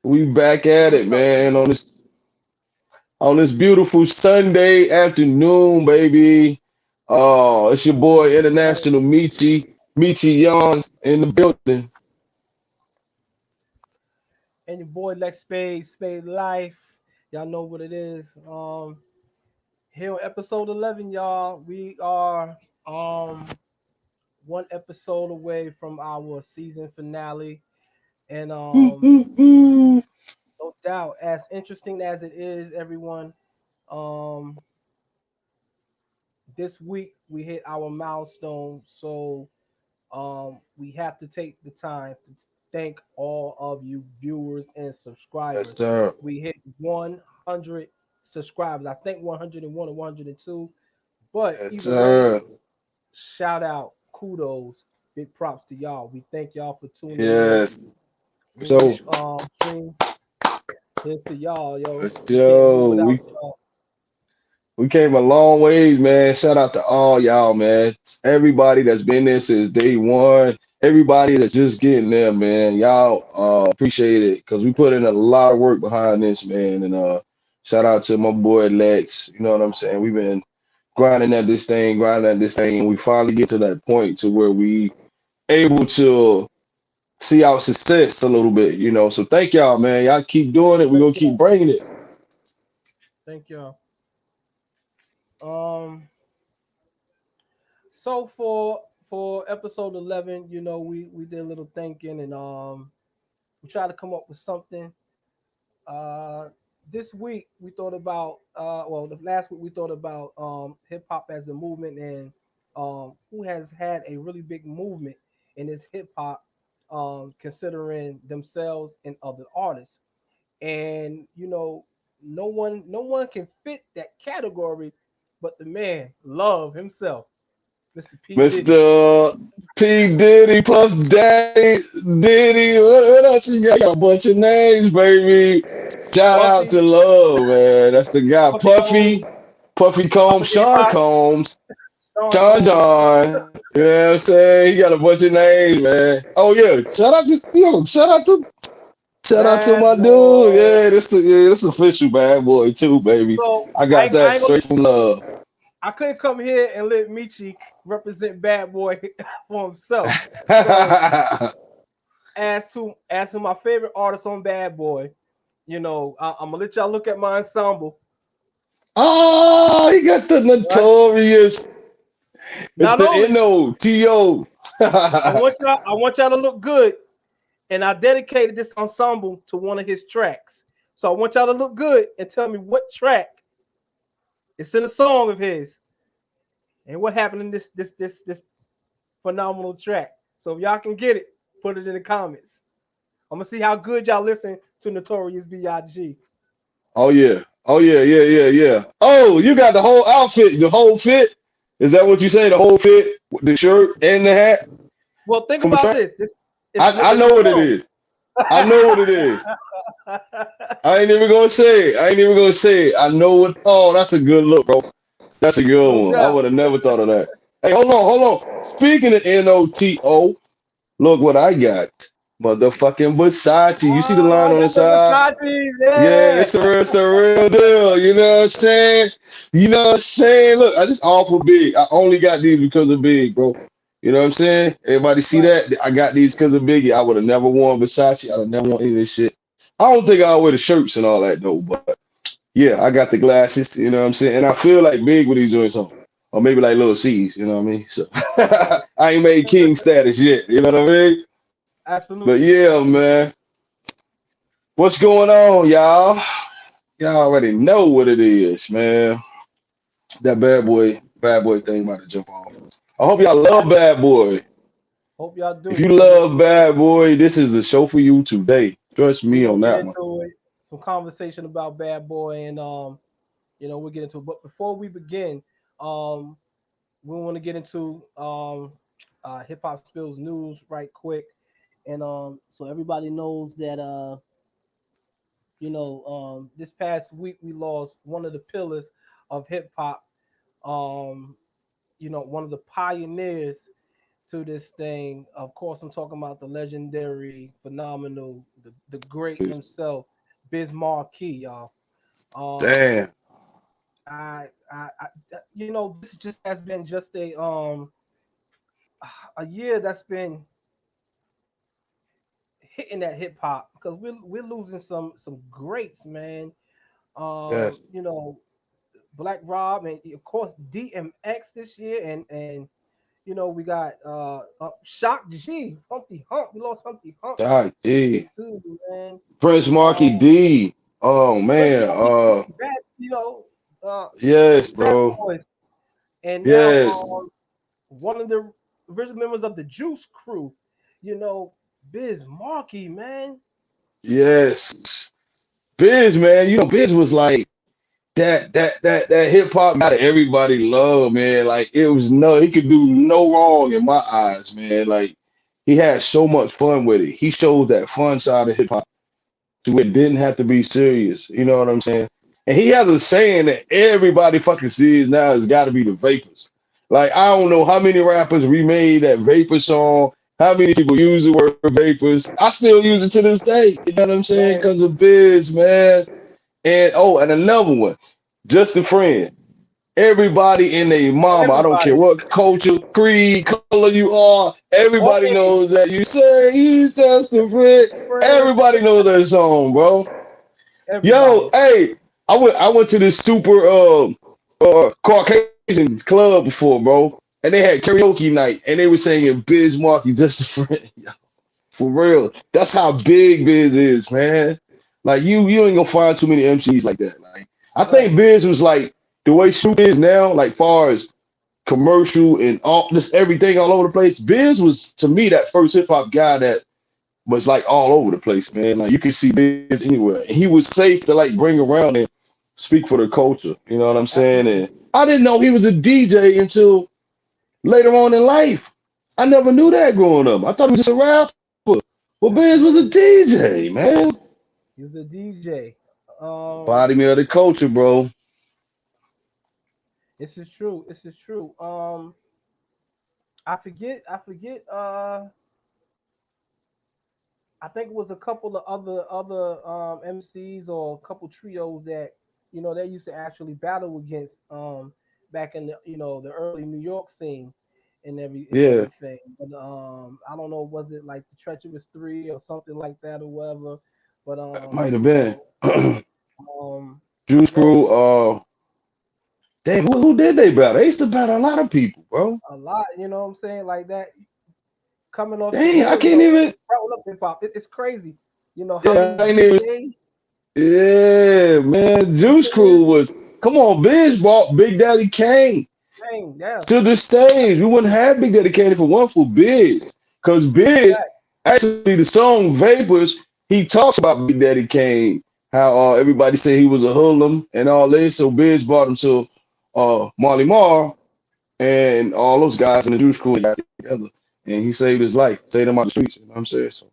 We back at What's it, up? man. On this beautiful Sunday afternoon, baby. Oh, it's your boy International Michi Young in the building. And your boy Lex Spade Life. Y'all know what it is. Here on episode 11, y'all, we are um one episode away from our season finale. And no doubt, as interesting as it is, everyone, um, this week we hit our milestone. So we have to take the time to thank all of you viewers and Yes, subscribers. sir. We hit 100 subscribers. I think 101 or 102. But Yes, either way, sir. shout out, kudos, big props to y'all. We thank y'all for tuning in. Yes. When we So, stream, here's to y'all, yo. We can't do it yo, without we y'all. we came a long ways, man. Shout out to all y'all, man. Everybody that's been there since day one. Everybody that's just getting there, man. Y'all appreciate it because we put in a lot of work behind this, man. And shout out to my boy Lex. You know what I'm saying? We've been grinding at this thing, and we finally get to that point to where we able to see our success a little bit, you know. So thank y'all, man. Y'all keep doing it. We're Thank gonna keep y'all. bringing it. Thank y'all. Um, so for episode 11, we did a little thinking and we tried to come up with something. Uh, this week we thought about the last week we thought about hip hop as a movement and who has had a really big movement in this hip hop, considering themselves and other artists. And no one can fit that category but the man Love himself, Mr. P Diddy. Mr. P. Diddy, Puff Daddy, Diddy, what else you got? A bunch of names, baby. Shout out Puffy, to Love, man. That's the guy. Puffy Combs, Puffy I Combs, forget Sean about Combs, Sean John Combs. John. You know what I'm saying? He got a bunch of names, man. Oh yeah, shout out to Bad my dude. boy. This official bad boy too, baby. So I I got ain't, I that ain't gonna straight from Love. I couldn't come here and let Michi represent Bad Boy for himself. So as to my favorite artist on Bad Boy, I'm gonna let y'all look at my ensemble. Oh, he got the Right? notorious Not Mr. only N.O.T.O. I want y'all to look good, and I dedicated this ensemble to one of his tracks. So I want y'all to look good and tell me what track is in a song of his and what happened in this phenomenal track. So if y'all can get it, put it in the comments. I'm gonna see how good y'all listen to Notorious B.I.G. Oh yeah. Oh yeah. Oh, you got the whole outfit, the whole fit. Is that what you say? The whole fit, the shirt and the hat Well, think from the about track? this. This I it's know a what it song. is. I know what it is. I ain't even gonna say it. I ain't even gonna say it. I know what. Oh, that's a good look, bro. That's a good No one. I doubt. would have never thought of that. Hey, hold on. Speaking of N.O.T.O., look what I got. Motherfucking Versace. You see the Oh, line I on the got the side? Versace. Yeah, Yeah. it's the real deal. You know what I'm saying? You know what I'm saying? Look, I just offer big. I only got these because of big, bro. You know what I'm saying? Everybody see Right. that? I got these because of Biggie. I would have never worn Versace. I'd have never worn any of this shit. I don't think I'll wear the shirts and all that though, but yeah, I got the glasses. You know what I'm saying? And I feel like big with these joints on. Or maybe like little C's, you know what I mean? So I ain't made king status yet. You know what I mean? But Absolutely. yeah, man. What's going on, y'all? Y'all already know what it is, man. That bad boy thing about to jump off. I hope y'all love Bad Boy. Hope y'all If do, you because love Bad Boy, this is the show for you today. Trust we're me gonna on get that one. into it. Some conversation about Bad Boy, and we'll get into it. But before we begin, um, we want to get into hip hop spills news right quick, and so everybody knows that this past week we lost one of the pillars of hip hop, um, one of the pioneers, to this thing. Of course, I'm talking about the legendary, phenomenal, the great himself, Biz Markie, y'all. Um, Damn. you know, this just has been just a year that's been hitting that hip hop because we're losing some greats, man. Yes. You know, Black Rob and of course DMX this year, and you know we got Shock G, Humpty Hump. We lost Humpty Hump God, this year D. too, man. Prince Marky Uh, D. Oh Prince man. Markie, bad, you know, uh, Yes, Fat bro. Boys, and now Yes. one of the original members of the Juice Crew, you know, Biz Markie, man. Yes. Biz, man. Biz was like that hip hop that everybody loved, man. Like he could do no wrong in my eyes, man. Like he had so much fun with it. He showed that fun side of hip hop to where it didn't have to be serious. You know what I'm saying? And he has a saying that everybody fucking sees now has got to be the Vapors. Like I don't know how many rappers remade that Vapor song. How many people use the word Vapors? I still use it to this day. You know what I'm saying? Right. Because of Biz, man. And another one, just a friend. Everybody in their mama, I don't care Everybody, what culture, creed, color you are, or everybody age, knows that you say he's just a friend. friend, Everybody knows that song, bro. Yo, everybody. hey, I went to this super Caucasian club before, bro, and they had karaoke night, and they were singing Biz Markie, just a friend. For real, that's how big Biz is, man. Like you ain't gonna find too many MCs like that. Like I think Right. Biz was like the way Snoop is now, like far as commercial and all just everything all over the place. Biz was to me that first hip hop guy that was like all over the place, man. Like you could see Biz anywhere. And he was safe to like bring around and speak for the culture. You know what I'm saying? Absolutely. And I didn't know he was a DJ until later on in life. I never knew that growing up. I thought he was just a rapper. Well, Biz was a No, DJ, man. he's a DJ. Um, Body me of the culture, bro. this is true. This is true. I forget. I think it was a couple of other MCs or a couple trios that you know they used to actually battle against back in the you know the early New York scene and Yeah, everything. But I don't know, was it like the Treacherous Three or something like that or whatever. But might have you been. know, Juice Crew. those Damn, who did they battle? They used to battle a lot of people, bro. a lot, you know what I'm saying, like that coming off the Dang, I heel, you can't know, even. growing up hip hop. It's crazy, you know how Yeah, many I ain't even. DJs. Yeah, man. Juice Crew was. Come on, Biz brought Big Daddy Kane Dang, yeah. to the stage. We wouldn't have Big Daddy Kane if it weren't for Biz. Because Biz, actually, the song Vapors, he talks about Big Daddy Kane, how everybody said he was a hoodlum and all this. So Biz brought him to Marley Marl and all those guys in the Juice Crew got together. And he saved his life, saved him out the streets. You know what I'm saying? So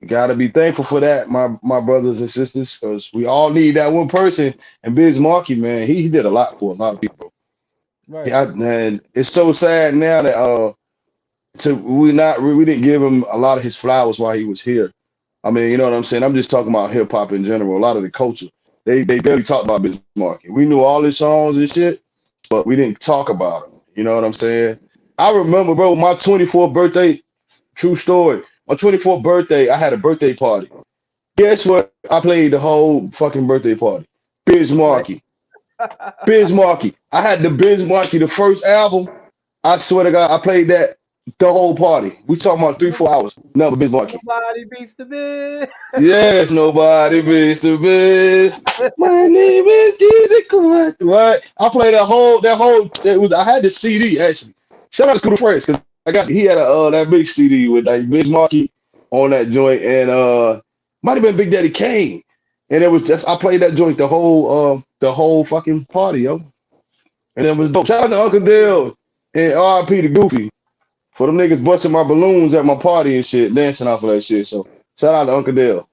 you gotta be thankful for that, my brothers and sisters, because we all need that one person. And Biz Markie, man, he did a lot for a lot of people. Right. Yeah, man, it's so sad now that we didn't give him a lot of his flowers while he was here. I mean, you know what I'm saying? I'm just talking about hip hop in general. A lot of the culture, they barely talked about Biz Markie. We knew all his songs and shit, but we didn't talk about him. You know what I'm saying? I remember, bro, my 24th birthday. True story. My 24th birthday, I had a birthday party. Guess what? I played the whole fucking birthday party. Biz Right. Markie. Biz Markie. I had the Biz Markie, the first album. I swear to God, I played that the whole party. We talking about three, No- 4 hours. Never Biz Markie. Nobody beats the bid. Yes, nobody beats the Biz. My name is Jesus Christ. Right? I played it was I had the CD actually. Shout out to Scooter Fresh because he had that big CD with like Biz Markie on that joint and might have been Big Daddy Kane. And it was just I played that joint the whole fucking party, yo. And it was dope. Shout out to Uncle Dale and RIP to Goofy for them niggas busting my balloons at my party and shit, dancing off of that shit. So shout out to Uncle Dale.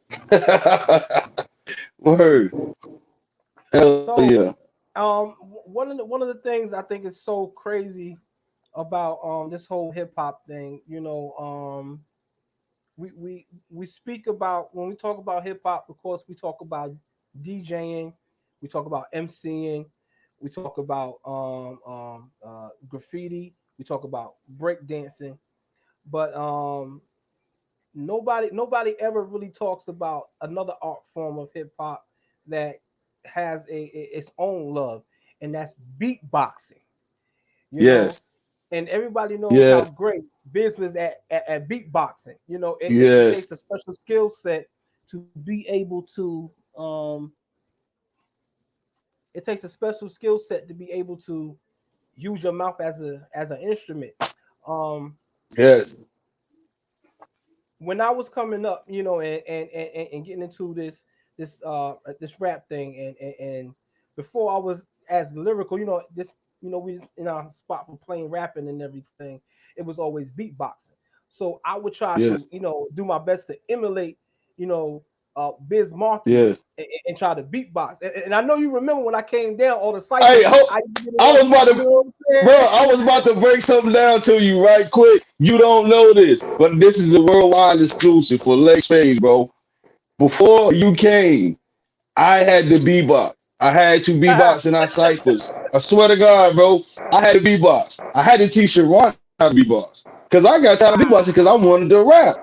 Word. Hell So yeah. one of the things I think is so crazy about this whole hip hop thing. We speak about, when we talk about hip hop, of course we talk about DJing, we talk about MCing, we talk about graffiti, we talk about break dancing, but nobody ever really talks about another art form of hip hop that has its own love, and that's beatboxing. You know, Yes, and everybody knows how yes, great Biz was at beatboxing. It yes, takes a special skill set to be able to it takes a special skill set to be able to use your mouth as an instrument. Um, yes, when I was coming up, and getting into this rap thing, and before I was as lyrical, we was in our spot for playing rapping and everything. It was always beatboxing. So I would try to, yes, do my best to emulate, Biz Markie, yes. and try to beatbox. And I know you remember when I came down, all the Hey, ciphers I used to get I on, was about you to, know what I'm bro. saying? I was about to break something down to you right quick. You don't know this, but this is a worldwide exclusive for Lex Page, bro. Before you came, I had the beatbox. I had to beatbox in our ciphers. I swear to God, bro. I had to beatbox. I had to teach Sharon how to beatbox. Because I got tired of beatboxing because I wanted to rap.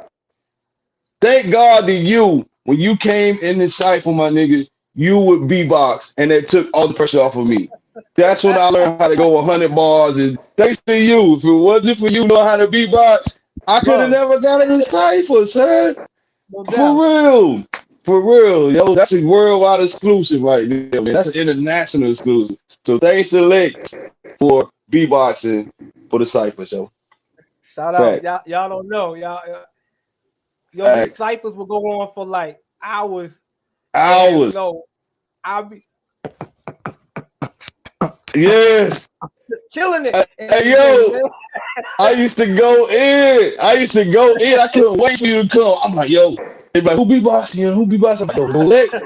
Thank God that you, when you came in the cipher, my nigga, you would beatbox, and it took all the pressure off of me. That's when I learned how to go 100 bars, and thanks to you. If it wasn't for you know how to beatbox, I could have Bro, never got in the cipher, son. no For doubt. real. For real, yo. That's a worldwide exclusive right there, man. That's an international exclusive. So thanks to Lex for beatboxing for the cipher, yo. Shout out. Fact. Y'all don't know. Yo, the Fact. ciphers will go on for like hours, and Hours. I'll be Yes. just killing it Hey, and hey, everything, yo. man. I used to go in. I used to go in. I couldn't wait for you to come. I'm like, yo. They like, who beatboxing? Who beatboxing? I'm like, yo, Lex.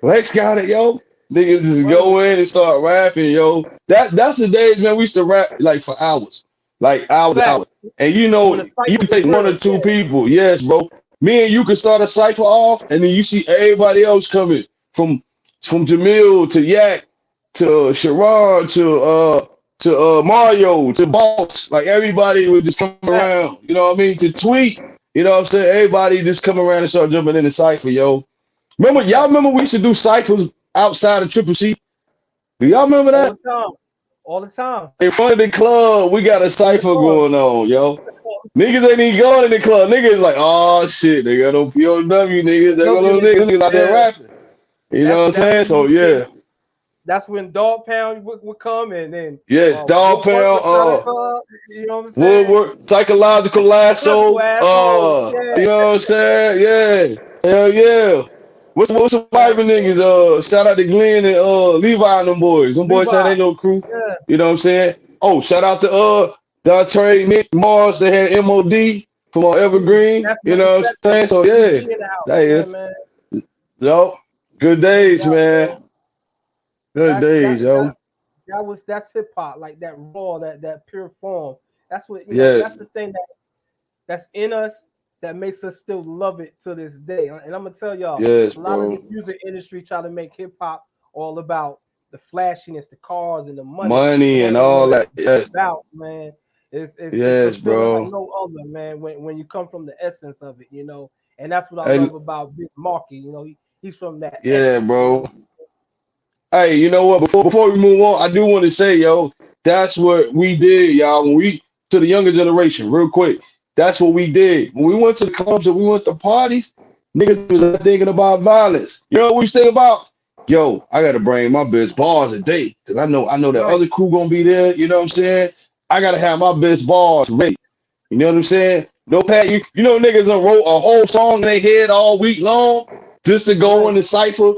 Lex got it, yo. Niggas just Word. go in and start rapping, yo. That's the days, man. We used to rap like for hours, like hours and hours. Facts. And When the you cipher can was take one or real, two yeah. people, yes, bro. Me and you can start a cipher off, and then you see everybody else coming from Jamil to Yak to Sharon to Mario to Boss. Like everybody would just come Facts. around. You know what I mean? To tweet. You know what I'm saying? Everybody just come around and start jumping in the cipher, yo. Y'all Facts. remember we used to do ciphers outside of Triple C? Do y'all remember All that? the time. All the time. In front of the club, we got a In the cipher club. going on, yo. Niggas ain't even going in the club. Niggas like, oh shit, they got no POW niggas. They got W those niggas. niggas out there Yeah. rapping. You know what I'm That's saying? when you So was getting. yeah. That's when Dog Pound would come, and then Yeah, Dog Woodwork Pound, would try to come. You know what I'm saying? Woodwork, Psychological Psychological Lasso, assholes. you Yeah. know what I'm saying? Yeah. Hell yeah. What's some Facts, vibing bro. niggas? Shout out to Glenn and Levi and them boys. Them boys say Levi. they know crew. Yeah. You know what I'm saying? Oh, shout out to Dontre, Nick Mars, they had MOD from Evergreen. That's You my know what I'm exception. saying? So MD yeah. in the house. That Yeah, is. man. Yo. Good No days, doubt, man. bro. Good That's days, yo. that's hip hop, like that raw, that pure form. That's what Yes. that's the thing that's in us that makes us still love it to this day. And I'm gonna tell y'all, Yes, a lot of bro. this music industry try to make hip hop all about the flashiness, the cars, and the money. It Money and ain't even all what that. it's Yes. about, man. It's a Yes, feeling like bro. no other, man. When you come from the essence of it. And that's what I love And about Big Marky. He's from that yeah, essence. bro. Hey, you know what? Before we move on, I do want to say, yo, that's what we did, y'all. When we to the younger generation, real quick, that's what we did. When we went to the clubs and we went to parties, niggas was not thinking about violence. You know what we think about? Yo, I gotta bring my best bars a day because I know that Right. other crew gonna be there. You know what I'm saying? I gotta have my best bars ready. You know what I'm saying? No Pat, you know niggas done wrote a whole song in their head all week long just to go in Right. the cipher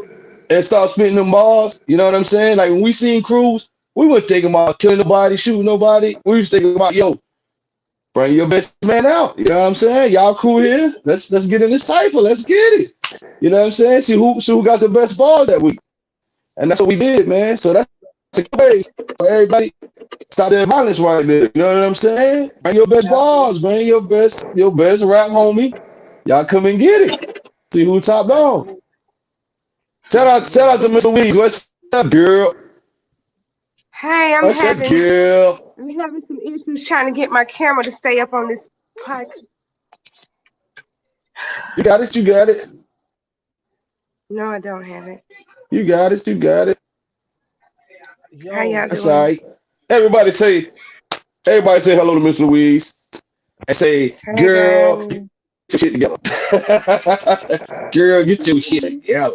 and start spitting them bars. You know what I'm saying? Like when we seen crews, we weren't thinking about killing nobody, shooting nobody. We was thinking about, yo, bring your best man out. You know what I'm saying? Y'all crew here. Let's get in this cipher. Let's get it. You know what I'm saying? See who got the best bars that week. And that's what we did, man. So that's what Hey, everybody, stop that violence right there. You know what I'm saying? Bring your best Absolutely. bars, bring your best rap homie. Y'all come and get it. See who top dog. Absolutely. Shout Absolutely. out to Mr. Weeks. What's up, girl? Hey, What's up, girl? I'm having some issues trying to get my camera to stay up on this podcast. You got it, you got it. No, I don't have it. You got it, you got it. How Yo, y'all That's all doing? right. Everybody say hello to Miss Louise and say, Hey girl, guys. get your shit together. Girl, get your shit I'm together.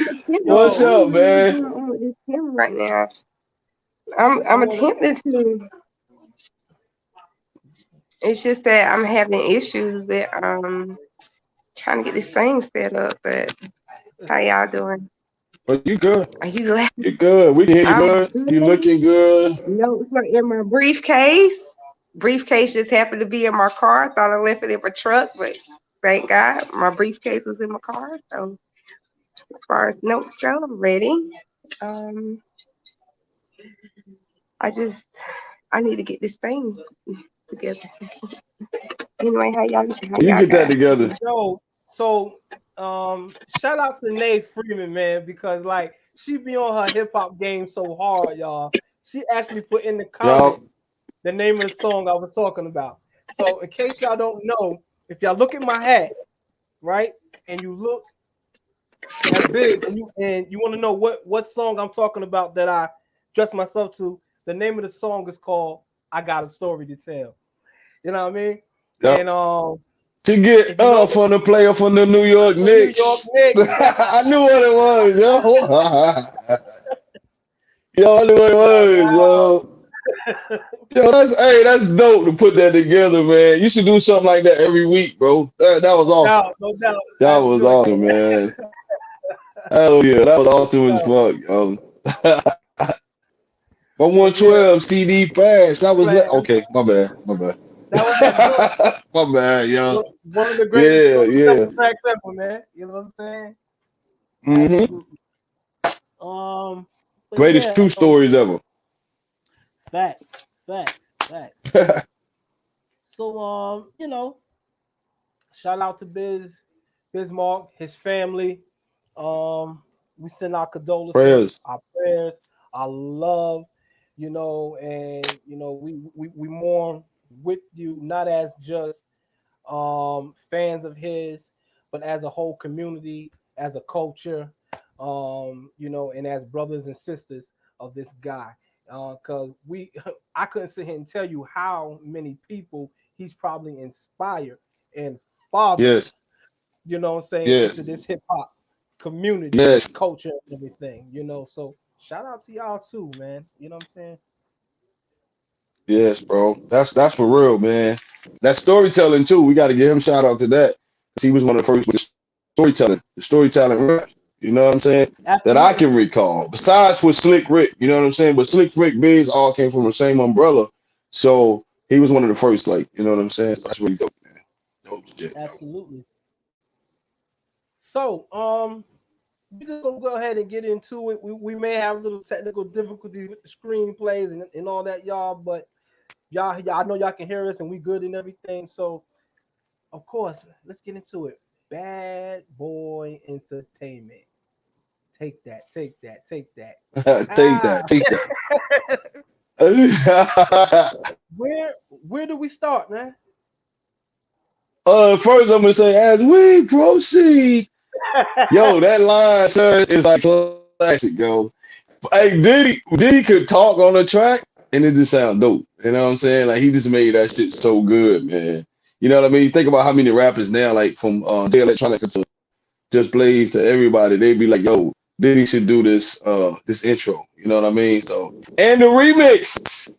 attempting to. What's I yo, up, don't know what's man? going on with this camera right now. I'm I want to. attempting to. It's just that I'm having issues with trying to get this thing set up. But how y'all doing? Well, you good. Are you laughing? You good. We can hear you I'm good. You good. looking good. Notes were in my briefcase. Briefcase just happened to be in my car. I thought I left it in my truck, but thank God my briefcase was in my car. So as far as notes go, I'm ready. Um, I need to get this thing together. Anyway, how You y'all get that guys together. doing? Yo, so shout out to Nate Freeman, man, because like she be on her hip hop game so hard, y'all. She actually put in the Y'all, comments the name of the song I was talking about. So in case y'all don't know, if y'all look at my hat, right, and you look at Biz, and you want to know what song I'm talking about that I dress myself to, the name of the song is called "I Got a Story to Tell." You know what I mean? y'all. And To get if you know from the player from the New York the New York Knicks. Knicks, I knew what it was, yo. Yo, I knew what it was, yo. Yo, that's dope to put that together, man. You should do something like that every week, bro. That was awesome. no doubt, I That was enjoyed awesome, that. man. Hell yeah, that was awesome as No, fuck, yo. My but yeah, 112 CD pass. That was man, okay. My bad. My bad. that was my joint. My bad, yo. One of the greatest Yeah, yeah. soundtracks ever, man. You know what I'm saying? Hmm. Absolutely. Um, but Greatest yeah, true stories ever. facts. So shout out to Bismarck, his family. Um, we send our condolences, Prayers. our prayers, our love, and we mourn with you, not as just fans of his, but as a whole community, as a culture, and as brothers and sisters of this guy. Because I couldn't sit here and tell you how many people he's probably inspired and fathered, Yes. what I'm saying, into Yes. this hip hop community, Yes. culture, and everything. So shout out to y'all too, man. You know what I'm saying? Yes, bro. That's for real, man. That storytelling too. We got to give him shout out to that. 'Cause he was one of the first with the storytelling rap. You know what I'm saying? That I Absolutely. can recall. Besides with Slick Rick, you know what I'm saying? But Slick Rick, Biggs all came from the same umbrella. So he was one of the first, like, you know what I'm saying? So that's really dope, man. Dope shit. Absolutely. So, we just gonna go ahead and get into it. We may have a little technical difficulties with the screenplays and all that, y'all, but y'all, I know y'all can hear us and we good and everything. So, of course, let's get into it. Bad Boy Entertainment. Take that. Take Ah, that. Take that. where do we start, man? First I'm gonna say, as we proceed, yo, that line, sir, is like classic, yo. Hey, Diddy could talk on the track and it just sound dope. You know what I'm saying? Like he just made that shit so good, man. You know what I mean? Think about how many rappers now, like from J Electronica to Just Blaze to everybody, they'd be like, yo, Diddy should do this intro. You know what I mean? So and the remix.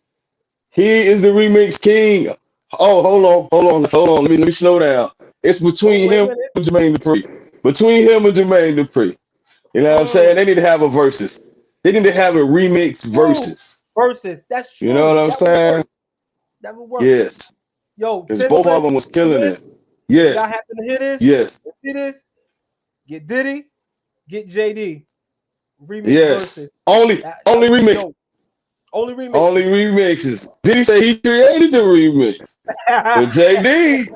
He is the remix king. Oh, hold on. Let me slow down. It's Oh, between wait a him minute. and Jermaine Dupri. Between him and Jermaine Dupri. You know what I'm saying? Mm, They need to have a versus. They need to have a remix true. versus. Versus. That's You know what true. I'm That would saying? work. That would work. Yes. Yo, Because both of Timberland, them was hear killing this? it. If y'all Yes. happen to hear this, Yes. get Diddy, get JD. remix Yes. versus. Only That only would be remix. dope. Only Only remixes. remixes. Did he say he created the remix? But JD,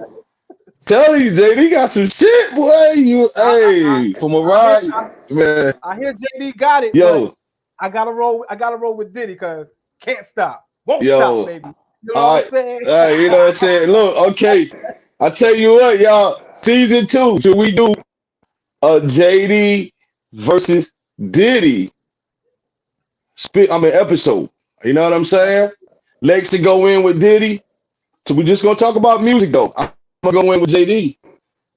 tell you, JD got some shit, boy. You hey, from a I hear ride, man. I hear JD got it, but Yo, I gotta roll with Diddy because can't stop, won't stop, yo. baby. You know All what I'm right. saying? All right, you know what I'm saying? Look, okay. I tell you what, y'all, season 2, should we do a JD versus Diddy episode? You know what I'm saying? Lex to go in with Diddy. So we just gonna talk about music though. I'm gonna go in with JD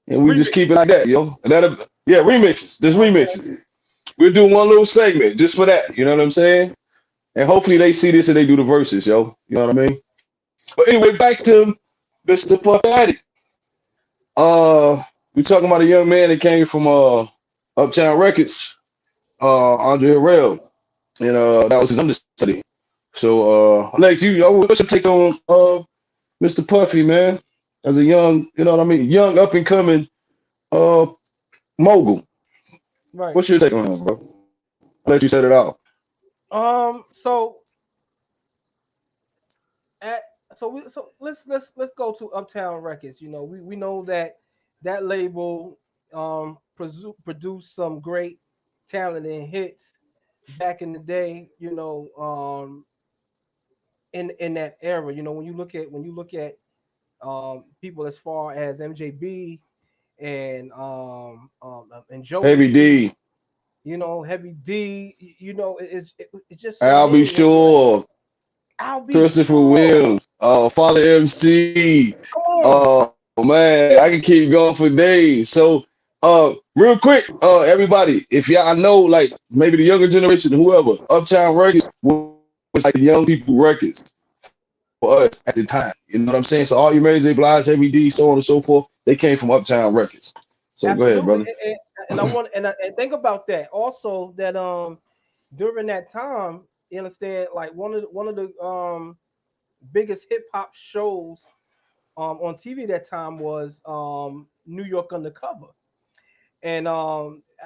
and we just Remix. keep it like that, yo. And that'll yeah, remixes. Just Okay. remixes. We'll do one little segment just for that. You know what I'm saying? And hopefully they see this and they do the verses, yo. You know what I mean? But anyway, back to Mr. Puff Daddy. We talking about a young man that came from Uptown Records, Andre Harrell, and that was his understudy. So Alex, what's your take on Mr. Puffy, man? As a young, you know what I mean, young up and coming uh mogul. Right. What's your take on him, bro? I'll let you set it out. So at so let's go to Uptown Records. You know, we know that that label produced some great talent and hits back in the day. You know, in that era. You know, when you look at people as far as MJB and Heavy Jodeci, D, you know, Heavy D, you know, it's just so I'll be many. And you're like, sure, I'll be Christopher sure. Williams, Father MC. Come on. Man, I can keep going for days. So, real quick, everybody, if y'all know, like maybe the younger generation, whoever, Uptown Records was like the young people records for us at the time. You know what I'm saying? So all your Mary J. Blige, Heavy D, so on and so forth, they came from Uptown Records. So go ahead, Absolutely. brother. And I want and think about that also that during that time, you understand, like one of the biggest hip hop shows on TV that time was New York Undercover. And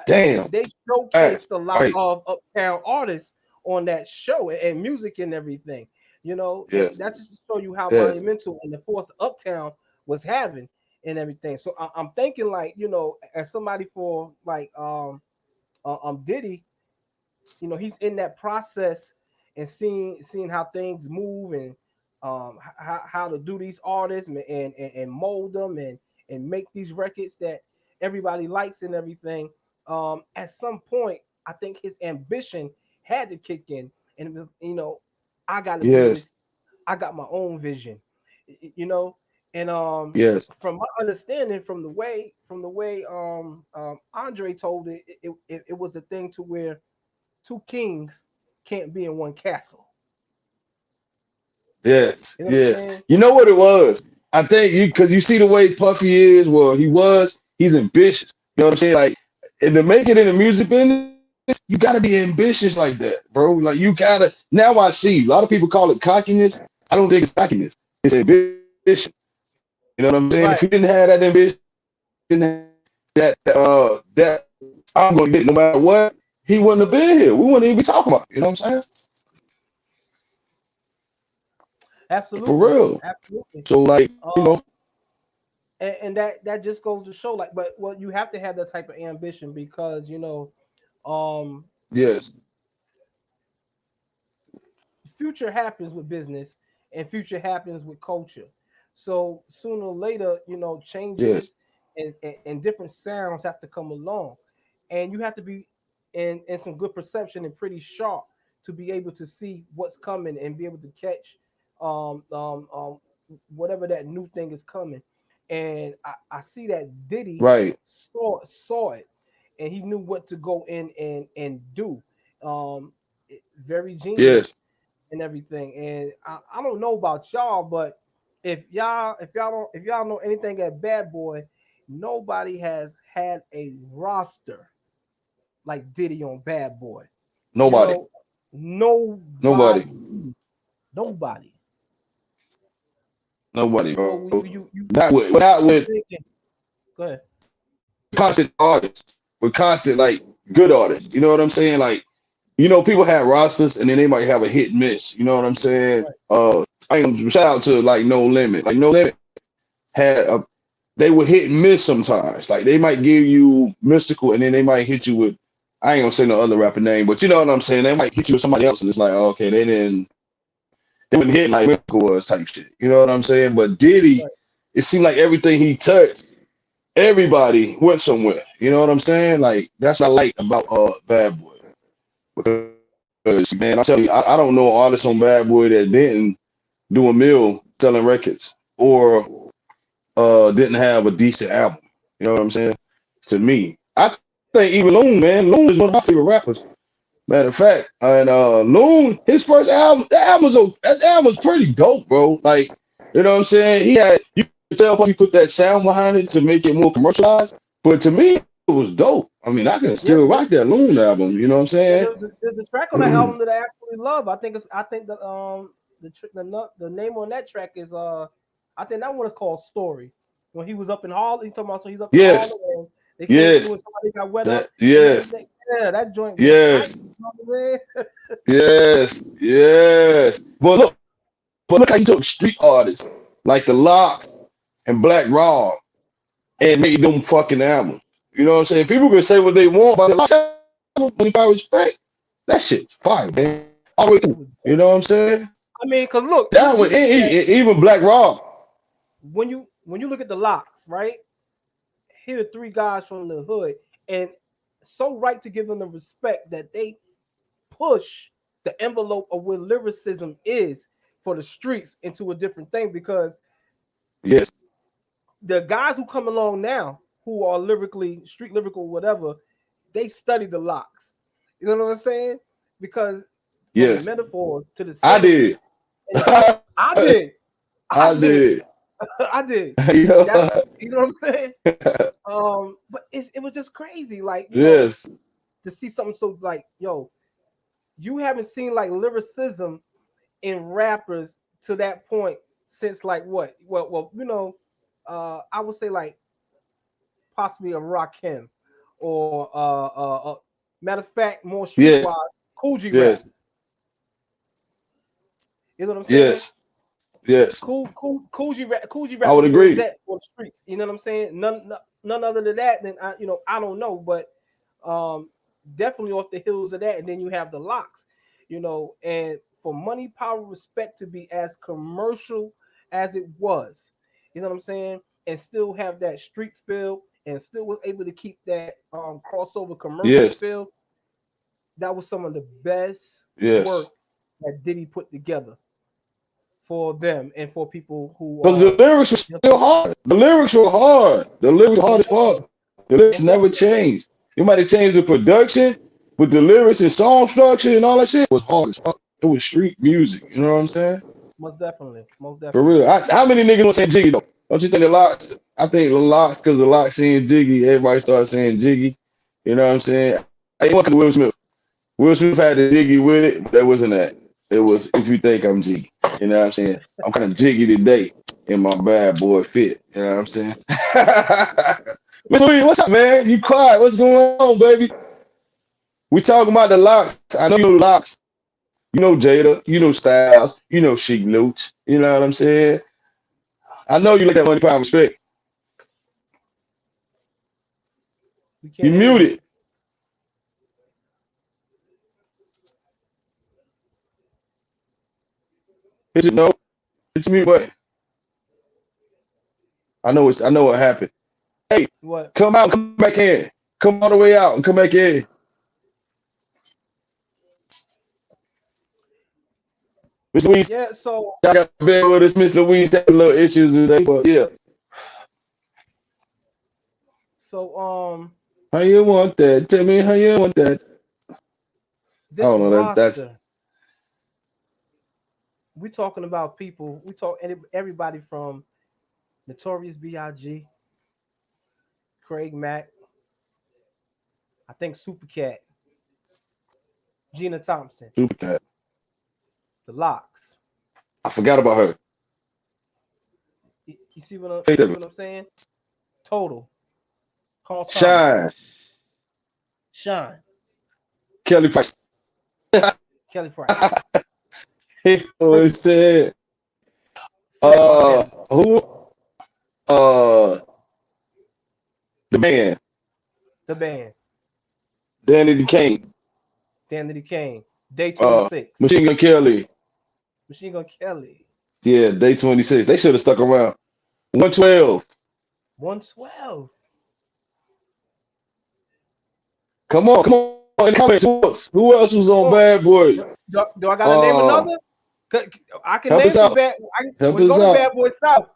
Damn. they Right. showcased a lot Right. of uptown artists on that show and music and everything. You know, Yes. that's just to show you how Yes. monumental and the force Uptown was having and everything. So I'm thinking like, you know, as somebody for like Diddy, you know, he's in that process and seeing how things move and how to do these artists and mold them and make these records that everybody likes and everything. At some point, I think his ambition had to kick in, and it was, you know, I got to do Yes. this. I got my own vision, you know, and Yes. from my understanding, from the way Andre told it, it was a thing to where two kings can't be in one castle. Yes. You know what I'm Yes. saying? You know what it was? I think because you see the way Puffy is, well, he's ambitious. You know what I'm saying? Like, and to make it in the music business, you gotta be ambitious like that, bro. Like you gotta now I see a lot of people call it cockiness. I don't think it's cockiness, it's ambition. You know what I'm saying? If Right. he didn't have that ambition, that I'm gonna get it no matter what, he wouldn't have been here. We wouldn't even be talking about it. You know what I'm saying? For Absolutely. real. Absolutely. So like, Um, and that just goes to show, like, but well, you have to have that type of ambition because you know, um, yes, future happens with business and future happens with culture. So sooner or later, you know, yes, changes and different sounds have to come along. And you have to be in some good perception and pretty sharp to be able to see what's coming and be able to catch um, um, um, whatever that new thing is coming. And I see that Diddy right, saw it and he knew what to go in and do. Very yes. genius and everything. And I don't know about y'all, but if y'all know anything at Bad Boy, nobody has had a roster like Diddy on Bad Boy. You Nobody, know, nobody, nobody, nobody. nobody, So bro. you Not I'm with thinking, go ahead. constant artists, with constant like good artists. You know what I'm saying? Like People have rosters and then they might have a hit and miss. You know what I'm saying? Right. I am shout out to like No Limit. Like No Limit had a they would hit and miss sometimes. Like they might give you mystical and then they might hit you with I ain't gonna say no other rapper name, but you know what I'm saying? They might hit you with somebody else and it's like, okay, they wouldn't hit like mystical was type shit. You know what I'm saying? But Diddy, Right. it seemed like everything he touched, everybody went somewhere. You know what I'm saying? Like that's what I like about Bad Boy. Because man, I tell you, I don't know an artist on Bad Boy that didn't do a mill selling records or didn't have a decent album. You know what I'm saying? To me, I think even Loon, man, Loon is one of my favorite rappers. Matter of fact, and Loon, his first album, that album's pretty dope, bro. Like, you know what I'm saying? You can tell he put that sound behind it to make it more commercialized. But to me, it was dope. I mean, I can Yeah, still rock that Loon album. You know what I'm yeah. saying? There's a track on that album that I actually love. I think the name on that track is I think that one is called Story. When he was up in Harlem, he talking about so he's up in Yes, Harlem and they came through yes, and somebody got wet up that, and yes, everything. Yeah, that joint was tight. yes, You know what I mean? yes, yes. But look how you took street artists like the Locks and Black Raw and made them fucking albums. You know what I'm saying? People can say what they want about the Locks album, 25 respect. That shit fire, man. All the way It through. was You dope. know what I'm saying? I mean, cause look, That you one, look at that even Black Raw. when you look at the locks, right? Here are three guys from the hood, and so right to give them the respect that they push the envelope of where lyricism is for the streets into a different thing because Yes, the guys who come along now who are lyrically street lyrical whatever they study the locks, you know what I'm saying, because from the yes. metaphors to the I symbols did. and the point I did. I I did. did. I did. You That's, know? you know what I'm saying. But it was just crazy, like, Yes, to see something so like, you haven't seen like lyricism in rappers to that point since like what? I would say like possibly a Rakim or matter of fact, more streetwise, yes, Coogee rap. yes, You know what I'm saying? yes, yes. Coogee I rap would is where it's agree. at for the streets. You know what I'm saying? None other than that. Then I don't know, but um, definitely off the heels of that. And then you have the locks, and for money, power, respect to be as commercial as it was, you know what I'm saying, and still have that street feel, and still was able to keep that crossover commercial Yes, feel. That was some of the best yes. work that Diddy put together for them and for people who Because the lyrics were just still hard. The lyrics were hard. The lyrics were hard most as definitely, fuck. The lyrics most never definitely, changed. You might have changed the production, but the lyrics and song structure and all that shit was hard as fuck. It was street music. You know what I'm saying? most definitely, most For definitely. real. How many niggas don't say Jiggy though? Don't you think the locks? I think the locks because the locks saying Jiggy, everybody started saying Jiggy. You know what I'm saying? It wasn't Will Smith. Will Smith had the Jiggy with it, but that wasn't that. It was if you think I'm Jiggy. You know what I'm saying? I'm kind of jiggy today in my bad boy fit. You know what I'm saying? Mr. Lee, what's up, man? You quiet. What's going on, baby? We talking about the locks. I know you know the locks. You know Jada. You know Styles. You know Sheik Nooch. You know what I'm saying? I know you like that money, power, respect. We You can't hear you. muted. Hit it, no. Hit your mute button. I know what happened. Hey, What? come out, come back in. Come all the way out and come back in. Miss Louise, Yeah. So I got to bed with us. Miss Louise had a little issues today, but yeah. so How you want that? Tell me how you want that. I this don't know. That's roster, we talking about people. We talk everybody from Notorious B.I.G., Craig Mack, I think Supercat, Gina Thompson, super cat. the Locks. I forgot about her. You see what Faith Evans. I'm saying? Total, Carl Thomas, Shine. Shine, Kelly Price. Kelly Price. He Flip, always said, flip R. Kelly. who, uh, the man, The band. Danny the King, Danny Kane. Day uh, 26. Machine Gun Kelly. Machine Gun Kelly. Yeah, day 26. They should have stuck around. 112. 112. Come on, in the comments. Who else was on Oh, Bad Boy? do I gotta name Uh, another? I can help name us some out. bad. Help We'll us go to out. Bad Boy South.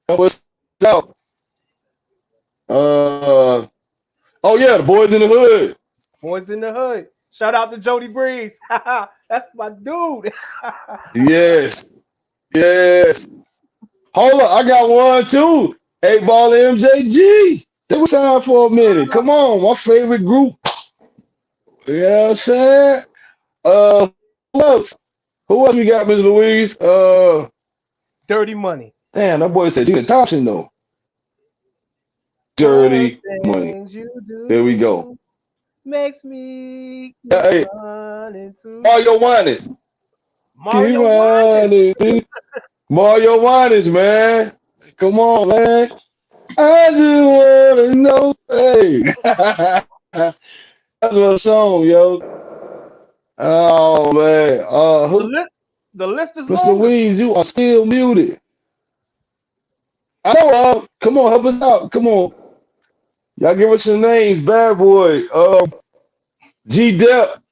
Help us out. Uh, oh yeah, the Boys in the Hood. Boys in the Hood. Shout out to Jody Breeze. That's my dude. Yes, yes. Hold up, I got one too. 8 Ball MJG. They were signed for a minute. Come on, my favorite group. You know what I'm saying? Who else? Who else we got, Miss Louise? Dirty Money. Damn, that boy said Gina Thompson though. The Dirty money. things you There we go. do makes me keep Hey, running to Mario Winans. Keep Mario Winans. running. Mario Winans, man. Come on, man. I just wanna know. Hey. That's my song, yo. Oh man. The list, the list is Mr. longer. Louise, you are still muted. I know, come on, help us out. Come on. Y'all give us some names. Bad Boy. G Dep.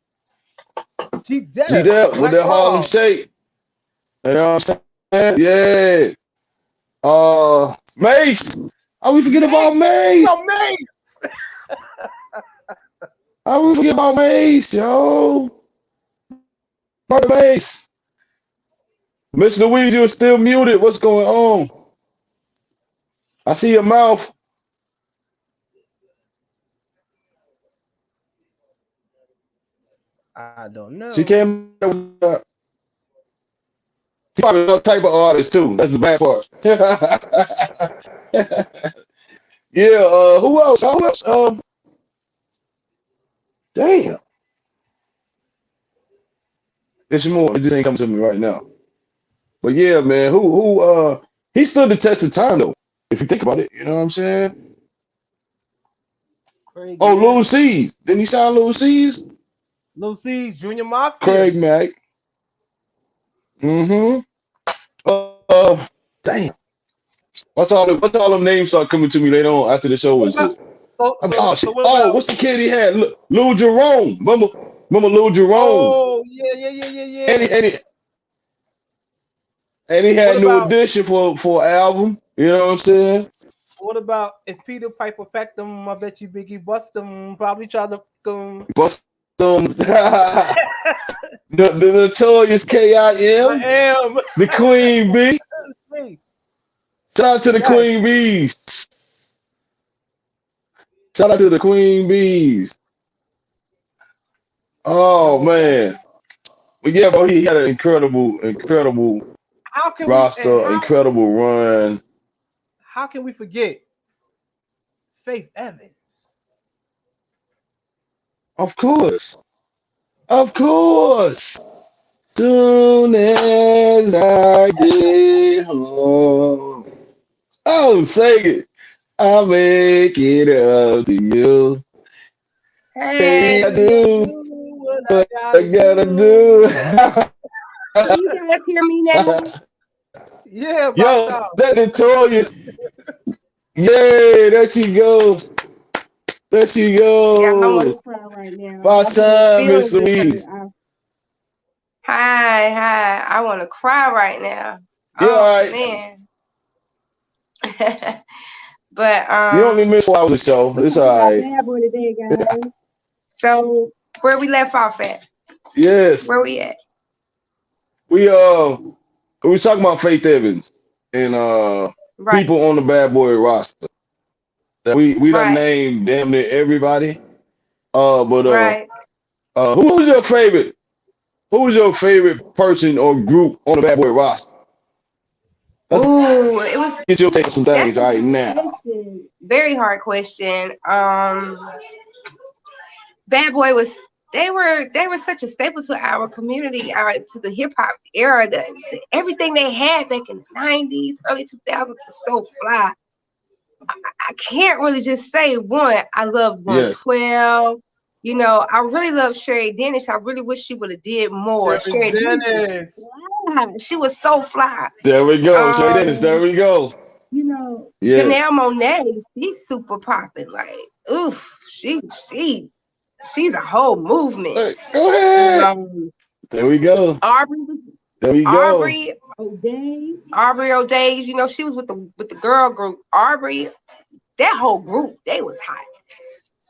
G G Dep. Dep with Black that Harlem Rob. Shake. You know what I'm saying? Yeah. Mace. How we forget Mace. about Mace? Yo, Mace. How we forget about Mace, yo? Brother Mace. Miss Louise, you're still muted. What's going on? I see your mouth. I don't She know. came up with she probably another type of artist too. That's the bad part. Yeah, who else? Who else? Damn. There's more. It just ain't coming to me right now. But yeah, man, he stood the test of time though, if you think about it. You know what I'm saying? Craig Oh, Lil Mack. C's. Didn't he sign Lil C's? Lil C, Junior Mafia. Craig Mack. Mm-hmm. Damn. What's all them names start coming to me later on after the show What and about shit? so I mean, so oh so shit. what Oh, about what's the kid he had? Lil Jerome. Remember Lil Jerome? oh yeah. And he, Yeah. and he and he What had New about Edition for an album. You know what I'm saying? what about if Peter Piper packed them, I bet you Biggie bust them, probably tried to Bust them. The notorious I KIM, am. the Queen Bee. Hey, Shout out to the yes. Queen Bees. Shout out to the Queen Bees. Oh No doubt. man. But yeah, bro, he had an incredible How can we and roster, incredible run. how can we forget Faith Evans? Of course. Of course. Soon as I get home. Oh, say it. I'll make it up to you. Baby, I Hey, Baby, I do do what I what I gotta gotta do. do. can you guys hear me now? Yeah, about Yo, time. that notorious. Yay, there she goes. There she Yeah, I want to goes. cry right now. By I didn't time, feel Miss good. Louise. Hi. I want to cry right now. You all Oh right? man. But You only missed 4 hours of the show. we It's talking all about right. Bad Boy today, guys. So where we left off at? Yes. Where we at? We we talking about Faith Evans and Right, people on the Bad Boy roster. That we done right, named damn near everybody. But right. who's your favorite? Who's your favorite person or group on the Bad Boy roster? Let's Ooh, it was get your take on some that's things a right hard now. question. Very hard question. Bad Boy was they were such a staple to our community, to the hip hop era. Everything they had back in the 90s, early 2000s was so fly. I can't really just say one. I love Yes. 112. You know, I really love Sherry Dennis. I really wish she would have did more. Sherry Sherry Dennis Dennis. was fly. She was so fly. There we go. Shay Dennis. There Um, we go. you know, Yes. Janelle Monáe, she's super popping. Like, oof, she's a whole movement. Hey, go ahead. Um, There we go. Aubrey, There we go. Aubrey O'Day, you know, she was with the girl group. Aubrey, that whole group, they was hot.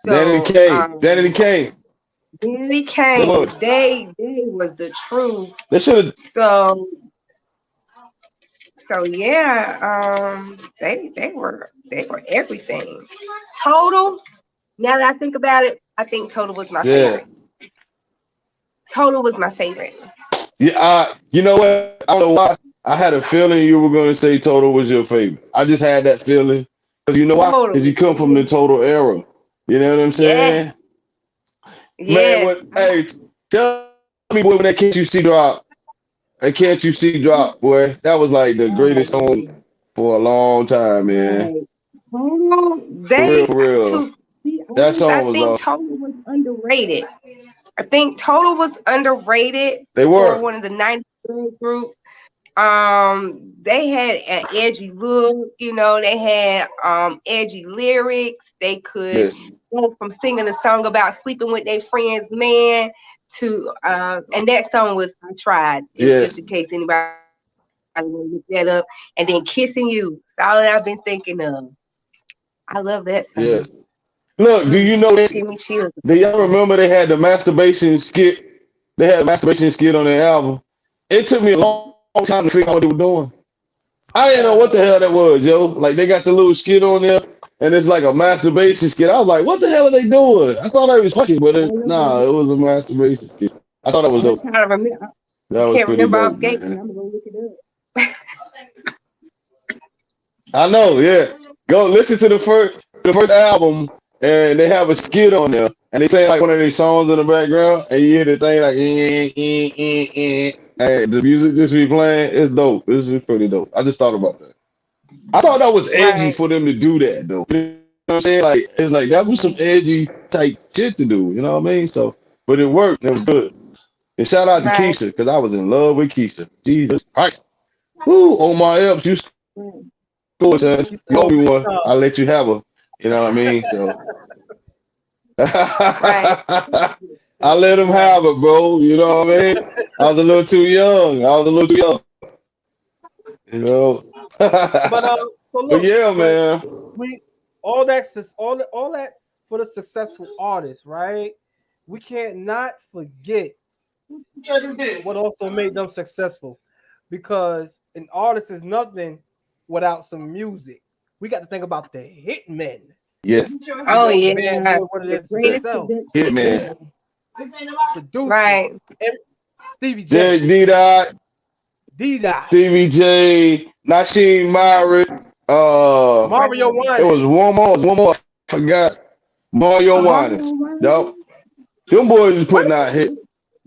Danny So, K. Danny K. Danny They Kane, was. they was the truth. They should have. So yeah, they were everything. Total. Now that I think about it, I think Total was my Yeah. favorite. Total was my favorite. Yeah. You know what? I don't know why. I had a feeling you were going to say Total was your favorite. I just had that feeling. Because you know why? Because Total. you come from the Total era. You know what I'm Yeah. saying? Man, Yes. what? Hey, tell me boy, when that Can't You See drop. That Can't You See drop, boy. That was like the greatest song for a long time, man. Right. Total. For real, They for real. to be That honest, I song was think awesome. Total was underrated. I think Total was underrated They for were. one of the 90s girls group. They had an edgy look, you know, they had edgy lyrics. They could Yes. go from singing a song about sleeping with their friend's man to and that song was I Tried, if just Yes. in case anybody want to look that up. And then Kissing You. It's all that I've been thinking of. I love that song. Yes. Look, do you know Give me chills. do y'all remember they had the masturbation skit? They had a masturbation skit on their album. It took me a long time to figure out what they were doing. I didn't know what the hell that was, yo. Like they got the little skit on there, and it's like a masturbation skit. I was like, what the hell are they doing? I thought I was fucking, but nah, it was a masturbation skit. I thought that was I'm dope. trying to remember. That I was can't pretty remember dope, off gate, but man. I'm gonna look it I know, yeah. Go listen to the first album, and they have a skit on there, and they play like one of their songs in the background, and you hear the thing like, and the music just be playing. It's dope. This is pretty dope. I just thought about that. I thought that was up. edgy Right. for them to do that, though. You know what I'm saying? Like, it's like that was some edgy type shit to do. You know what I mean? So, but it worked. It was good. And shout out to Right. Keisha, because I was in love with Keisha. Jesus Christ. Woo, Omar Epps, you Right. scored, son. You You owe so me big one. up. I'll let you have her. You know what I mean? So Right. I let him Right. have it, bro. You know what I mean? I was a little too young. I was a little too young. You know. But so But look, yeah, but man. we all that for the successful artists, right? We can't not forget what also made them successful, because an artist is nothing without some music. We got to think about the hitmen. Yes. Oh Man yeah. doing what it The is greatest himself, Hit production man. ever. producing. Right. Stevie J, Derek D. Dot, D Dot, Stevie J, Nasheem Myrick. Mario It was Winans. one more. One more. I forgot. Mario Winans. Mario Winans. Yup. Them boys is What putting out hits.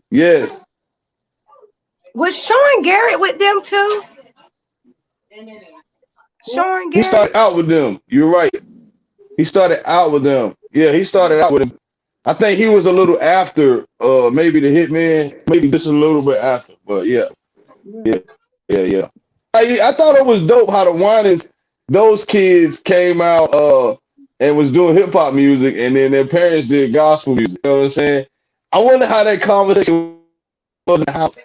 Yes. was Sean Garrett with them too? Sean He Garrett? started out with them. You're right. He started out with them. Yeah, he started out with them. I think he was a little after, maybe the Hitman, maybe just a little bit after. But yeah, yeah, yeah, yeah. I thought it was dope how the Winans, those kids came out and was doing hip hop music, and then their parents did gospel music. You know what I'm saying? I wonder how that conversation was in the house.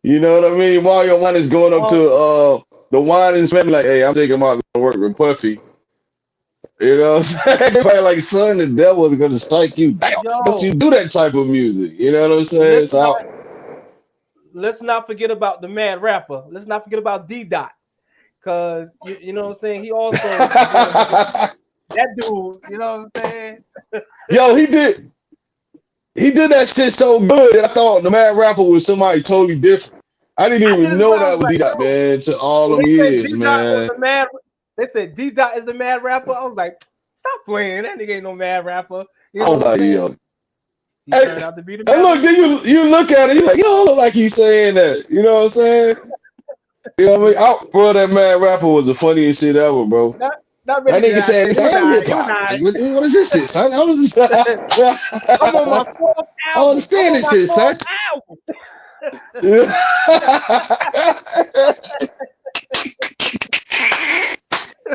You know what I mean? Mario Winans going up Um, to the Winans family like, hey, I'm thinking about going to work with Puffy. You know what I'm saying? Probably like, son, the devil is going to strike you down. Don't you yo, do that type of music. You know what I'm saying? let's not So, let's not forget about the mad rapper. Let's not forget about D Dot, because you know what I'm saying. He also was one of that dude. You know what I'm saying? yo, he did that shit so good that I thought the Mad Rapper was somebody totally different. I didn't I did even as know well. I that was was like, D-Dot, yo. man, to all When them they said years, D Dot was man. the mad, they said D Dot is the mad rapper. I was like, stop playing. That nigga ain't no mad rapper. You I know was what I'm like, saying? yo, He Hey, turned out to be the and look, man. then you look at it, you like, you don't look like he's saying that. You know what I'm saying? You know what I mean? Bro, that man rapper was the funniest shit ever, bro. Not, not That really nigga that I said, said. he It said, was I am I. hip It was hop. I. Like, what is this shit, son? I don't, I'm on my fourth I don't album. I'm understand on this my shit, son. fourth album.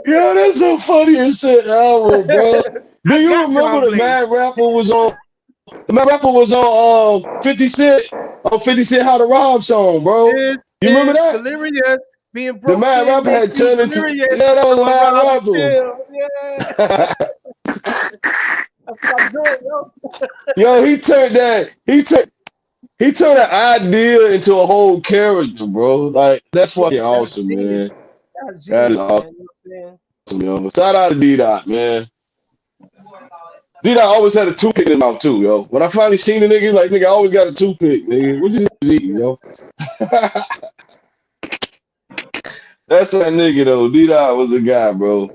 Yo, that's so funny as shit ever, bro. Do I you got you remember on Blaze. The Mad Rapper was on 50 Cent on 50 Cent How to Rob song, bro? This You remember is that? delirious. Being The broke Mad can Rapper make had you turned into, delirious. yeah, that was a I'm a Mad Robin Rapper. Hill. Yeah. That's what I'm doing, yo. Yo, he turned an idea into a whole character, bro. Like, that's Yeah, fucking that's awesome, genius. man. That's That is genius, awesome, man. You know what I'm saying? yo. Shout out to D Dot, man. D Dot always had a toothpick in his mouth too, yo. When I finally seen the nigga, like, nigga, I always got a toothpick, nigga. What you eating, yo? That's that nigga though. D Dot was a guy, bro.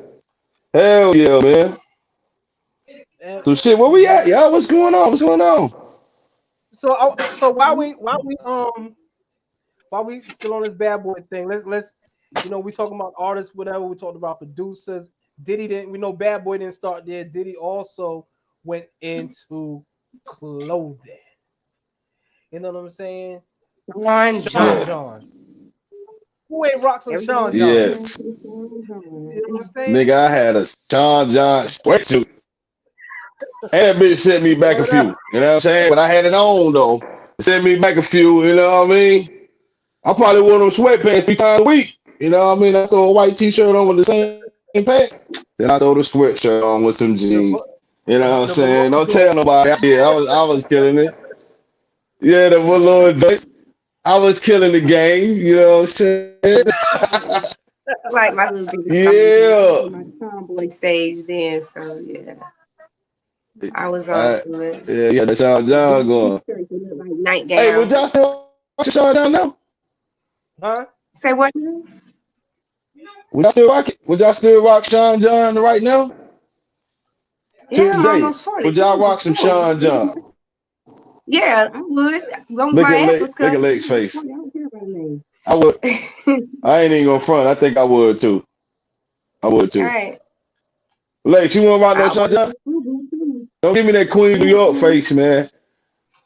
Hell yeah, man. And So shit, where so we back at, y'all? What's going on? What's going on? so while we still on this bad boy thing, let's we talking about artists, whatever. We talked about producers. Diddy didn't. We know Bad Boy didn't start there. Diddy also went into clothing. You know what I'm saying? Sean Sean Yeah, John. John. Who ain't rock some Sean Everybody John? yeah. knows who Sean John You know what I'm saying? Nigga, I had a Sean John sweatsuit. And that bitch sent me back a Word up. few. You know what I'm saying? But I had it on though. It sent me back a few, you know what I mean? I probably wore them sweatpants 3 times a week. You know what I mean? I throw a white t-shirt on with the same pants. Then I throw the sweatshirt on with some The jeans. You know what I'm the saying? velour Don't tell joint. nobody. Yeah, I was killing it. Yeah, the little joints. I was killing the game. You know what I'm saying? like my little bit of tomboy. I was Yeah. in my tomboy stage then, so yeah, I was on Uh, to it. yeah, yeah, that's Sean The John big going. t-shirt that look like Hey, would nightgown. y'all still watch Sean John now? Huh? Say what? Would y'all still rock it? Would y'all still rock Sean John right now? Yeah, I'm Today? almost 40. Would y'all Cool, rock some cool. Sean John? Yeah, I would. As long as Look my at ass Leg, was look at covered. Leg's I'm almost face. 40. I don't care about a name. I would. I ain't even gonna front. I think I would too. I would All too. right. Lex, you want to rock no I Sean want to John? see Fubu too. Don't give me that Queen New York face, man.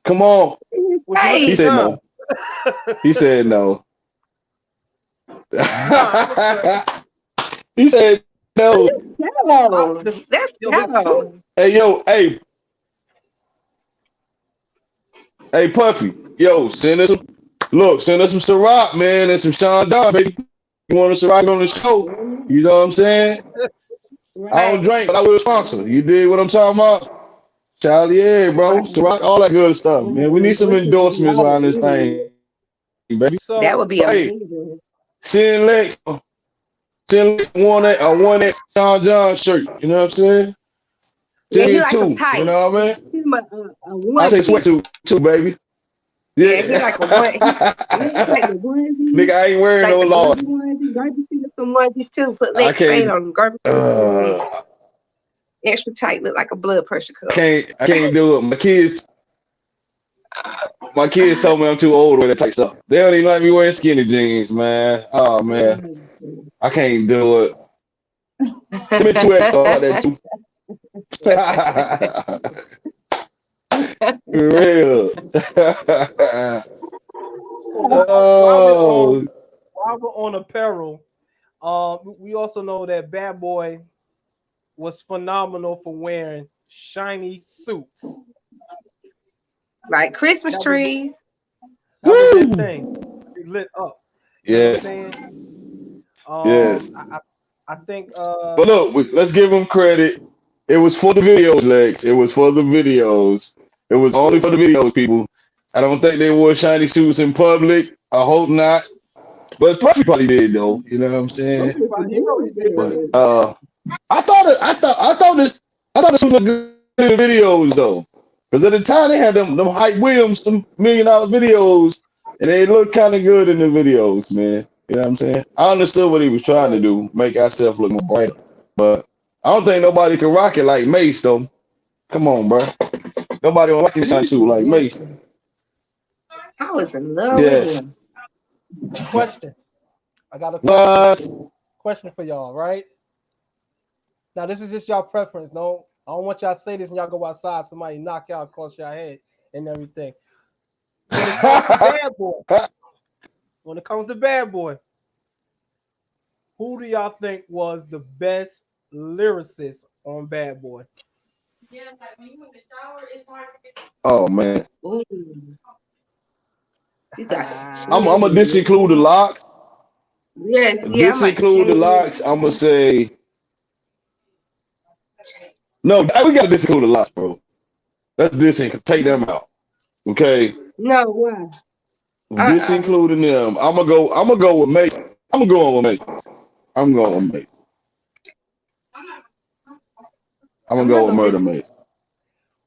Come on. In his Would you like He face. said John? no. He said no. Nah, He said no. Ghetto. the, That's yo, his suit. ghetto. Hey, yo, hey, Puffy. Yo, send us some Ciroc, man, and some Sean John, baby. You want a Ciroc on the show? You know what I'm saying? I don't Right. drink, but I will sponsor. You dig what I'm talking about? Charlie, yeah, bro. Right. Ciroc, all that good stuff, man. We need some Endorsements be endorsements all around this in. thing, baby. That So would be But hey, amazing. send Lex, send Lex one X Sean John shirt. You know what I'm saying? Yeah, Send he me like them two. You tight. know what I mean? He's a I say onesie. sweatsuit too, baby. Yeah, he like a one. He like Yeah. the onesie, Nigga, I ain't wearing like no the laws. Garvey onesie. Garvey see some onesies too. Put I leg spade can't. on them. Garvey see some onesies. Uh, Extra tight, look like a blood pressure cuff. I can't do it. My kids told me I'm too old to wear that type stuff. They don't even like me wearing skinny jeans, man. Oh man, I can't do it. Send me 2X though. I like that too. Real. so Oh, while we're on apparel, we also know that Bad Boy was phenomenal for wearing shiny suits. Like Christmas That was trees. that was his woo! thing. He lit up. You know what I'm Yes, saying? yes. I think But look, let's give them credit. It was for the videos, Lex. It was for the videos. It was only for the videos, people. I don't think they wore shiny suits in public. I hope not. But Puffy probably did though. You know what I'm saying? you know he did. But I thought this was look good in the videos though. Because at the time they had them Hype Williams, them $1 million videos, and they looked kind of good in the videos, man. You know what I'm saying? I understood what he was trying to do, make ourselves look more brighter. But I don't think nobody can rock it like Mace though. Come on, bro. Nobody don't like him shine too like me. I was in love with Yes. him. Question. I got a What? question for y'all, right? Now this is just y'all preference. No, I don't want y'all to say this and y'all go outside, somebody knock y'all across your head and everything. When it comes to Bad Boy, who do y'all think was the best lyricist on Bad Boy? Oh man. Ooh, you got to I'm change gonna disinclude the it. locks. Yes, yeah, I might Disinclude the change locks. I'm gonna say no. We gotta disinclude the locks, bro. Let's take them out. Okay. No, why? Uh-uh. Disincluding them. I'm gonna go with Mace. I'm gonna go on with Mace. I'm going with Mace. I'm gonna I'm go not with gonna Murder listen. Mace.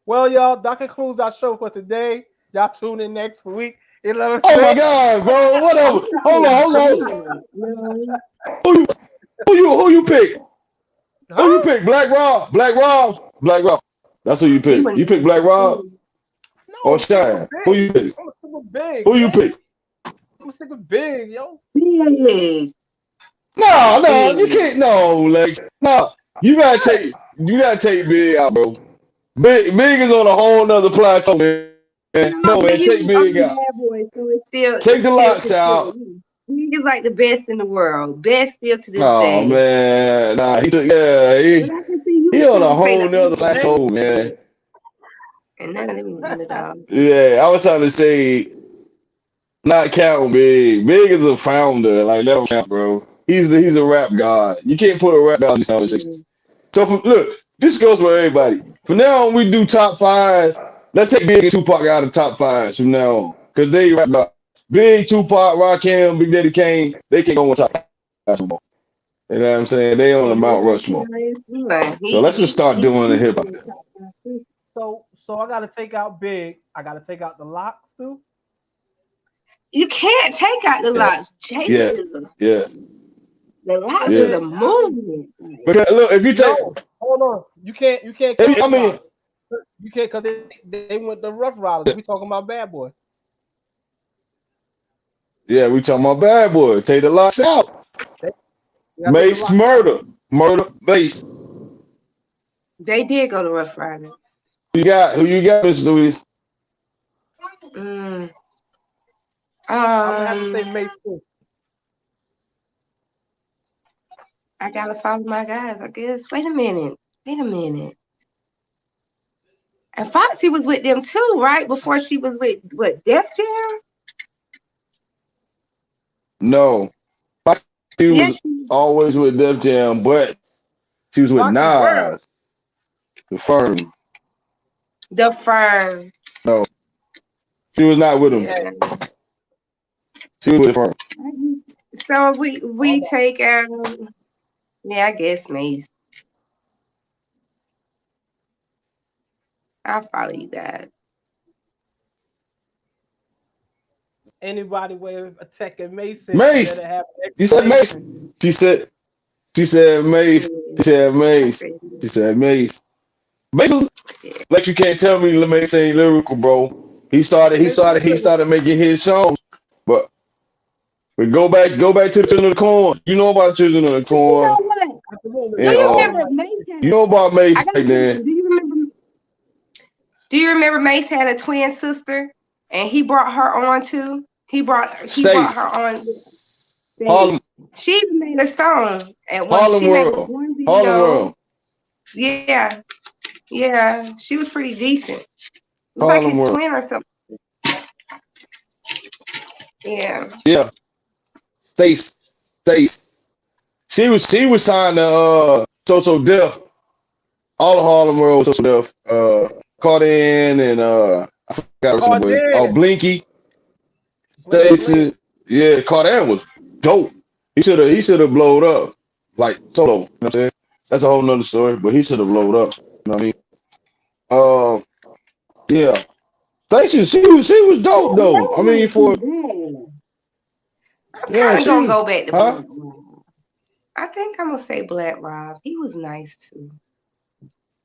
Well, y'all, that concludes our show for today. Y'all tune in next week. Oh my 11:06. God, bro. I'm Whatever. not Hold on, hold on. good. No. Who you who you pick? Who you Huh? pick? Black Rob. Black Rob. Black Rob. That's who you He pick. wouldn't You pick even Black Rob listen. No, or I'm sticking with Shine? Who Big. you pick? I'm gonna stick with Big, Who you man. pick? I'm gonna stick with Big, yo. Big, No, no, you big. can't. No, Lex. No, What? you gotta take Big out, bro. Big is on a whole nother plateau, man. No, No, man, but he take was Big on out. Bad Boy, so Take it's the still locks considered. out. Big is like the best in the world. Best still to this Oh day. man, nah, he took yeah, But I can see you he was on trying a to say the whole nother Hey, plateau, underdog. man. And none of them underdog. Yeah, I was trying to say not count Big. Big is a founder, like that don't count, bro. He's a rap god. You can't put a rap god in these Mm. conversations. So look, this goes for everybody. From now on, we do top fives. Let's take Big and Tupac out of top fives from now on, cause they rap god. Big Tupac, Rakim, Big Daddy Kane, they can't go on top fives no more. You know what I'm saying? They on the And Mount Big Rushmore. is right. So let's just start doing the He's hip in hop. the top five too. so I gotta take out Big. I gotta take out the locks too. You can't take out the Yeah, locks. yeah, Jesus. yeah, The locks was yeah. a movement. Like, Because look, if you take, No, hold on. You can't count I the mean, locks. You can't because they went the Rough Riders. We talking about Bad Boy. yeah, we talking about bad boy. Take the locks out. They, you gotta take the Mace locks out. murder. Murder Mace. they did go to Rough Riders. Who you got, Miss Louise? Mm. I'm gonna have to say Um, Mace too. I gotta follow my guys, I guess. Wait a minute. Wait a minute. And Foxy was with them too, right? Before she was with what Def Jam? No. She Yes, was she always with Def Jam, but she was with Foxy Brown. Nas, the firm. the firm. No, she was not with him. Yeah. She was with the firm. So we Hold on. take yeah, I guess Mace. I'll follow you guys. Anybody with attacking Mason Mace. better have an You said Mace. explanation. She said she said Mace. Yeah, She said I Mace. feel She you. said Mace. Mace was Yeah. like you can't tell me Mace ain't lyrical, bro. Mason was He lyrical. started making his songs. But go back to the Children of the Corn. You know about Children of the You know Corn. what? Absolutely. Do And That's you all of remember my Mace had you a know about I Mace got a back then. question. Do you remember Mace had a twin sister and he brought her on too? He brought States. her on stage. Harlem She even made a song at one. Harlem She made World. one Harlem video. World. Yeah, yeah. She was pretty decent. It was like Harlem his World. twin or something. Yeah. Yeah. States. States. She was signed to So Def. All of Harlem World was So Def. Caught in and I forgot what boy. Oh, Cardan. Blinky. Blink. Stacy. Yeah, Cardan was dope. He should have blowed up like Solo. You know what I'm saying? That's a whole nother story, but he should have blowed up. You know what I mean? Um, yeah. Stacey, she was dope Oh, though. I that mean, wasn't for too bad. I'm yeah, kind of she gonna was. go back to Huh? Black Rob. I think I'm gonna say Black Rob. He was nice too.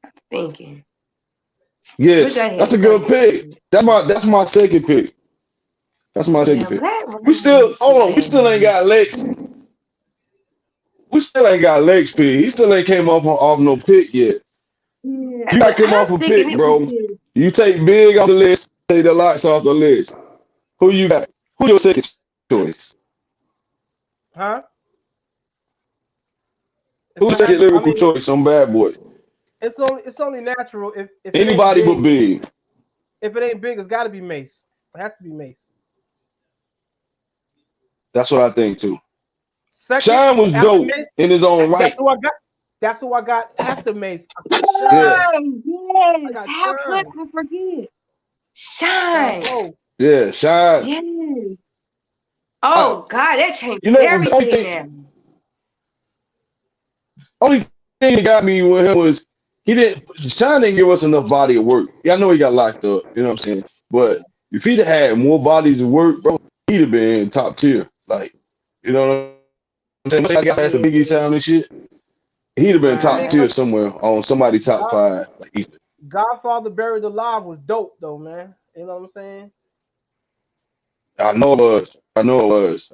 I'm thinking. Wish I Yes, had that's a a good cousin like pick. that. That's my second pick. That's my second Yeah, pick. Black We still Ryan. hold on. We still ain't Man. got Lex. We still ain't got Lex pick. He still ain't came off no pick yet. Yeah, You got to come I'm off a thinking pick, it was bro. his You take Big off the list. Take the lots off the list. Who you got? Who your second choice? Huh? If Who's I second had to, I lyrical mean, choice on Bad Boy? it's only natural if it ain't Anybody but big. Big. If it ain't big, it's got to be Mace. It has to be Mace. That's what I think too. Second Shine was after dope Mace, in his own that's right. who I got. That's who I got after Mace. I put Yeah, Shine. Shine. I Yes. got How could Shine. I forget? Shine Shine. Close. yeah, Shine. Yes. I, Oh God, that changed the only everything thing, now. only thing that got me with him was he didn't. Shine didn't give us enough body of work. Yeah, I know he got locked up. You know what I'm saying? But if he'd have had more bodies of work, bro, he'd have been top tier. Like, you know what I'm saying? Once he got past the Yeah. Biggie sound and shit, he'd have been I mean, top Right. tier cause somewhere on somebody top God, five. Like, easily. Godfather Buried Alive was dope though, man. You know what I'm saying? I know it was. I know it was.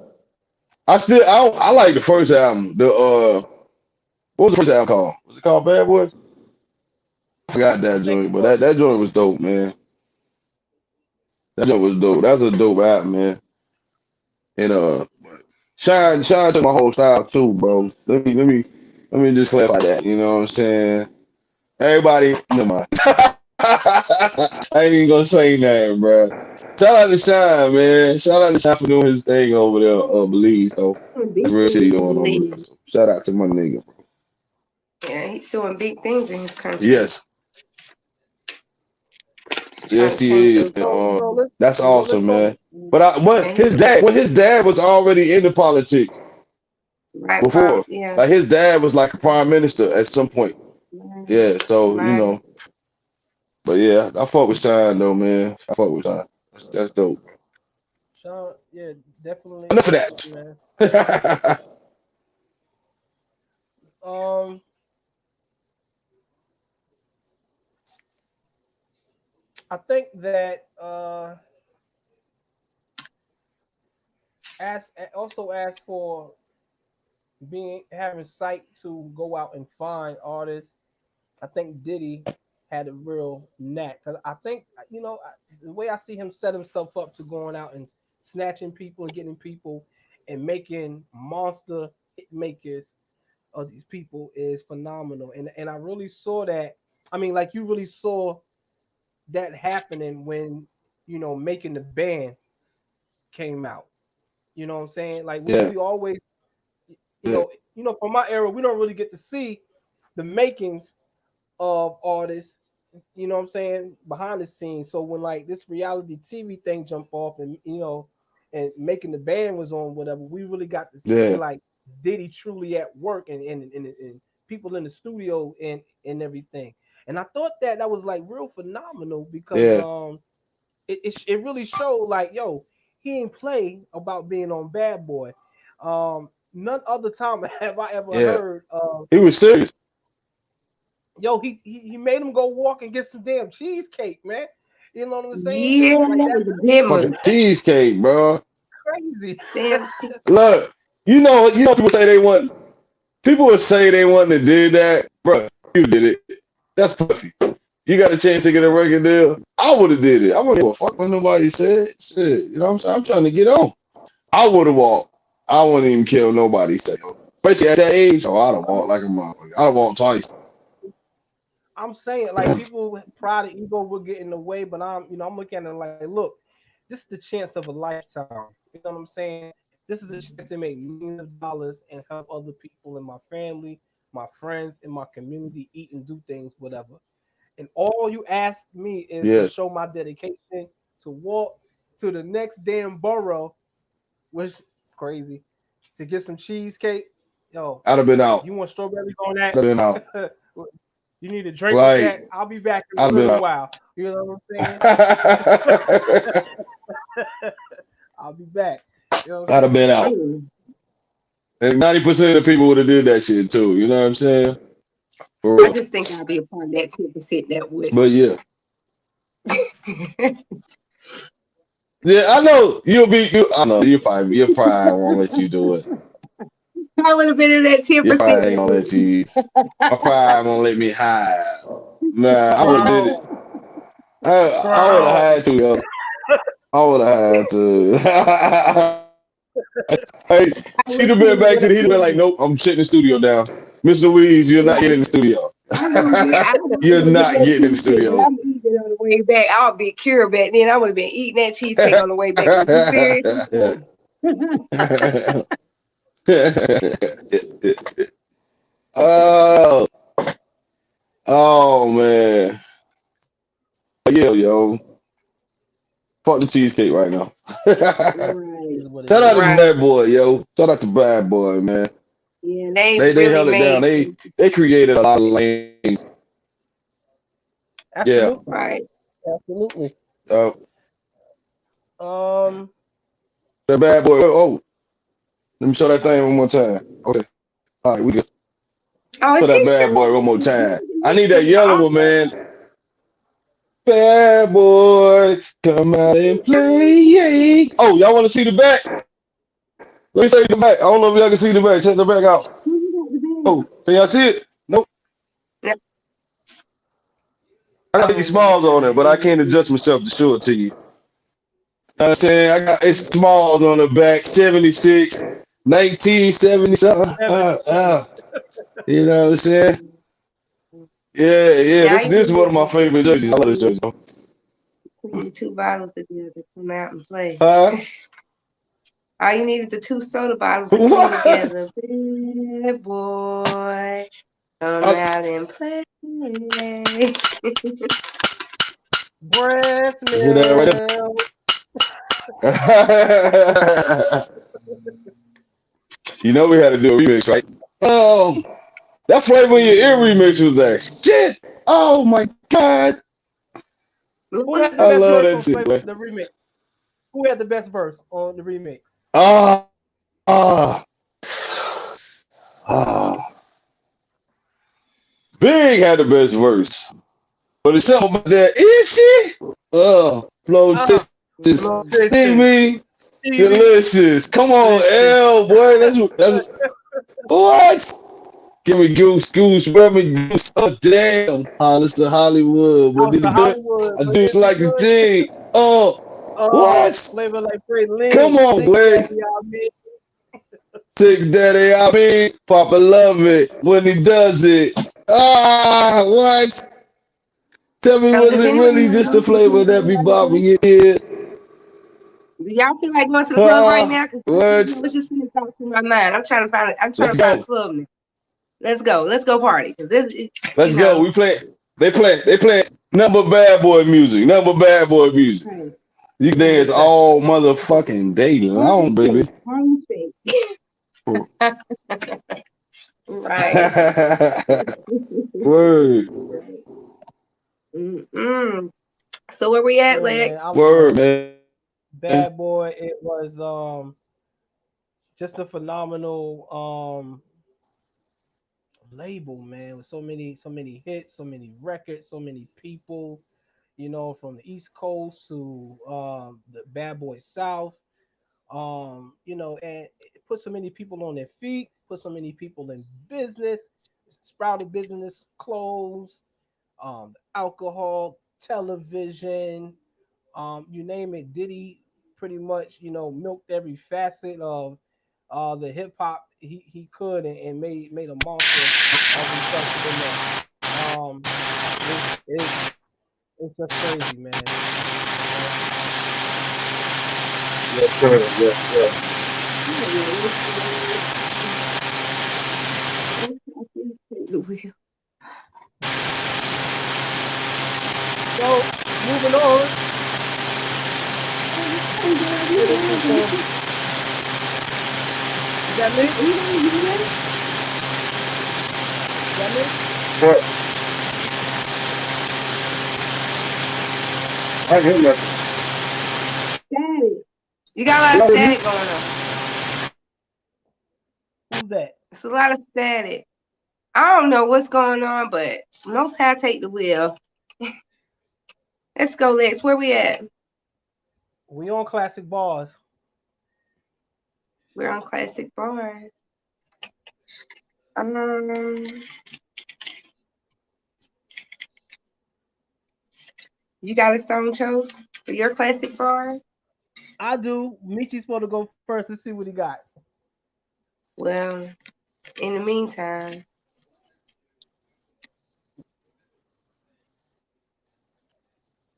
I like the first album. What was the first album called? Was it called Bad Boys? I forgot I that think it joint, but was. that joint was dope, man. That joint was dope. That's a dope album, man. And Shine took my whole style too, bro. Let me just clarify that. You know what I'm saying? Everybody, never mind. I ain't even gonna say nothing, bro. Shout out to Shine, man. Shout out to Shine for doing his thing over there, Belize, though. Doing That's big real shit he things, I doing over there. believe. So shout out to my nigga. Yeah, he's doing big things in his country, Yes, trying yes, to change he is. those And, So things. so let's that's so let's awesome, go. man. But Yeah, he's doing when his dad was already into politics right, before, yeah, like his dad was like a prime minister at some point. right, Yeah, so you right. know, but yeah, I fuck with Shine though, man. I fuck with Shine. That's dope. Sean, yeah, definitely, Enough of definitely, man. that. Um, I think that also ask for being having sight to go out and find artists. I think Diddy had a real knack because I think the way I see him set himself up to going out and snatching people and getting people and making monster hit makers of these people is phenomenal. And I really saw that. I mean, like you really saw that happening when making the band came out. You know what I'm saying? Like we Yeah, we always you yeah, know from my era we don't really get to see the makings of artists, you know what I'm saying, behind the scenes. So when like this reality TV thing jumped off and and making the band was on whatever, we really got to see yeah, like Diddy truly at work and people in the studio and everything. And I thought that was like real phenomenal because yeah, it really showed like yo he ain't play about being on Bad Boy. None other time have I ever yeah. heard He was serious. yo, he made him go walk and get some damn cheesecake, man. You know what I'm saying? Yeah, Like that that's was a good Fucking one. cheesecake, bro. crazy. Damn, Look, people say they want. People would say they want to do that, bro. You did it. That's puffy. You got a chance to get a record deal. I would have did it. I wouldn't give a fuck what nobody said. Shit, you know what I'm saying? I'm trying to get on. I would have walked. I wouldn't even kill nobody. Say, especially at that age. Oh, I'd have walked like a motherfucker. I'd have walked twice. I'm saying like people with pride and ego will get in the way, but I'm looking at it like, look, this is the chance of a lifetime. You know what I'm saying? This is a chance to make millions of dollars and help other people in my family, my friends, in my community eat and do things, whatever. And all you ask me is to Yes, show my dedication to walk to the next damn borough, which crazy, to get some cheesecake. Yo, I'd have been out. you want strawberries on I'd have been out. that? You need a drink with Right. that? I'll be back in I'd a have been little out. while. You know what I'm saying? I'll be back. You know what I'm I'd have saying? been out. mm. And 90% of the people would have did that shit too. You know what I'm saying? For I real. just think I'll be a part of that 10% that would. But yeah. Yeah, I know you'll be. I know you probably won't let you do it. I would have been in that Your 10% pride ain't that gonna let would you. My pride won't let me hide. Nah, I would have did it. Crown, I would have crown. had to, yo. I would have had to. Hey, I she'd would have have been been back with to a the he'd have been like, plan. nope, I'm shutting the studio down. Miss Louise, you're not Right. getting in the studio. I would have You're been getting not that getting in the cheesecake, but studio. I'm eating it on the way back. I'll be cured back then. I would have been eating that cheesecake on the way back. Like, you serious? oh, oh man. Yeah, yo. Fuck the cheesecake right now. Right. Is what it Shout out to is. Right. Bad Boy, yo. Shout out to Bad Boy, man. Yeah, they They really held it down. made They created a lot of lanes. Yeah. Absolutely, right. absolutely. Uh, Um, the Bad Boy. Oh, let me show that thing one more time. Okay. All right, we good. Oh, Show is that he Bad Boy one showing? more time. I need that Oh, yellow one, man. Bad boys, come out and play. Oh, y'all want to see the back? Let me show you the back. I don't know if y'all can see the back. Check the back out. who got the band? Oh, can y'all see it? Nope. No. I got Oh these no, smalls on I it, but I didn't can't see adjust myself to show it to you. You know what I'm saying? I got it's smalls on the back, 76, 1970 something. seven. You know what I'm saying? it. Yeah. Now This you this can is one of get my favorite jerseys. I love this jersey. putting the two bottles together to come out and play. Huh? All you need is the two soda bottles to come What? together. Bad boy, come I- out and play. Breast hear that right milk. there? You know we had to do a remix, right? Um, that flavor in your ear remix was that shit. Oh my god, Who What had was the I best love verse that on shit, Flavor boy. the remix? Who had the best verse on the remix? Ah, ah, ah. Big had the best verse, but it's something about that. Is she? Flow Ah, testers, Flirtatious. steamy, Stevie. delicious. Come on, Listen. L boy. That's what. Give me goose, rub me goose. Oh damn, Hollister Hollywood. But Out this to is good. Hollywood, I but do is it like the good? thing. Oh, what? Flavor like Fred Come Lean. on, Sing boy. Daddy, I mean. Take Daddy, I mean, Papa love it when he does it. Ah, what? Tell me, so? was Does it anyone really want to just go the to the flavor club that be right now? bobbing your head? Do y'all feel like going to the club right Ah, now? Because I what? was just sitting talking to my mind. I'm trying to find. I'm trying Let's to find a go. club now. Let's go. Let's go party. Because Let's go. We play. They play number bad boy music. Number bad boy music. Right. You can dance Right. all motherfucking day long, Harlem baby. Shake. Harlem Shake. Right. Word, Mm-mm. So where we at, Yeah, Lex? man. I was word, man. Bad Boy. It was just a phenomenal label, man, with so many hits, so many records, so many people, from the East Coast to the Bad Boy South. And it put so many people on their feet, put so many people in business, sprouted business, clothes, alcohol, television, you name it. Diddy pretty much, milked every facet of the hip hop he could, and made a monster of himself within that. It's just crazy, man. Yes, sir. Yes, sir. So moving on, get into some. Is that me? Is that me? What? I hear nothing. Static. You got a lot of Y'all hear me? static going on. Who's that? It's a lot of static. I don't know what's going on, but most high take the wheel. Let's go, Lex. Where we at? We on classic bars. We're on classic bars. Um, you got a song chose for your classic bars? I do. Michi's supposed to go first. Let's see what he got. Well, in the meantime,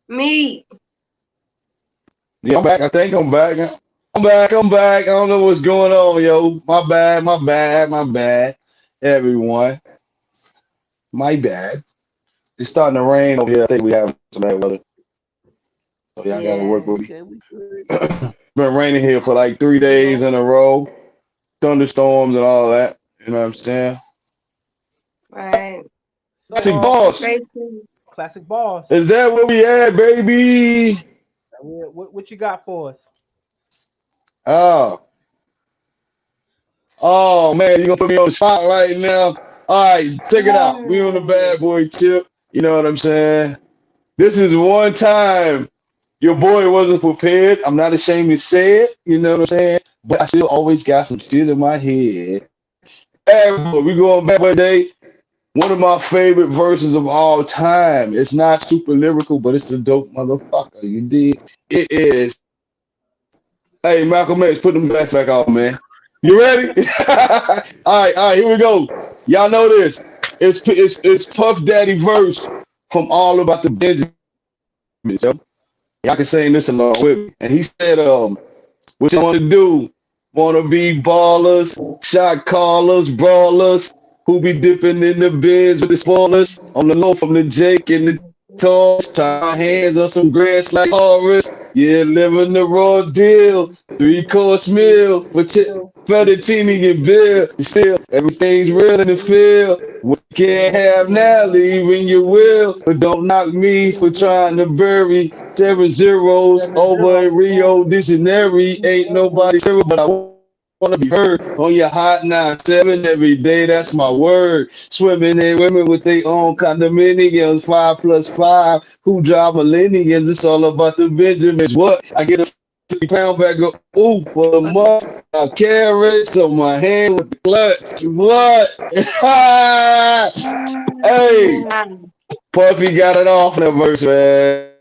me. Yeah, I'm back. I think I'm back. I'm back. I'm back. I don't know what's going on, yo. My bad. My bad. My bad. Everyone, my bad. It's starting to rain over here. I think we have some bad weather. So yeah, I gotta work Yeah. with me. Okay, we good. Been raining here for like three You days know. in a row. Thunderstorms and all that. You know what I'm saying? Right. So Classic Be boss. safe too. classic bars. Is that where we at, baby? What you got for us? Oh, oh man, you gonna put me on the spot right now? All right, check it out. We on the bad Hmm. boy tip. You know what I'm saying? This is one time your boy wasn't prepared. I'm not ashamed to say it. You know what I'm saying? But I still always got some shit in my head. Hey, boy, we going back one day. One of my favorite verses of all time. It's not super lyrical, but it's a dope motherfucker. You dig? It is. Hey, Malcolm X, put them bats back on, man. You ready? All right, here we go. Y'all know this. It's Puff Daddy verse from All About the Benjamins, yo. Y'all can sing this along with me. And he said, what you want to do? Want to be ballers, shot callers, brawlers, who be dipping in the bins with the spoilers. On the low from the Jake and the toss, tie my hands on some grass like Horace. Yeah, living the raw deal. Three-course meal for fettuccine and beer. Still, everything's real in the field. What you can't have now, leave when you will. But don't knock me for trying to bury 7 zeros over in Rio de Janeiro. Ain't nobody zero, but I wanna be heard on your hot 9-7 every day. That's my word. Swimming in women with their own condominiums, 5+5. Who drive millenniums? It's all about the Benjamins. What? I get a 50-pound bag of ooh for a month. I carrots on my hand with the clutch. What? Hey, Puffy got it off in that verse, man.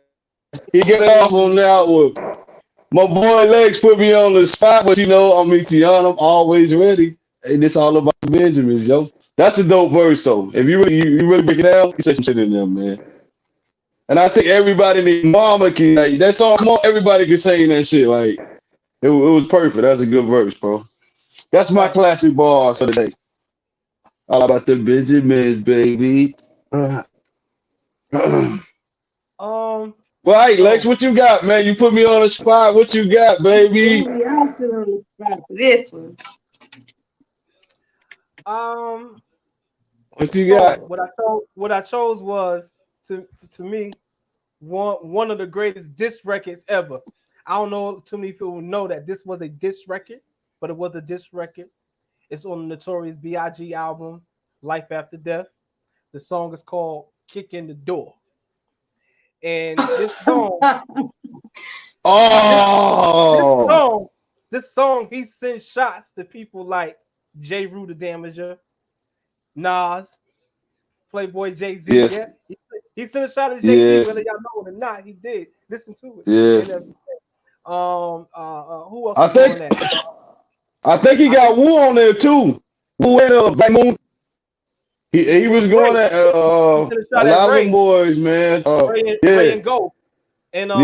He got it off on that one. My boy Legs put me on the spot, but you know, I'm Etienne. I'm always ready. And it's all about the Benjamins, yo. That's a dope verse, though. If you really break it down, you say some shit in there, man. And I think everybody, their mama can, like, that song, come on, everybody can sing that shit. Like, it was perfect. That's a good verse, bro. That's my Right. classic bars for the day. All about the Benjamins, baby. Uh, Um. well, hey, Lex, So what you got, man? You put me on the spot. What you got, baby? Ooh, y'all still on the spot for this one. um. What you So got? what I chose was to me one of the greatest diss records ever. I don't know too many people know that this was a diss record, but it was a diss record. It's on the Notorious B.I.G. album, Life After Death. The song is called "Kick in the Door," and this this Oh, song, this song, he sent shots to people like J. Rue the Damager, Nas, Playboy Jay Z. yes, Yeah, he sent a shot at Jay Z, whether yes, y'all know it or not. He did. Listen to it. And yes. who else I was on think that? I think he I think got Wu on there too. Wu and Black Moon. He was going Ray. at He sent a a shot at lot of them Ray, boys, man. Ray Yeah, and Go. And yeah,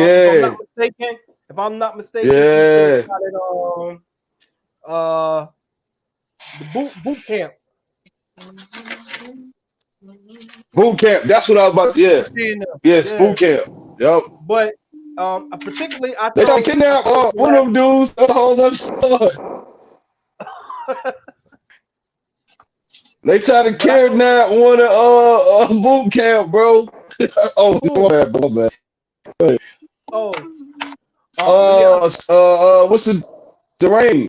if I'm not mistaken, he sent a yeah. shot at uh the boot camp. Boot camp. That's what I was about to. Yeah, Seeing them. yes, Yeah, boot camp. Yep. but particularly They trying to I kidnap chose one of them dudes. That's a whole other story. that. They try to But I chose kidnap one of boot camp, bro. Oh, who? my bad. Hey. Oh, yeah. What's the rain?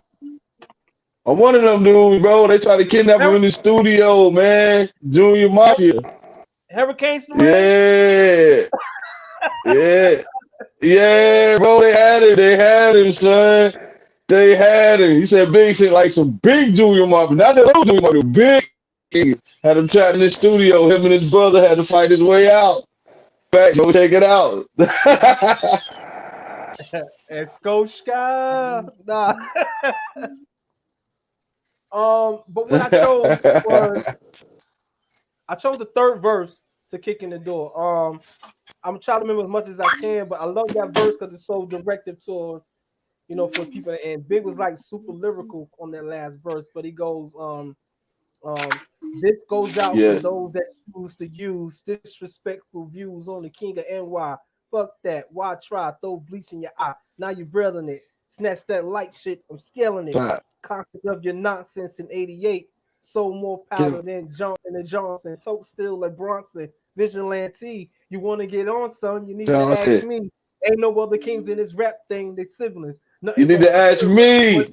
One of them dudes, bro. They try to kidnap him Hur- in the studio, man. Junior Hur- Mafia. Hurricane Lorraine. Yeah. Yeah, yeah, bro. They had him. They had him, son. They had him. He said Big said like some big junior mafia. Not the little junior mafia, big niggas. Had him trapped in the studio. Him and his brother had to fight his way out. Back, go take it out. And Skoshka. Nah. But what I chose the third verse to kick in the door. I'm trying to remember as much as I can, but I love that verse because it's so directive towards, for people. And Big was like super lyrical on that last verse, but he goes, this goes out for Yes. those that choose to use disrespectful views on the king of NY. Fuck that. Why try? Throw bleach in your eye. Now you're breathing it. Snatch that light shit. I'm scaling it. Fine. Conquered of your nonsense in 88. Sold more powder than Johnson and Johnson. Tote still like Bronson. Vigilante. You want to get on, son? You need to ask me. Ain't no other kings in this rap thing. They siblings. You need to ask me.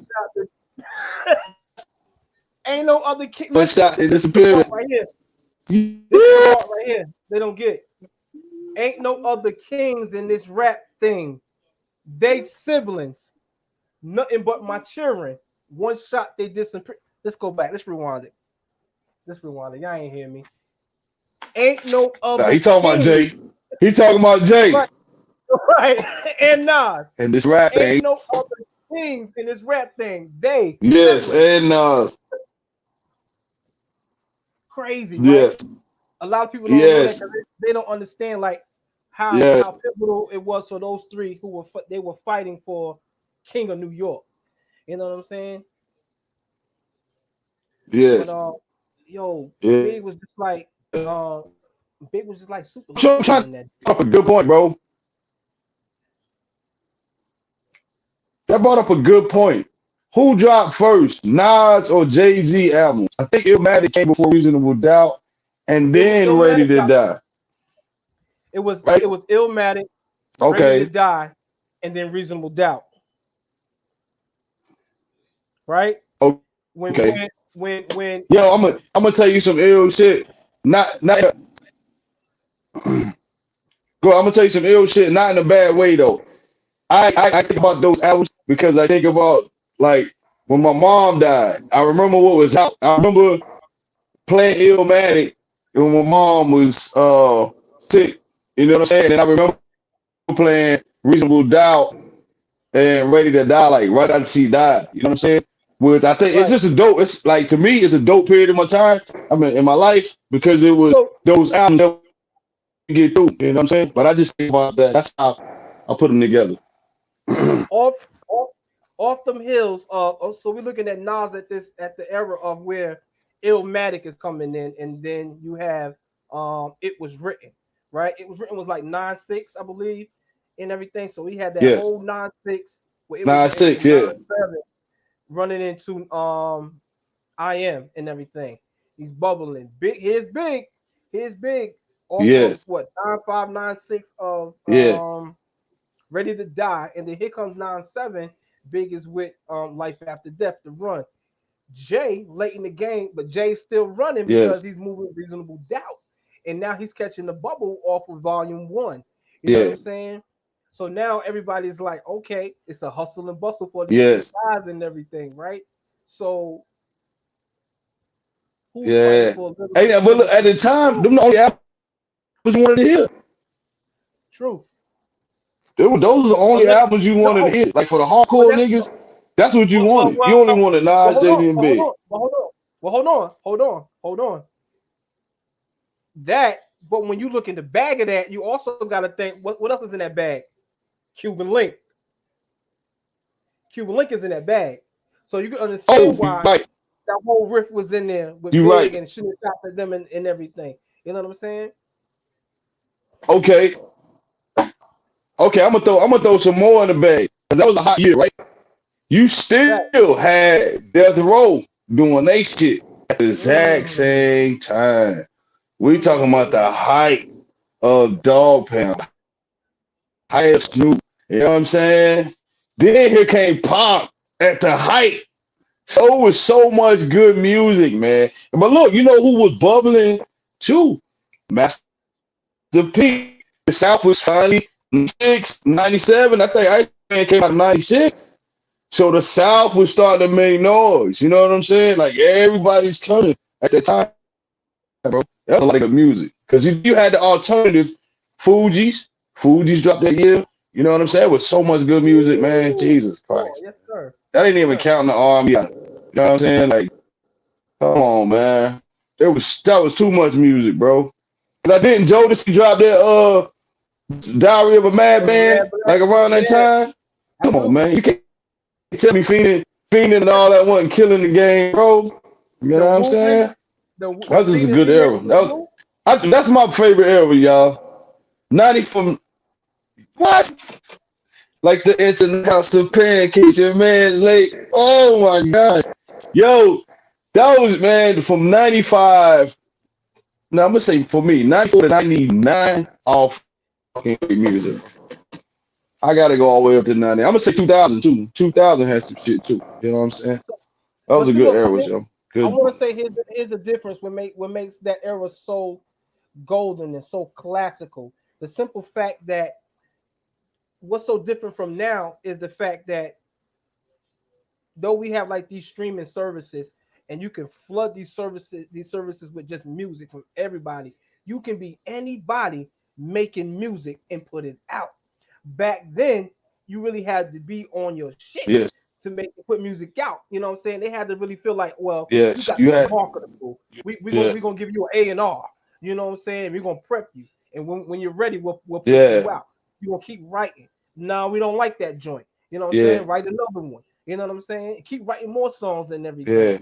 Ain't no other king. But stop it disappearing. Right here. This is right here. They don't get. Ain't no other kings in this rap thing. They siblings. Nothing but my children. One shot they disappear. Let's go back. Let's rewind it. Y'all ain't hear me. Ain't no other. Nah, he talking about Jay. He talking about Jay. Right. And Nas. And this rap thing. Ain't no other kings in this rap thing. They. Yes, siblings. and Nas. Crazy. Right? Yes. A lot of people don't know that they don't understand like how pivotal it was for those three who were fighting for King of New York. You know what I'm saying? Yes. But, Big was just like super. I'm trying to up a good point, bro. That brought up a good point. Who dropped first, Nas or Jay-Z album? I think Illmatic came before Reasonable Doubt, and then Ready to Die. It was Illmatic, Ready to Die, and then Reasonable Doubt. Right? Okay. When Yo, I'm gonna tell you some ill shit. Not Go, I'm gonna tell you some ill shit, not in a bad way though. I think about those albums because I think about like when my mom died. I remember what was out. I remember playing Illmatic when my mom was sick. You know what I'm saying? And I remember playing Reasonable Doubt and Ready to Die, like right after she died. You know what I'm saying? Which I think it's just a dope. It's like to me, it's a dope period of my time. I mean, in my life because it was those albums that we get through. You know what I'm saying? But I just think about that. That's how I put them together. Off them hills. So we're looking at Nas at the era of where Illmatic is coming in, and then you have It Was Written, right? It Was Written was like 9-6, I believe, and everything. So he had that whole 9-6 where it 9-6, yeah, running into I Am and everything. He's bubbling. Here's big. Also, what 9-5, 9-6 of Ready to Die, and then here comes 9-7. Big is with Life After Death, The Run. Jay late in the game, but Jay's still running because he's moving Reasonable Doubt, and now he's catching the bubble off of Volume 1. You know what I'm saying? So now everybody's like, okay, it's a hustle and bustle for these guys and everything, right? So hey, but look, at the time, them the only albums you wanted to hear. True. Those are the only albums you wanted to hear. Like for the hardcore niggas, that's what you wanted. You only wanted Nas, Jay-Z, and Big. Hold on. That, but when you look in the bag of that, you also got to think, what else is in that bag? Cuban Link. Cuban Link is in that bag. So you can understand why that whole riff was in there with Big and shooting shots at them and everything. You know what I'm saying? Okay, I'm gonna throw some more in the bag. Cause that was a hot year, right? You still had Death Row doing they shit at the exact same time. We talking about the height of Dog Pound, height of Snoop. You know what I'm saying? Then here came Pop at the height. So it was so much good music, man. But look, you know who was bubbling too? Master P. the South was finally 96, 97. I think Ice Man came out in 96. So the South was starting to make noise. You know what I'm saying? Like everybody's coming at that time, bro. That was like a music. Because you had the alternative Fuji's. Fuji's dropped that year. You know what I'm saying? With so much good music, man. Ooh, Jesus oh, Christ. yes, sir. That ain't Yes, even sir. counting the army. You know what I'm saying? Like, come on, man. That was too much music, bro. Cause I didn't Jodeci drop that Diary of a The Madman Mad Black. like around that Yeah, time. Come on, absolutely. man. You can't tell me fiending and all that wasn't killing the game, bro. You know The what I'm movement, saying? the That was just a Phoenix good era. remix with Woo. That's my favorite era, y'all. 90 from what? Like the instant house of pancakes, your man's late. Oh my god. Yo, that was man from 95. No, I'm gonna say for me, 94 to 99 all fucking great music. I gotta go all the way up to 90. I'm gonna say 2000 too. 2000 has some shit too. You know what I'm saying? So, That was but a see, good look, era, yo. I Good. want to say here's the difference. What makes that era so golden and so classical. The simple fact that what's so different from now is the fact that though we have like these streaming services and you can flood these services with just music from everybody, you can be anybody making music and put it out. Back then you really had to be on your shit Yes. to make put music out. You know what I'm saying? They had to really feel like, well, you Yes. got You this had marketable. We gonna yeah. we gonna give you an A&R. You know what I'm saying? We're gonna prep you, and when you're ready, we'll put you Yeah. out. You gonna keep writing. No, we don't like that joint. You know what I'm Yeah. saying? Write another one. You know what I'm saying? Keep writing more songs and everything. Yeah.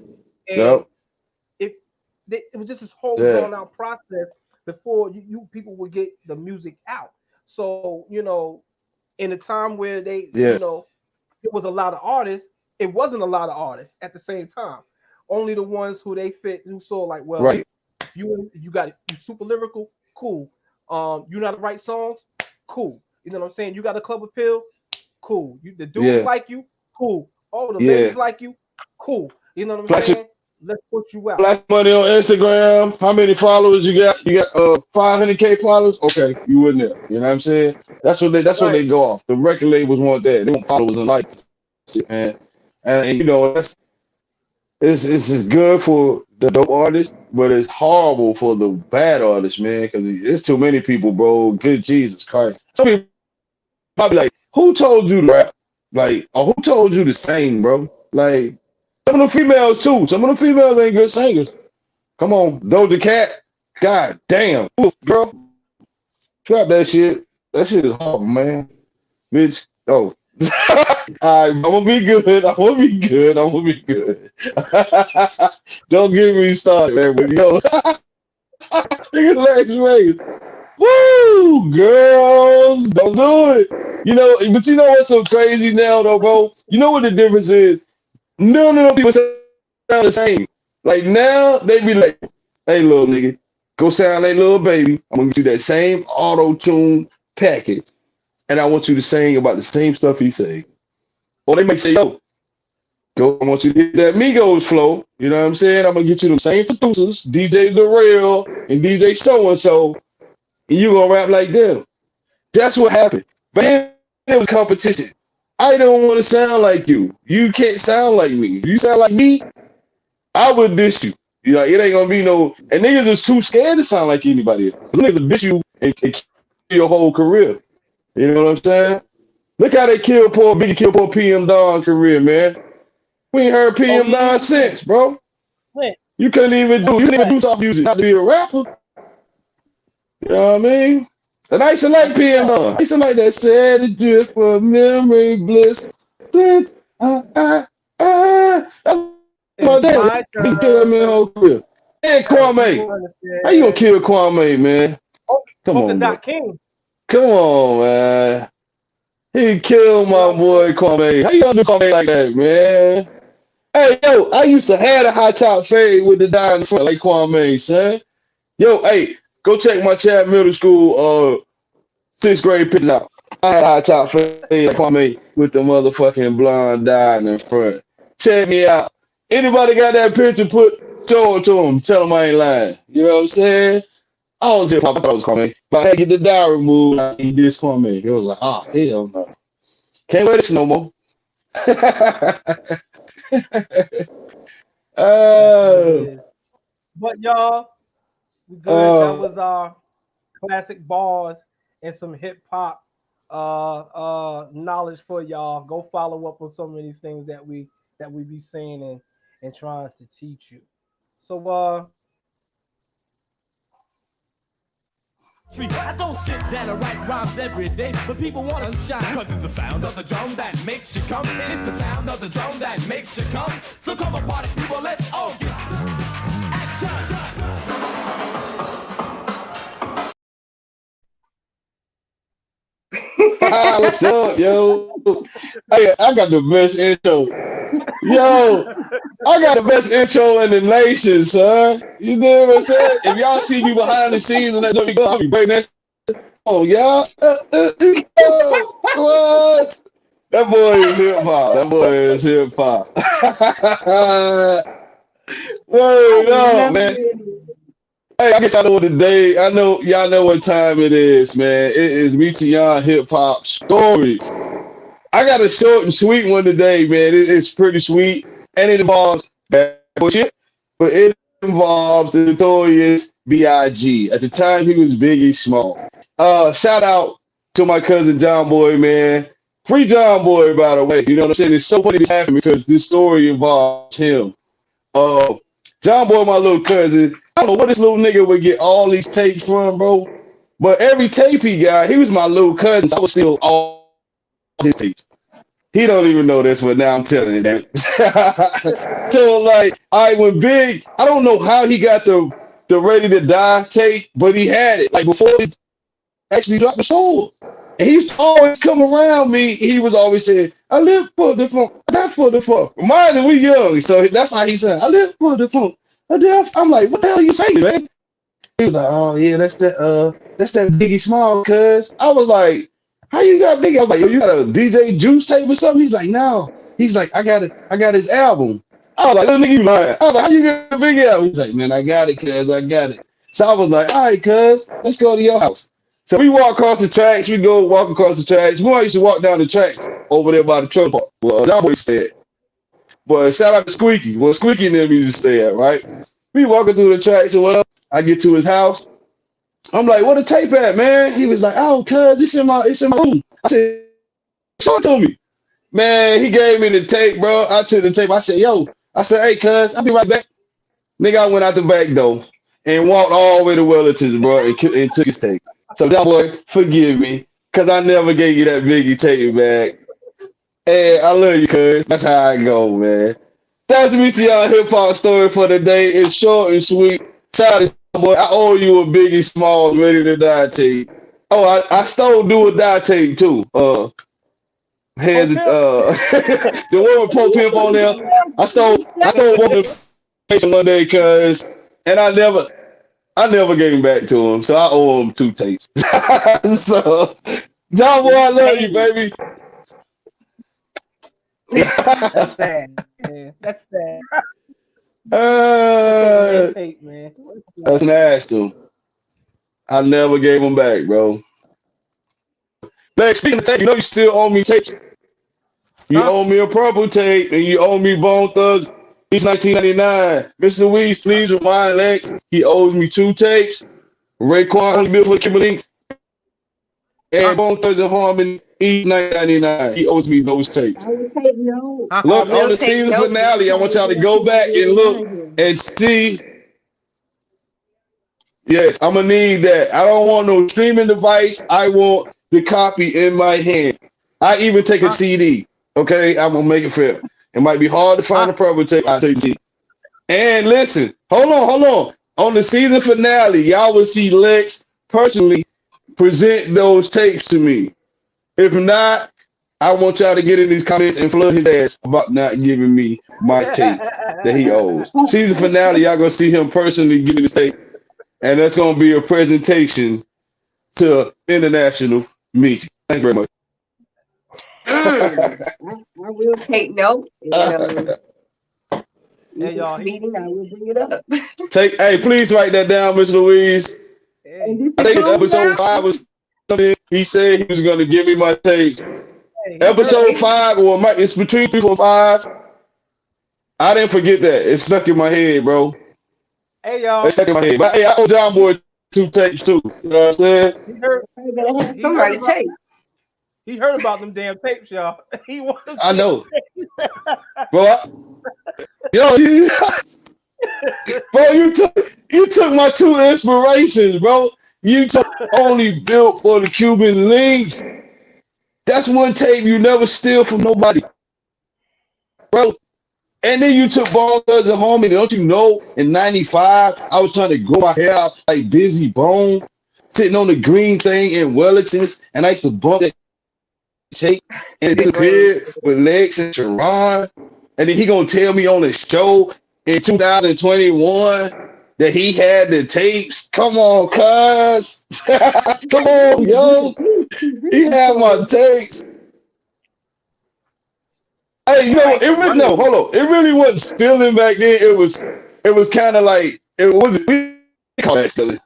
And Yep. if it was just this whole Yeah. drawn out process before you people would get the music out. So in a time where Yeah. it was a lot of artists, it wasn't a lot of artists at the same time. Only the ones who they fit who saw like, well, Right. you got it, you super lyrical, cool. You know how to write songs, cool. You know what I'm saying? You got a club appeal, cool. The dudes Yeah. like you, cool. Oh, the ladies Yeah. like you, cool. You know what I'm Flash saying? Let's put you out. flash money on Instagram. How many followers you got? You got 500K followers? Okay, you wouldn't there. You know what I'm saying? That's what Right. they go off. The record labels want that. They want followers and likes, man. And it's just good for the dope artists, but it's horrible for the bad artists, man, because it's too many people, bro. Good Jesus Christ. Some people probably like, who told you to rap? Like, or who told you to sing, bro? Like, some of them females too. Some of them females ain't good singers. Come on, Doja Cat. God damn. Ooh, girl, trap that shit. That shit is horrible, man. Bitch. Oh. All right, I'm gonna be good. I'm gonna be good. I'm gonna be good. Don't get me started, man. But yo, nigga, Lex Race. Woo, girls, don't do it. But you know what's so crazy now, though, bro? You know what the difference is? None of them people sound the same. Like now, they be like, "Hey, little nigga, go sound like little baby. I'm gonna get you that same auto tune package, and I want you to sing about the same stuff he say." Or they might say, "Yo, go. I want you to hit that Migos flow. You know what I'm saying? I'm gonna get you the same producers, DJ Darrell and DJ so and so, and you gonna rap like them." That's what happened. But then it was competition. I don't want to sound like you. You can't sound like me. If you sound like me, I would diss you. You know, it ain't gonna be no. And niggas is too scared to sound like anybody else. Them niggas will diss you and kill your whole career. You know what I'm saying? Look how they kill poor PM Don career, man. We ain't heard Oh PM yeah, Don yeah, since, bro. Flint. You couldn't even Fact. do soft music, not to be a rapper. You know what I mean? And I used to like That's a PM fact. Don. I used to like that sad adrift for memory bliss. Bliss, That's It my is damn. my Big kill that turn. man whole career. And And people Kwame. How you gonna understand. kill Kwame, man? Oh, Come Polka on, bro. Dot King. Come on, man. He killed You know my what I'm saying? boy Kwame. How you gonna do Kwame like that, man? Hey, yo, I used to have a high top fade with the dye in the front like Kwame, son. Yo, hey, go check my Chad Middle School sixth grade pictures out. I had a high top fade like Kwame with the motherfucking blonde dye in the front. Check me out. Anybody got that picture, show it to them. Tell them I ain't lying. You know what I'm saying? I was hip hop. I thought it was Kwame. But I had to get the diary removed. I eat this Kwame. It was like, oh hell no, can't wear this no more. That's what it uh, is. But y'all, we good. That uh, was our classic bars and some hip hop knowledge for y'all. Go follow up on some of these things that we be saying and trying to teach you. So I don't sit down and write rhymes every day, but people want to shine. Cause it's the sound of the drum that makes you come. It's the sound of the drum that makes you come. So come on, party people, let's all get action. what's up, yo? Hey, I got the best intro. Yo, I got the best intro in the nation, son. You know what I'm saying? If y'all see me behind the scenes and that's what we go, I'll be breaking that. Oh, y'all. What? That boy is hip hop. That boy is hip hop. I Word up, love man. it. Hey, I guess y'all know what the day. I know y'all know what time it is, man. It is meeting y'all hip hop stories. I got a short and sweet one today, man. It's pretty sweet, and it involves bad bullshit, but it involves the notorious B.I.G. At the time, he was Biggie Small. Shout out to my cousin John Boy, man. Free John Boy, by the way. You know what I'm saying? It's so funny this happened because this story involves him. Uh, John Boy, my little cousin. I don't know where this little nigga would get all these tapes from, bro. But every tape he got, he was my little cousin. So I was still all his tapes. He don't even know this, but now I'm telling him that. So like, when Big, I don't know how he got the Ready to Die tape, but he had it like before he actually dropped the soul. And he used to always come around me. He was always saying, "I live for the funk, I die for the funk." Mind that we young, so that's how he said, "I live for the funk." I'm like, "What the hell are you saying, man?" He was like, "Oh yeah, that's that Biggie Small, cuz." I was like, "How you got Biggie?" I was like, "Yo, you got a DJ Juice tape or something?" He's like, "No." He's like, I got his album." I was like, "Little nigga, you lying." I was like, "How you get a Biggie album?" He's like, "Man, I got it, cuz I got it." So I was like, "All right, cuz, let's go to your house." So we walk across the tracks, we go walk across the tracks. We used to walk down the tracks over there by the truck park. Well, that boy stay at. But shout out to Squeaky. Well, Squeaky and them used to stay at, right? We walking through the tracks or whatever. I get to his house. I'm like, "What the tape at, man?" He was like, "Oh, cuz it's in my room." I said, "Show it to me." Man, he gave me the tape, bro. I took the tape. I said, "Yo," I said, "Hey, cuz, I'll be right back." Nigga, I went out the back door and walked all the way to Wellington, bro, and took his tape. So that boy, forgive me, cause I never gave you that Biggie tape back. And I love you, cuz. That's how I go, man. That's me to y'all hip hop story for the day. It's short and sweet. Shout out to boy. I owe you a Biggie Smalls Ready to Die tape. Oh, I stole Do or Die tape too. Pro Has it Pimp. the one with Pro Pimp on there. I stole one of them one day, cuz, and I never gave him back to him. So I owe him two tapes. So John Boy, I love you, Insane. baby. That's sad, man. That's sad. For taking that uh, tape, man. that's nasty. I never gave him back, bro. Like, speaking of tape, you know you still owe me tapes. You Huh? owe me a purple tape, and you owe me Bone Thugs. He's 1999. Mr. Louise, please remind Lex he owes me two tapes. Raekwon only built for the Kimberlinks and Huh? Bone Thugs and Harmony. He's 1999. He owes me those tapes. I will take note. Huh? I Look on will the take season note. Next finale. I time want we y'all to get go people back to and look remind him. and see. Yes, I'm gonna need that. I don't want no streaming device. I want the copy in my hand. I even take a Huh? CD. Okay, I'm gonna make it fair. It might be hard to find Huh? a purple tape. I take the CD. And listen, hold on. On the season finale, y'all will see Lex personally present those tapes to me. If not, I want y'all to get in these comments and flood his ass about not giving me my tape that he owes. Season finale, y'all gonna see him personally give me the tape, and that's gonna be a presentation to international meeting. Thank you very much. I will take note, and Hey, next y'all. meeting I will bring it up. Hey, please write that down, Miss Louise. And Hey, this I the think it's cool episode down. 5 or something. He said he was gonna give me my take. hey, he heard Episode about Hey, 5, or it's between 3 or 5. I didn't forget that. It's stuck in my head, bro. hey It's y'all. stuck in my head. But hey, I owe John Boy 2 tapes too. You know what I'm saying? He heard I better have he heard somebody about take. he heard about them damn tapes, y'all. He wanted I them know, tapes. bro. Yo, bro, you took my two inspirations, bro. You took only built for the Cuban links. That's one tape you never steal from nobody, bro. And then you took Bone Thugs and Homie. Don't you know? In '95, I was trying to grow my hair out like Busy Bone, sitting on the green thing in Wellingtons, and I used to bump that tape, and it The green. disappeared with Lex and Sharon. And then he gonna tell me on the show in 2021 that he had the tapes. Come on, cuz. Come on, yo. He's He really had my trolling. tapes. Hey, Sound like it some really no, money. hold on. It really wasn't stealing back then. It was kind of like it wasn't. We call that stealing.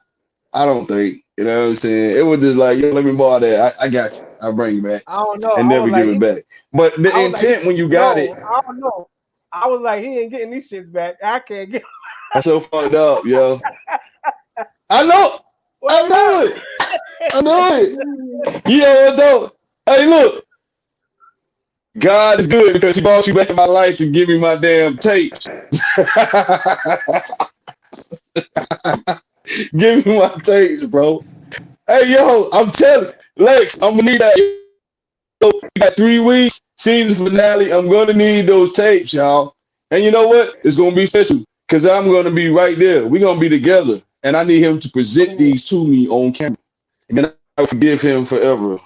I don't think. You know what I'm saying? It was just like, yo, let me borrow that. I got you. I'll bring it back I don't know. and I was never give like, it back. But I the was like, intent when you got it, no, I don't know. I was like, he ain't getting these shits back. I can't get that's so fucked up, yo. I know. I what know up. it. I know it. Mm. Yeah, though. Hey, look. God is good because he brought you back in my life to give me my damn tapes. Give me my tapes, bro. Hey, yo, I'm telling Lex, I'm gonna need that. Yo, we got 3 weeks, season finale. I'm gonna need those tapes, y'all. And you know what? It's gonna be special because I'm gonna be right there. We're gonna be together, and I need him to present these to me on camera, and then I forgive him forever.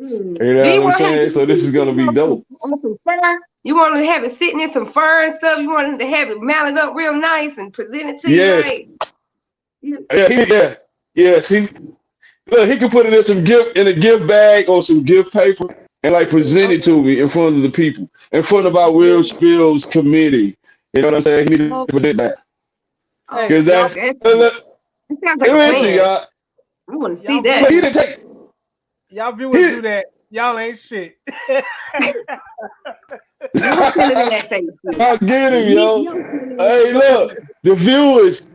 Mm. You Do know you what I'm want to have saying? it So this is gonna sitting be dope. on some fur? You want to have it sitting in some fur and stuff? You want to have it mounted up real nice and present it to you Yes. like? You, Yeah. See, look, he can put it in some gift in a gift bag or some gift paper and like present it okay. to me in front of the people, in front of our Will Spillz committee. You know what I'm saying? He need to Okay. present that. Hey, Because Okay. y'all, that's Okay. look, It sounds like and a listen, plan. y'all. I want to see y'all Look, that. he viewers, didn't take y'all viewers he do that. Y'all ain't shit. We'll send it in that same shit. I'll get him, We yo. will send it Hey, in look, the viewers,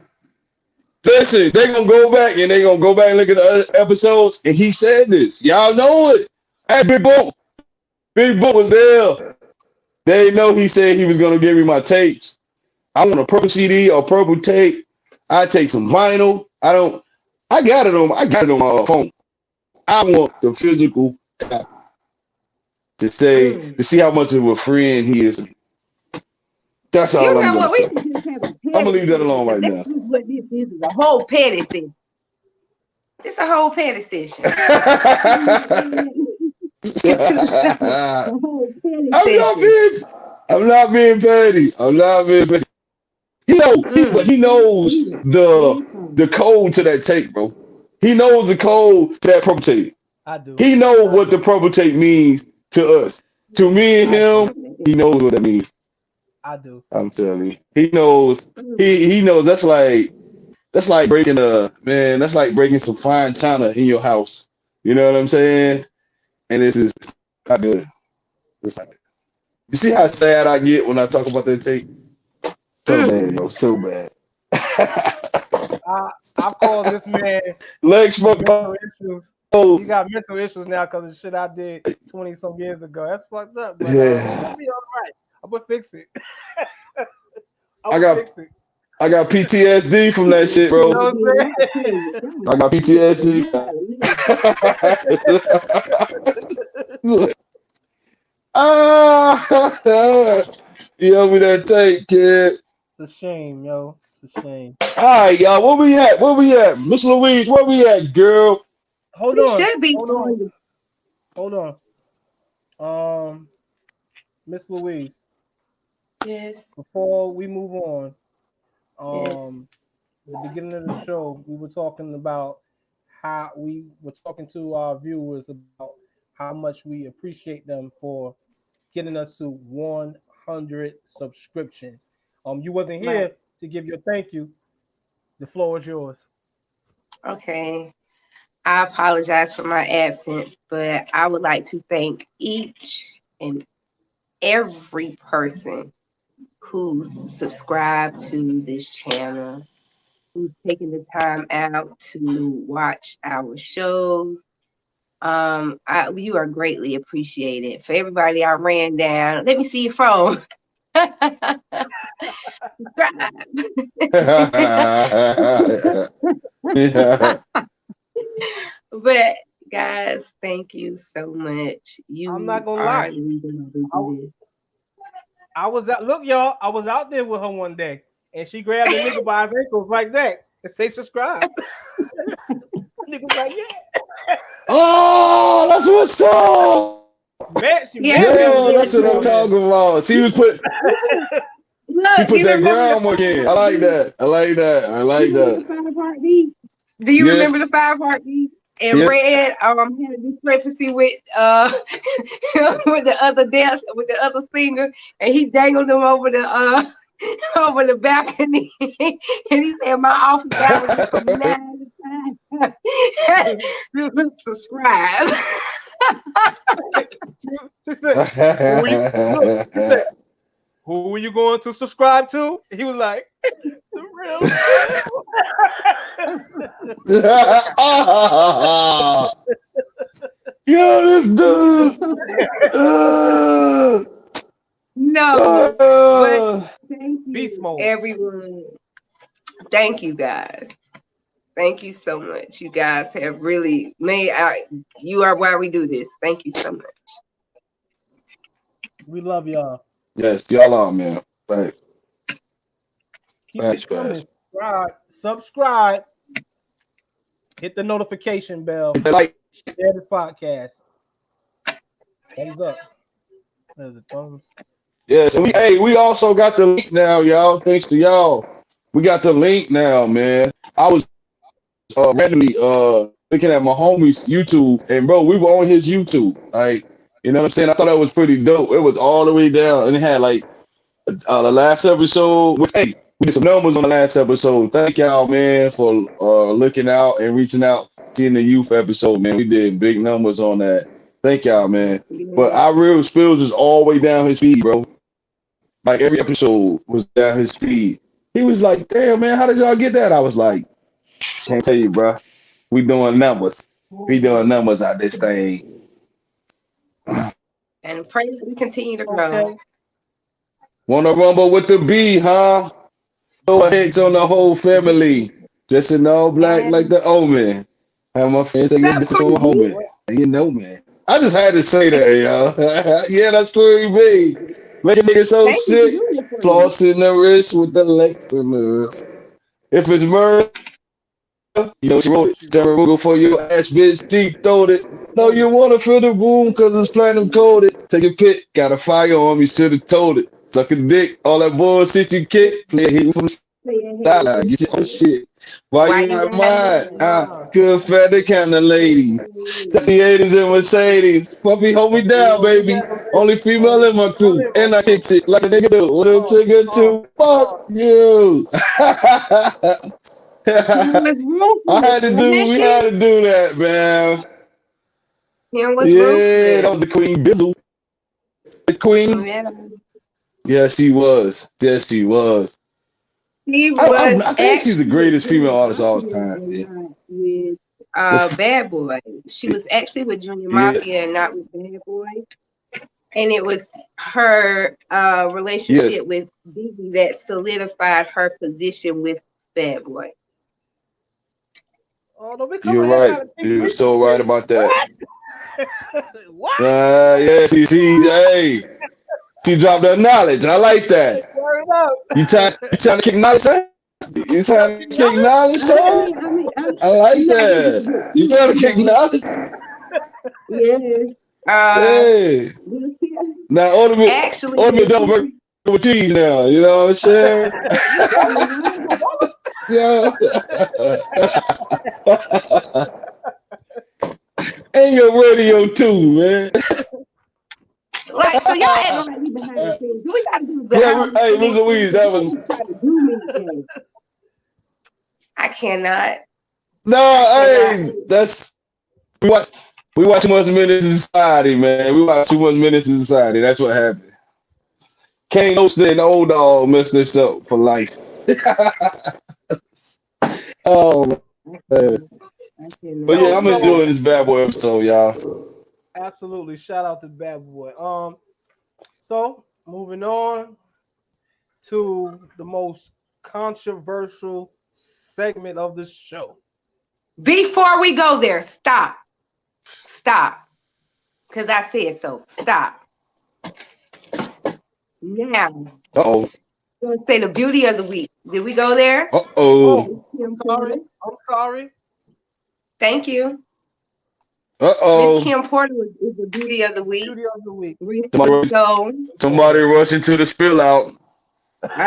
listen, they gonna go back and they gonna go back and look at the other episodes, and he said this. Y'all know it. Hey, Big Book was there. They know he said he was gonna give me my tapes. I want a purple CD or purple tape. I take some vinyl. I got it on my phone. I want the physical copy Mm. to see how much of a friend he is. That's all You I'm know gonna what? We say. should just have a I'm gonna petty leave that session alone because right that's now. just what this is a whole petty session. It's a whole petty session. Too short. A whole petty I'm not session. being I'm not being petty. I'm not being petty. Mm. He knows He is the very funny. the code to that tape, bro. He knows the code to that purple tape. I do. He knows I what the do. purple tape means to us. To me and I him, do. he knows what that means. I do. I'm telling you. He knows Mm. he knows that's like breaking that's like breaking some fine china in your house. You know what I'm saying? And this is not good. It's not good. You see how sad I get when I talk about that tape? So bad, Mm. yo, so bad. I I call this man Legs with broke. mental issues. Oh, He got mental issues now because of shit I did 20 some years ago. That's fucked up, but it's yeah. gonna be all right. I'm gonna fix it. I'm I gonna got fix it. I got PTSD from that shit, You bro. know what Then I'm I tell you, that was I got you PTSD. gotta live. ah, you owe me that tape, kid. It's a shame, yo. It's a shame. All right, y'all. Where we at? Where we at? Miss Louise, where we at, girl? Hold We on. should be Hold on. on the Hold on. Miss Louise, yes, before we move on, yes. the beginning of the show, we were talking about how we were talking to our viewers about how much we appreciate them for getting us to 100 subscriptions. You wasn't Right. here to give your thank you. The floor is yours. Okay. I apologize for my absence, but I would like to thank each and every person who's subscribed to this channel, who's taken the time out to watch our shows. You are greatly appreciated. For everybody I ran down, let me see your phone. Subscribe. Yeah. But guys, thank you so much. I'm not You gonna are lie. the reason why I, we do I was out. Look, y'all. I was out there with her one day, and she grabbed the nigga by his ankles like that and say subscribe. Nigga was like, yeah. Oh, that's what's up. Man, she Yeah, met me on Yeah, the that's what I'm down there. talking about. She Look, put you that remember the groundwork in. I like that. I like that. I like you remember that. the 5 heartbeat? Do you remember Yes, the 5 heartbeat? And yes. Red had a discrepancy with with the other dance with the other singer, and he dangled him over the over the balcony, and he said, "My office hours is from 9 to 5." Subscribe. She said, who are you, look, she said, who are you going to subscribe to? He was like, the real Yo, this dude. Uh, No, but uh, thank beast you, mode. everyone. Thank you, guys. Thank you so much. You guys have really made you are why we do this. Thank you so much. We love y'all. yes, y'all are, man. Thanks. Keep Thanks, it coming. guys. Subscribe. Hit the notification bell. Like, Share the podcast. Thumbs up. There's a thumbs. yes, and we also got the link now, y'all. Thanks to y'all. We got the link now, man. I was randomly looking at my homie's YouTube, and bro, we were on his YouTube. Like, you know what I'm saying? I thought that was pretty dope. It was all the way down, and it had like the last episode. Which, hey, we did some numbers on the last episode. Thank y'all, man, for looking out and reaching out, seeing the youth episode, man. We did big numbers on that. Thank y'all, man. But Yeah. our real Spills is all the way down his feed, bro. Like every episode was down his feed. He was like, "Damn, man, how did y'all get that?" I was like, "Can't tell you, bro. We doing numbers. We doing numbers out this thing." And pray that we continue to Okay. grow. Wanna rumble with the B, huh? Throw a hits on the whole family. Just in all black Yeah. like the omen. Have my friends say What's up, this to a Queen B? homie. You know, man. I just had to say that, yo. Yeah, that's Queen B. Make a nigga so Thank you for sick. doing it for me. Floss in the wrist with the legs in the wrist. If it's murder, you know she wrote it. Terror Google for your ass, bitch. Deep throated. No, you wanna fill the room cause it's platinum coated. Take a pic, got a fire on me, should've told it. Suck a dick, all that bullshit you kick. Play a hit from the sideline, get your own shit. Why Why you you not not mine? mine? Good feather kind of lady. 80s and Mercedes. Puppy, hold me down, baby. Only female in my crew. And I kick shit like a nigga do. What a nigga to fuck you. He was ruthless, wasn't that We had shit? to do that, man. He was Yeah, that ruthless. was the Queen Bizzle. The Queen. Yeah. Yeah, she was. Yes, she was. He was I think she's the actually greatest female very artist of all popular time. and Yeah. not with With, Bad Boy. She was actually with Junior yes, Mafia and not with Bad Boy. And it was her yes. relationship with Biggie that solidified her position with Bad Boy. Oh, don't be You're coming here right. trying to keep You're preaching so right shit. about that. What? Yeah, hey, she dropped that knowledge. I like that. Word up. You trying to kick knowledge, huh? You trying to kick knowledge, huh? I like No, that. You trying to kick knowledge? yes. Hey. Now Actually, order me a double burger with cheese now. You know what I'm saying? Yeah. And your radio too, man. like, so y'all acting like we behind the scenes. Do we gotta do Yeah, behind the hey, scenes? Miss Louise, that Y'all was just try to do me things. I cannot. No, I cannot. hey, that's we watch we watch too much Menace in Society, man. We watch too much Menace in Society. That's what happened. Kane Oster and the old dog messed this up for life. Oh I man. cannot. I But cannot. yeah, Yo, I'm so enjoying this bad boy episode, y'all. absolutely, shout out to Bad Boy. So moving on to the most controversial segment of the show. Before we go there, stop. Stop. Because I said so. Stop. Now, Uh-oh. I'm going to say the beauty of the week. Did we go there? Uh-oh. Oh, I'm Kim sorry. Porter. I'm sorry. Thank you. Miss Uh-oh. Kim Porter is the beauty of the week. Beauty of the week. Somebody Recently rush, so. somebody rushing to the spill out.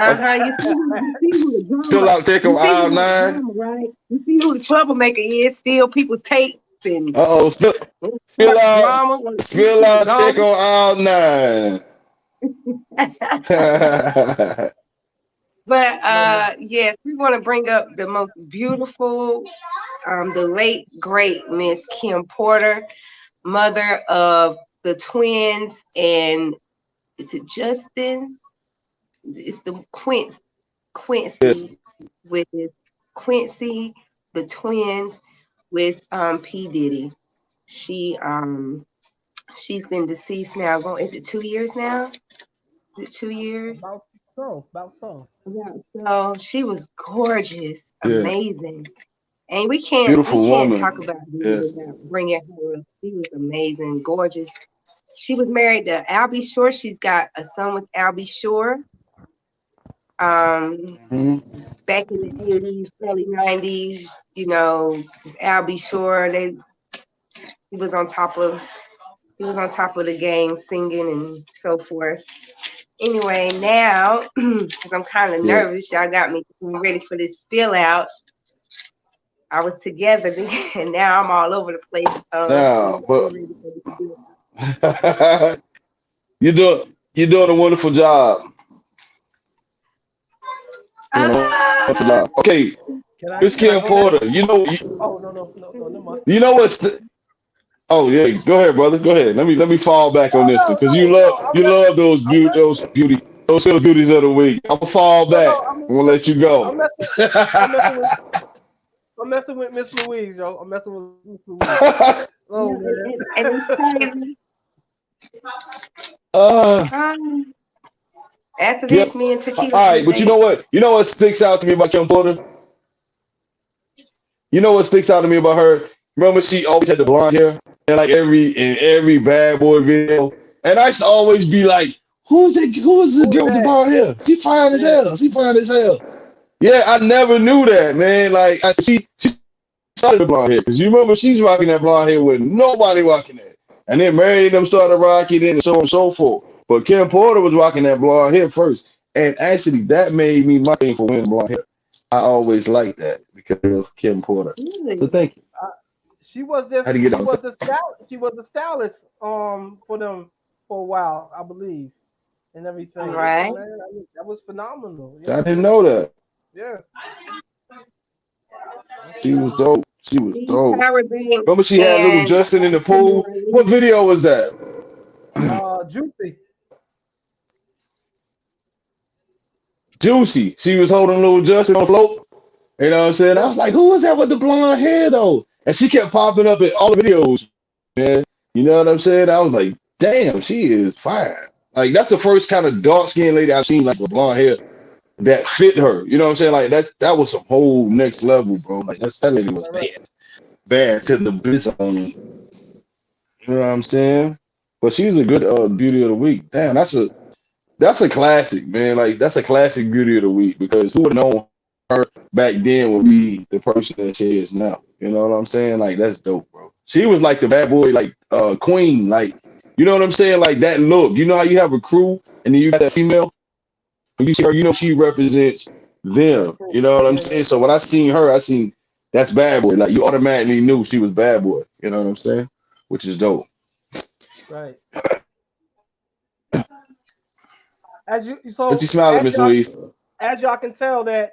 Uh, Uh-huh. You see who the spill drama. out, take them You see aisle who the nine. drama, right? You see who the troublemaker is. Still people tape and Uh-oh. Spill start out, drama. Want to keep spill people out, check going. on aisle nine. But Man, yes, we want to bring up the most beautiful, the late great Miss Kim Porter, mother of the twins, and is it Justin? It's the Yes. Quincy with Quincy, the twins with P Diddy. She she's been deceased now. Going, is it 2 years now? Is it 2 years? about so, about so. Yeah. So she was gorgeous, Yeah. amazing, and we Beautiful can't talk woman. about Diddy Yes. without bringing her up. She was amazing, gorgeous. She was married to Albie Shore. She's got a son with Albie Shore. Um, Mhm. back in the 80s, early 90s, Albie Shore, he was on top of he was on top of the game singing and so forth. Anyway, now because I'm kind of Yes. nervous, y'all got me ready for this spill out. I was together and now I'm all over the place. Now, I'm but ready for this spill you're doing a wonderful job. Doing a out. wonderful job. Okay, Miss Can I Kim go next? Porter, Oh no, never mind. you know what's the, oh yeah, go ahead, brother. Go ahead. Let me fall back No, on this one no, because you no, love no. you love those beauty those little beauties of the week. I'm gonna fall No, back. no. I'm gonna let you I'm go. messing. I'm messing with. I'm messing with Miss Louise, yo. I'm messing with Miss Louise. Oh No, man. and it's crazy. uh Um, after yep. this, me and All Tequila right, finna but you make. know what? You know what sticks out to me about Kim Porter? You know what sticks out to me about her? Remember, she always had the blonde hair, and like every bad boy video. And I used to always be like, "Who's it? Who is the Who's girl with the that? blonde hair? She fine as Yeah. hell. She fine as hell." Yeah, I never knew that, man. Like, she started the blonde hair because you remember she's rocking that blonde hair with nobody rocking that, and then Mary and them started rocking it, and so on and so forth. But Kim Porter was rocking that blonde hair first, and actually that made me my thing for wearing blonde hair. I always liked that because of Kim Porter. So Really? thank you. Uh, she was this. How to get She on? was the style. She was the stylist. For them for a while, I believe, and All everything. Yeah, right. man. That was phenomenal. I Yeah, didn't know that. yeah. She was dope. She was Steve dope. Power Banks Remember she had little and Justin in the pool? Kimora What Lee. video was that? Juicy. Juicy. She was holding little Justin on the float. You know what I'm saying? I Yeah. was like, who was that with the blonde hair though? And she kept popping up in all the videos, man. You know what I'm saying? I was like, damn, she is fine. Like that's the first kind of dark skinned lady I've seen like with blonde hair that fit her. You know what I'm saying? Like that was some whole next level, bro. Like that lady was Right, right. bad. Bad to the biz on me. You know what I'm saying? But she's a good beauty of the week. Damn, that's a classic, man. Like that's a classic beauty of the week because who would have known her back then would be the person that she is now. You know what I'm saying? Like that's dope, bro. She was like the bad boy, like queen, like you know what I'm saying? Like that look. You know how you have a crew and then you got that female. When you see her, you know she represents That them. crew. You know what I'm Yeah, yeah. saying? So when I seen her, I seen that's bad boy. Like you automatically knew she was bad boy. You know what I'm saying? Which is dope. Right. As you What you so smiling, Miss Louise? as y'all can tell that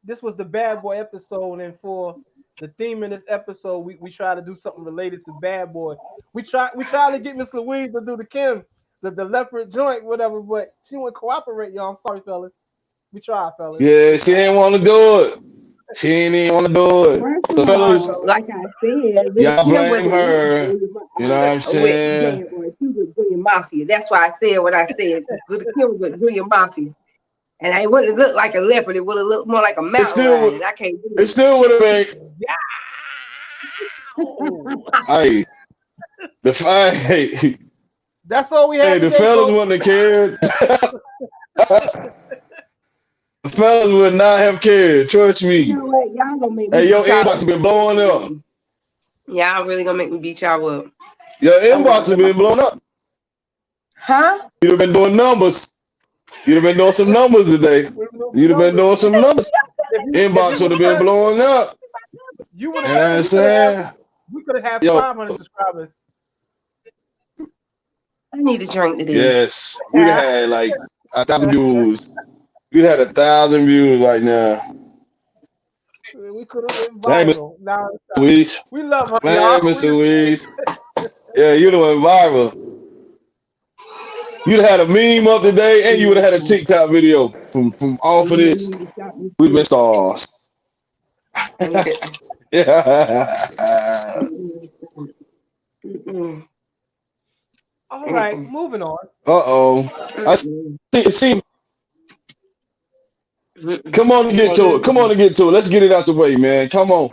this was the bad boy episode, and for the theme in this episode, we try to do something related to Bad Boy. We try to get Miss Louise to do the Kim, the leopard joint, whatever, but she wouldn't cooperate, y'all. I'm sorry, fellas. We tried, fellas. Yeah, she ain't want to do it. She ain't even want to do it. First So of We tried, fellas, all, fellas. like I said, Little y'all Kim blame wasn't her. You know what I'm with saying? Bad Boy. She was Junior Mafia. That's why I said what I said. Little Kim was with Junior Mafia. And it wouldn't look like a leopard. It would have looked more like a It mountain still lion. would. And I can't do It still would have been. Yeah. Hey, hey, That's all we hey, had the today, fellas folks. wouldn't have cared. The fellas would not have cared. Trust You me. know what? Y'all gonna make me Hey, your beat y'all inbox up. been blowing up. Y'all really gonna make me beat y'all up. Your I'm gonna inbox has get my been blown up. huh? You'd have been doing numbers. You'd have been doing some numbers today. We know some You'd have been numbers. doing some numbers. If you Inbox would have would been have, blowing up. you would You know what have, I'm saying? we could have had Yo, 500 subscribers. I need a drink today. yes, we'd have had like 1,000 views. We'd had 1,000 views right now. We could have went Hey, Mr. viral. Now Louise. we love her, Man, y'all. Mr. Louise. Yeah, you'd have went viral. You'd have had a meme up today, and you would have had a TikTok video from off of this. We've been stars. I need it. Yeah. All right, moving on. Uh-oh. I see. Come on and get to it. Come on and get to it. Let's get it out the way, man. Come on.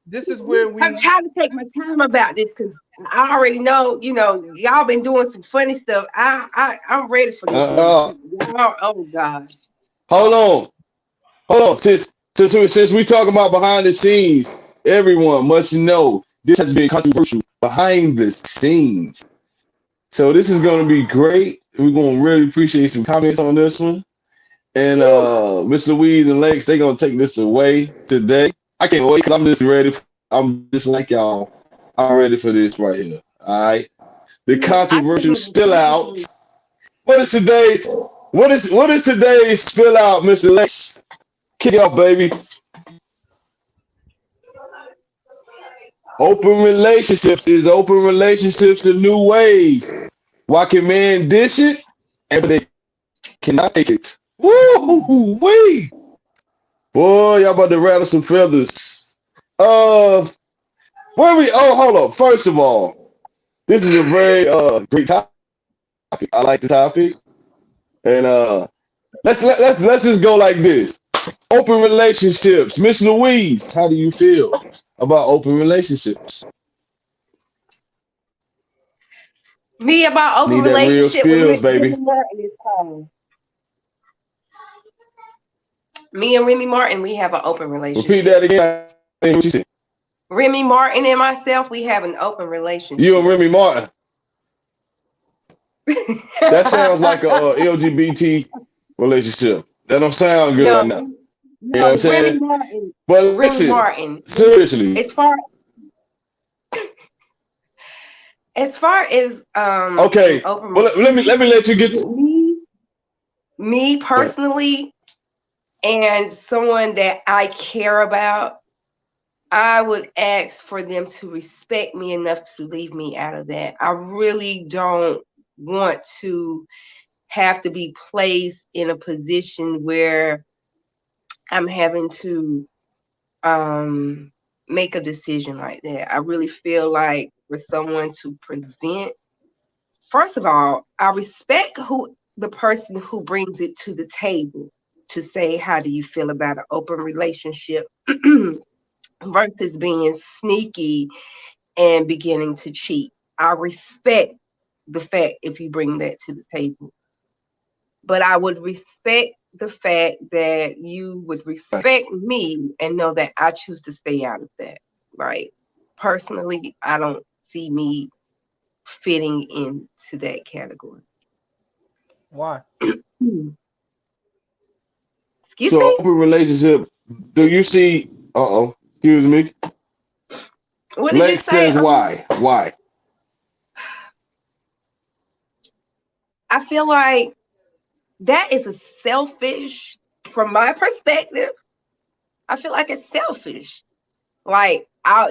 This is where we I'm trying to take my time about this because I already know, y'all been doing some funny stuff. I'm ready for this one. Y'all, oh God. Hold on. Hold on. Since we talk about behind the scenes, everyone must know this has been controversial behind the scenes. So this is going to be great. We're going to really appreciate some comments on this one. And Miss Louise and Lex, they're going to take this away today. I can't wait because I'm just ready. I'm just like y'all. I'm ready for this right here. All right. The controversial spill out. What is today? What is today's spill out, Mr. Lex? Kick it off, baby. Open relationships is open relationships the new wave. Why can men dish it and they cannot take it? Woo wee! Boy, y'all about to rattle some feathers. Where we? Oh, hold up. First of all, this is a very great topic. I like the topic, and let's just go like this. Open relationships, Miss Louise. How do you feel about open relationships? Me about open Need that real relationship with spills, baby. Remy Martin is home. Me and Remy Martin, we have an open Repeat relationship. that again. What you said? Remy Martin and myself, we have an open relationship. You and Remy Martin. That sounds like a LGBT relationship. That don't sound good right now. You know what I'm saying? Remy Martin. But Remy listen, Martin. seriously. As far as Okay. open Well, let me let you get me personally, and someone that I care about, I would ask for them to respect me enough to leave me out of that. I really don't want to have to be placed in a position where I'm having to make a decision like that. I really feel like for someone to present, first of all, I respect the person who brings it to the table to say, how do you feel about an open relationship versus being sneaky and beginning to cheat. I respect the fact if you bring that to the table. But I would respect the fact that you would respect me and know that I choose to stay out of that. Right. Personally, I don't see me fitting into that category. why? Excuse So me? open relationship. Do you see? Excuse me. What did you Lex say? says why? Why? I feel like that is a selfish, from my perspective, I feel like it's selfish Like,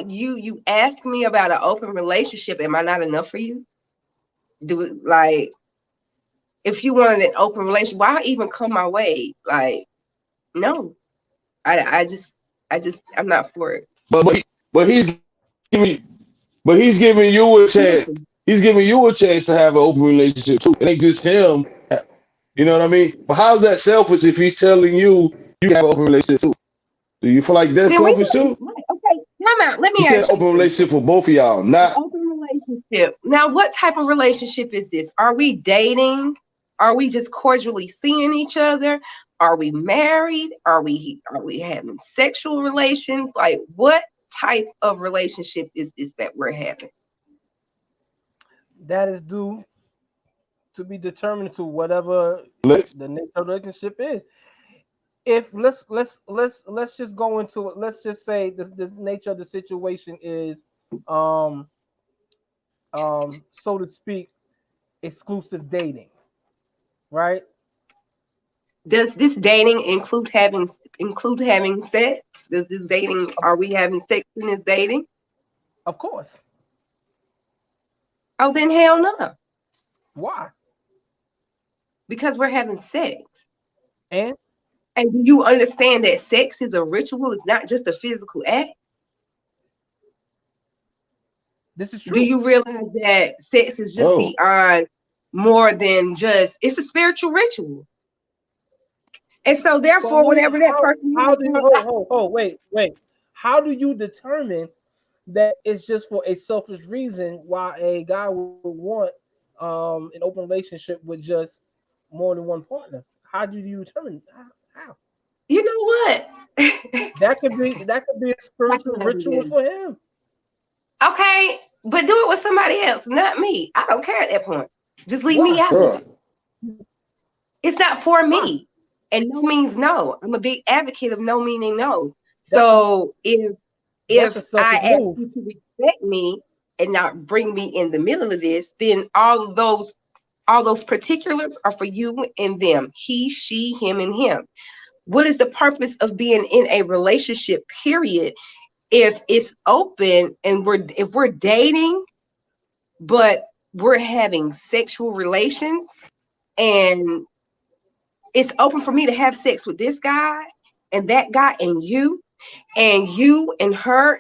you asked me about an open relationship. Am I not enough for you? Like, if you wanted an open relationship, why even come my way? Like, no, I'm not for it. But giving but he's giving you a chance. Listen, He's giving you a chance to have an open relationship too. It ain't just him. You know what I mean? But how's that selfish if he's telling you you can have an open relationship too? Do you feel like that's then we selfish too? okay. Time out. Let He me said ask you open something. relationship for both of y'all, An not open relationship. Now, what type of relationship is this? Are we dating? Are we just cordially seeing each other? Are we married? Are we having sexual relations? Like, what type of relationship is this that we're having? That is due to be determined to whatever let's the nature of the relationship is. If let's just go into it. Let's just say the nature of the situation is, um so to speak, exclusive dating, right? Does this dating include having sex? Does this dating Are we having sex in this dating? Of course. Oh, then hell no. Why? Because we're having sex. And And do you understand that sex is a ritual? It's not just a physical act. this is Do true. you realize that sex is just oh. beyond more than just, it's a spiritual ritual? And so But therefore, who? whenever that person How has do you? Wait. How do you determine that it's just for a selfish reason why a guy would want an open relationship with just more than one partner? How do you determine how? you know what? That could be a How spiritual can I do ritual this? for him. Okay, but do it with somebody else, not me. I don't care at that point. Just leave me Why? out of Huh. it. It's not for Why? me. And no means no. I'm a big advocate of no meaning no. That's a So that's a if I selfish ask move. you to respect me and not bring me in the middle of this, then all those particulars are for you and them. He, she, him, and him. What is the purpose of being in a relationship, period, if it's open and if we're dating, but we're having sexual relations, and it's open for me to have sex with this guy and that guy and you and her,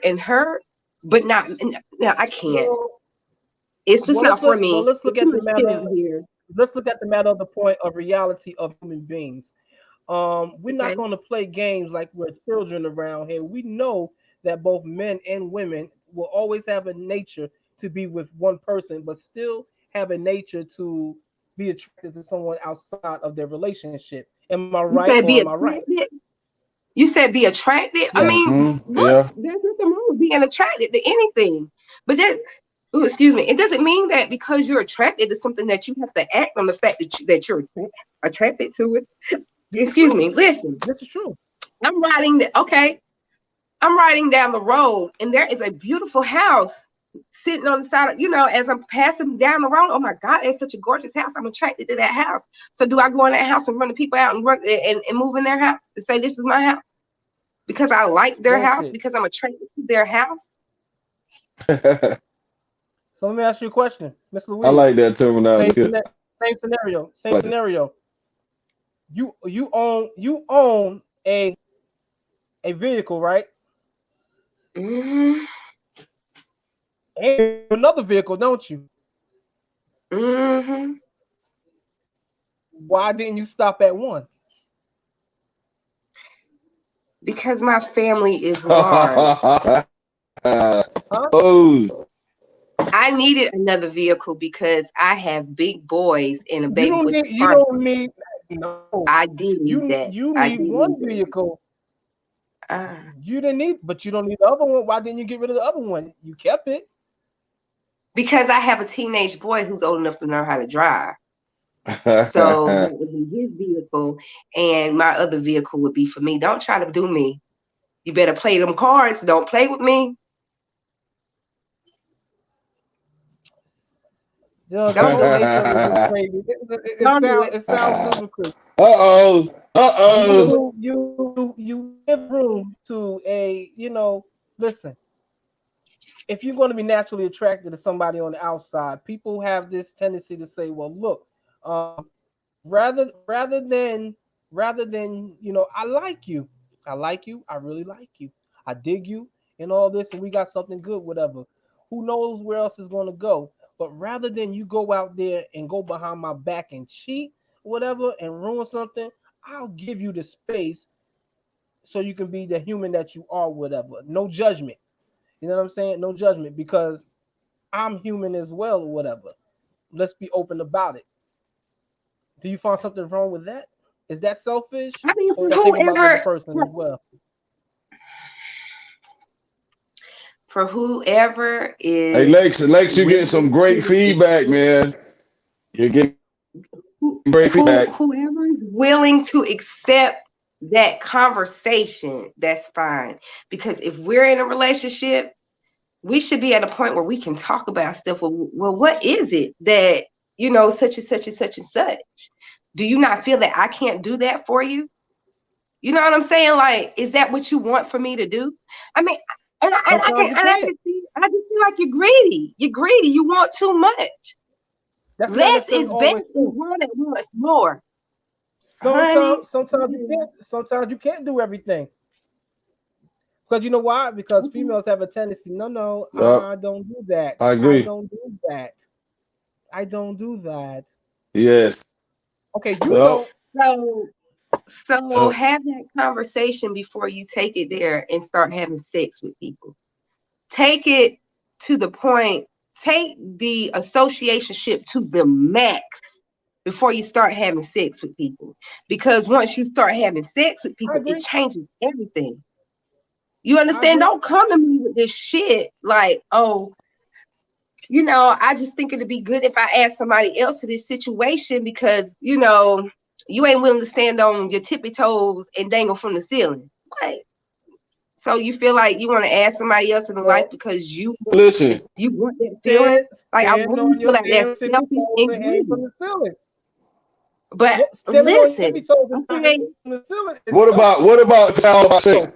but not, no, I can't. Well, It's just well, not for me. let's look It's at too the much shit matter. out here. Let's look at the matter of the point of reality of human beings. We're not Okay. going to play games like we're children around here. We know that both men and women will always have a nature to be with one person, but still have a nature to be attracted to someone outside of their relationship. Am I You right said or be am I right? attracted. You said be attracted. I Yes. mean, Mm-hmm. look, Yeah. there's nothing wrong with being attracted to anything. But that, oh, excuse me, it doesn't mean that because you're attracted to something that you have to act on the fact that you're attracted to it. This is Excuse true. me, listen. This is true. I'm riding the okay. I'm riding down the road, and there is a beautiful house sitting on the side of, as I'm passing down the road. Oh my God, it's such a gorgeous house. I'm attracted to that house. So do I go in that house and run the people out and run and move in their house and say this is my house? Because I like their house, Bullshit. because I'm attracted to their house. I So let me ask you a question, Miss Louise. like that Same terminology. same scenario. I Same like it. scenario. You own a vehicle, right? Mm-hmm. And another vehicle, don't you? Mm-hmm. Why didn't you stop at one? Because my family is large. Huh? oh, I needed another vehicle because I have big boys and a You baby don't with need. a You car. don't need. No. I did need You that. you I need did need one that. vehicle. Ah. You didn't need, but you don't need the other one. Why didn't you get rid of the other one? You kept it. Because I have a teenage boy who's old enough to learn how to drive. So that would be his vehicle, and my other vehicle would be for me. Don't try to do me. You better play them cards. Don't play with me. The Don't whole do it. nature of it is crazy. It Don't do sounds it. it sounds ludicrous. Uh-oh. Uh-oh. You give room to a listen, if you're going to be naturally attracted to somebody on the outside, people have this tendency to say, well, look, rather rather than I like you, I really like you, I dig you, and all this, and we got something good, whatever. Who knows where else it's going to go? But rather than you go out there and go behind my back and cheat, whatever, and ruin something, I'll give you the space so you can be the human that you are, whatever. No judgment. You know what I'm saying? No judgment, because I'm human as well, or whatever. Let's be open about it. Do you find something wrong with that? Is that selfish, I mean, or think about the other person as well? for whoever Hey, is Lex, you're getting some willing great to feedback, man. You're getting great feedback. whoever is willing to accept that conversation, that's fine. Because if we're in a relationship, we should be at a point where we can talk about stuff. Well, what is it that, such and such and such and such? Do you not feel that I can't do that for you? You know what I'm saying? Like, is that what you want for me to do? I mean, Sometimes you can't. I just feel like you're greedy. You're greedy. You want too much. That's not Less necessarily is always best in true. one that wants more. Honey. Sometimes you can't. Sometimes you can't do everything. Because you know why? Because females have a tendency. No, Yep, I don't do that. I I agree. don't do that. I don't do that. Yes. Okay, you Yep. don't. So Yep. have that conversation before you take it there and start having sex with people. Take it to the point, take the associationship to the max before you start having sex with people. Because once you start having sex with I people, it agree. changes everything. You I understand? agree. Don't come to me with this shit like, oh, I just think it'd be good if I add somebody else to this situation because, you ain't willing to stand on your tippy toes and dangle from the ceiling. What? So you feel like you want to add somebody else in the life Well, because Listen, you want that feeling? Like I stand really on feel your like that's damn tippy selfish toes and and hang from greedy. the ceiling. But What, standing on your tippy listen, toes and not okay, hanging from the ceiling is what selfish. about if it's all about sex? So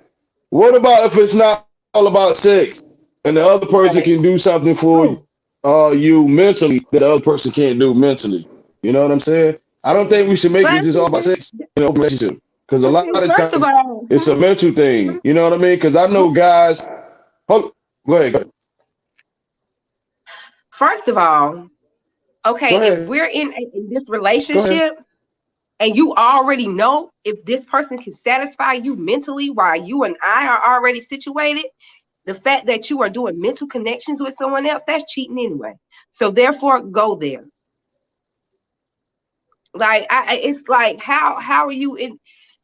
What about if it's not all about sex and the other person right. can do something for true. you mentally that the other person can't do mentally? You know what I'm saying? I don't think we should make But it I just all think about sex in an open relationship because a lot okay, of first of times all, it's a mental thing. You know what I mean? Because I know who- guys. Hold, go ahead. first of all, okay, Go if ahead. we're in this Go ahead. relationship and you already know if this person can satisfy you mentally while you and I are already situated, the fact that you are doing mental connections with someone else, that's cheating anyway. So therefore, go there. Like it's like how are you in?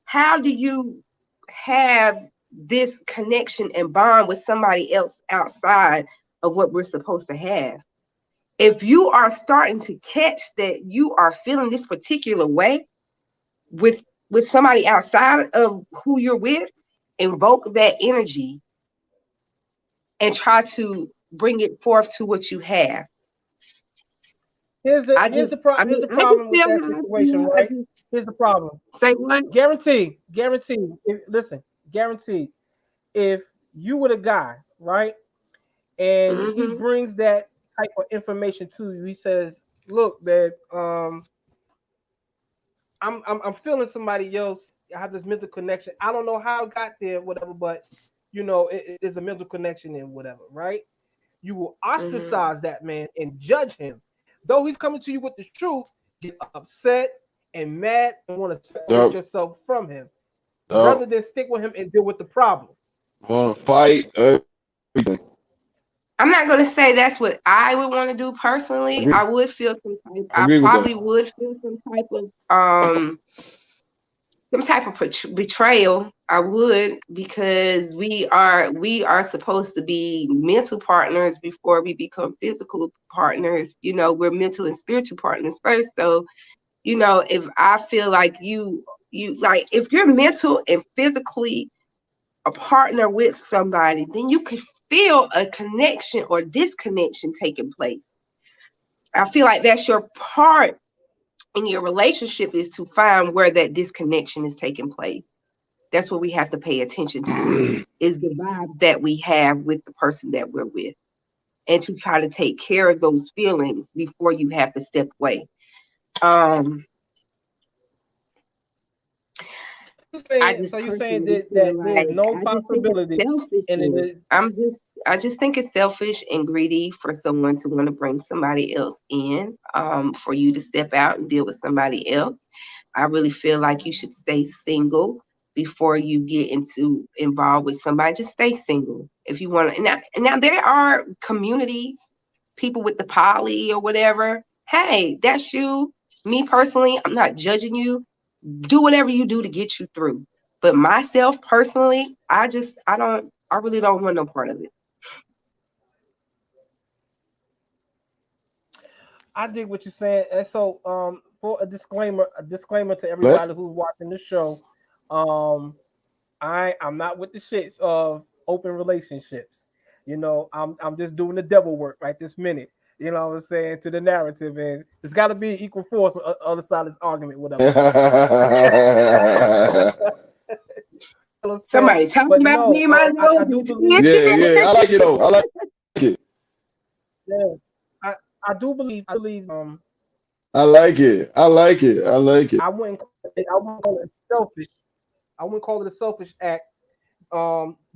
How do you have this connection and bond with somebody else outside of what we're supposed to have? If you are starting to catch that you are feeling this particular way with somebody outside of who you're with, invoke that energy and try to bring it forth to what you have. Here's the I just problem with feel that how I situation, feel. I right? just Here's the problem. say what? Guarantee. Listen, guarantee. If you were the guy, right, and he Mm-hmm. brings that type of information to you, he says, "Look, babe, I'm feeling somebody else. I have this mental connection. I don't know how it got there, whatever, but it's a mental connection and whatever, right? You will Mm-hmm. ostracize that man and judge him. Though he's coming to you with the truth, get upset and mad and want to separate Yep. yourself from him Yep. rather than stick with him and deal with the problem. Want to fight? Everything. I'm not gonna say that's what I would want to do personally. Agree. I would feel some type. I Agree with probably that. would feel some type of betrayal. I would because we are supposed to be mental partners before we become physical partners. We're mental and spiritual partners first. So if I feel like you like if you're mental and physically a partner with somebody, then you could feel a connection or disconnection taking place. I feel like that's your part in your relationship is to find where that disconnection is taking place. That's what we have to pay attention to, is the vibe that we have with the person that we're with, and to try to take care of those feelings before you have to step away. Um, I just You saying personally that feel there's like no I just think it's possibility, and it selfishness. is I just think it's selfish and greedy for someone to want to bring somebody else in, for you to step out and deal with somebody else. I really feel like you should stay single before you get into involved with somebody. Just stay single if you want to. Now there are communities, people with the poly or whatever. Hey, that's you. Me personally, I'm not judging you. Do whatever you do to get you through. But myself personally, I really don't want no part of it. I dig what you're saying. And so, for a disclaimer to Let everybody who's watching the show, um, I'm not with the shits of open relationships. I'm just doing the devil work right this minute. You know what I'm saying, to the narrative, and there's got to be equal force on the other side of this argument, whatever. You understand? Somebody talking But about me no, and my I do believe, yeah, yeah. I like it though. I like it. yeah, I, I do believe, I like it. I like it. I like it. I wouldn't call it selfish. I wouldn't call it a selfish act,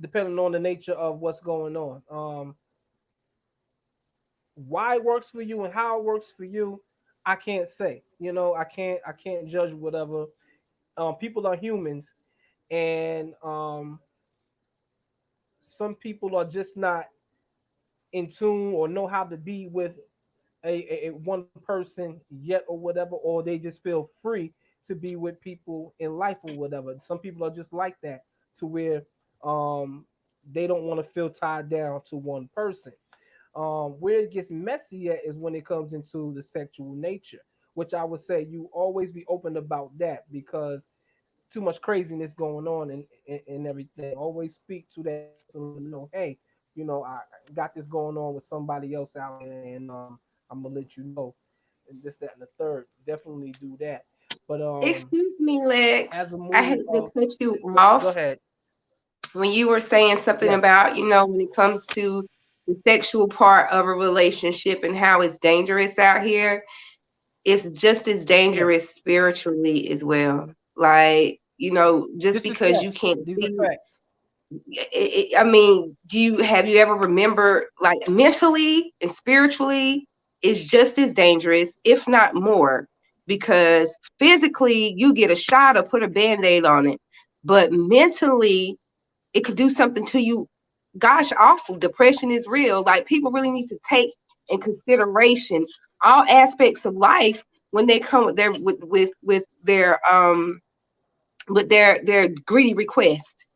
depending on the nature of what's going on. Why it works for you and how it works for you, I can't say. I can't judge whatever. People are humans, and some people are just not in tune or know how to be with a one person yet or whatever, or they just feel free to be with people in life or whatever. Some people are just like that, to where um they don't want to feel tied down to one person. Where it gets messy at is when it comes into the sexual nature, which I would say you always be open about that, because too much craziness going on and everything. Always speak to that person, let them know, hey, I got this going on with somebody else out there, and I'm gonna let you know, and this, that, and the third. Definitely do that. But Excuse me, as Lex. a I move, hate to cut you go off. ahead. When you were saying something Yes. about, when it comes to the sexual part of a relationship and how it's dangerous out here, it's just as dangerous Yes. spiritually as well. Like, just This is because fact. you can't These are see, facts. I mean, have you ever remember, like, mentally and spiritually is just as dangerous, if not more, because physically you get a shot or put a band-aid on it, but mentally it could do something to you. Gosh, awful. Depression is real. Like, people really need to take in consideration all aspects of life when they come with their greedy request.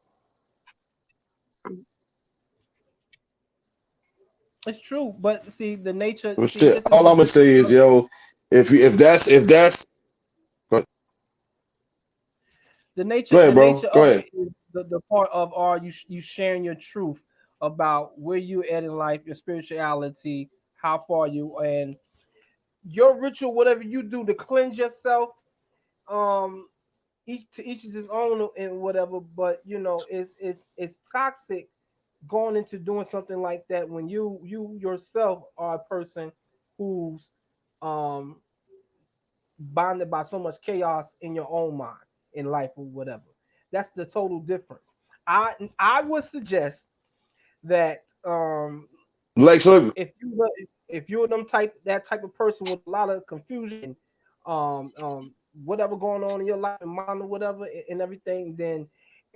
It's true, but see the nature. Well, See, shit. this is All the I'm gonna say is, yo, if that's, the go nature ahead, the bro. nature Go of ahead. it is the part of, are you sharing your truth about where you at in life, your spirituality, how far you, and your ritual, whatever you do to cleanse yourself. Um, each is his own and whatever, but it's toxic going into doing something like that when you yourself are a person who's um bonded by so much chaos in your own mind, in life or whatever. That's the total difference. I would suggest that Lex, look, if you're that type of person with a lot of confusion, whatever going on in your life and mind or whatever and everything, then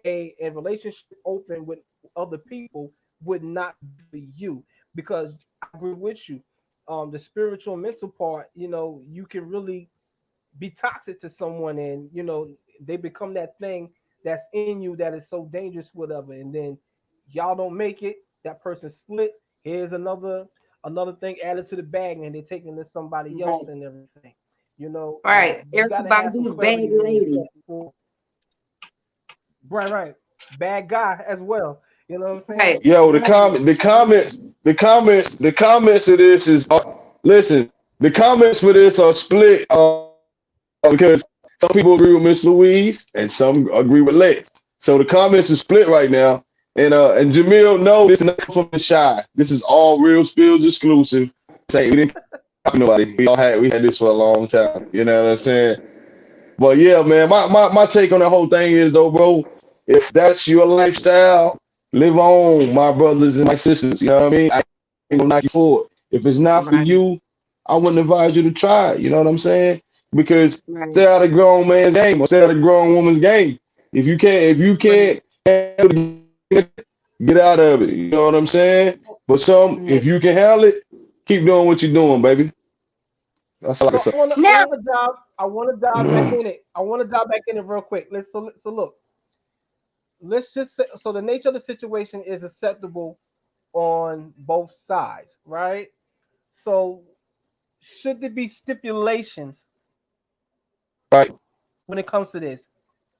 a relationship open with other people would not be for you, because I agree with you. The spiritual and mental part, you can really be toxic to someone, and they become that thing that's in you that is so dangerous, whatever, and then y'all don't make it, that person splits, here's another thing added to the bag, and they're taking to somebody Right. else and everything. Right. You Erica got to have some Badu's bad clarity in lady. yourself before. Right. Bad guy as well, you know what I'm saying. Right. yo, the Right. comment, the comments of this is, listen. The comments for this are split, because some people agree with Miss Louise and some agree with Lex. So the comments are split right now. And Jamil, no, this is not from the shy. This is all real Spillz exclusive. Say we didn't copy nobody. We had this for a long time. You know what I'm saying? But yeah, man, my take on the whole thing is though, bro, if that's your lifestyle, live on, my brothers and my sisters. You know what I mean? I ain't gonna knock you for it. If it's not for Right. you, I wouldn't advise you to try it. You know what I'm saying? Because Right. stay out of grown man's game or stay out of grown woman's game. If you can't handle it, get out of it. You know what I'm saying? But if you can handle it, keep doing what you're doing, baby. That's all I can So say. Now, I want to dive back in it. I want to dive back in it real quick. So look. Let's just say, so the nature of the situation is acceptable on both sides, right? So should there be stipulations Right. when it comes to this?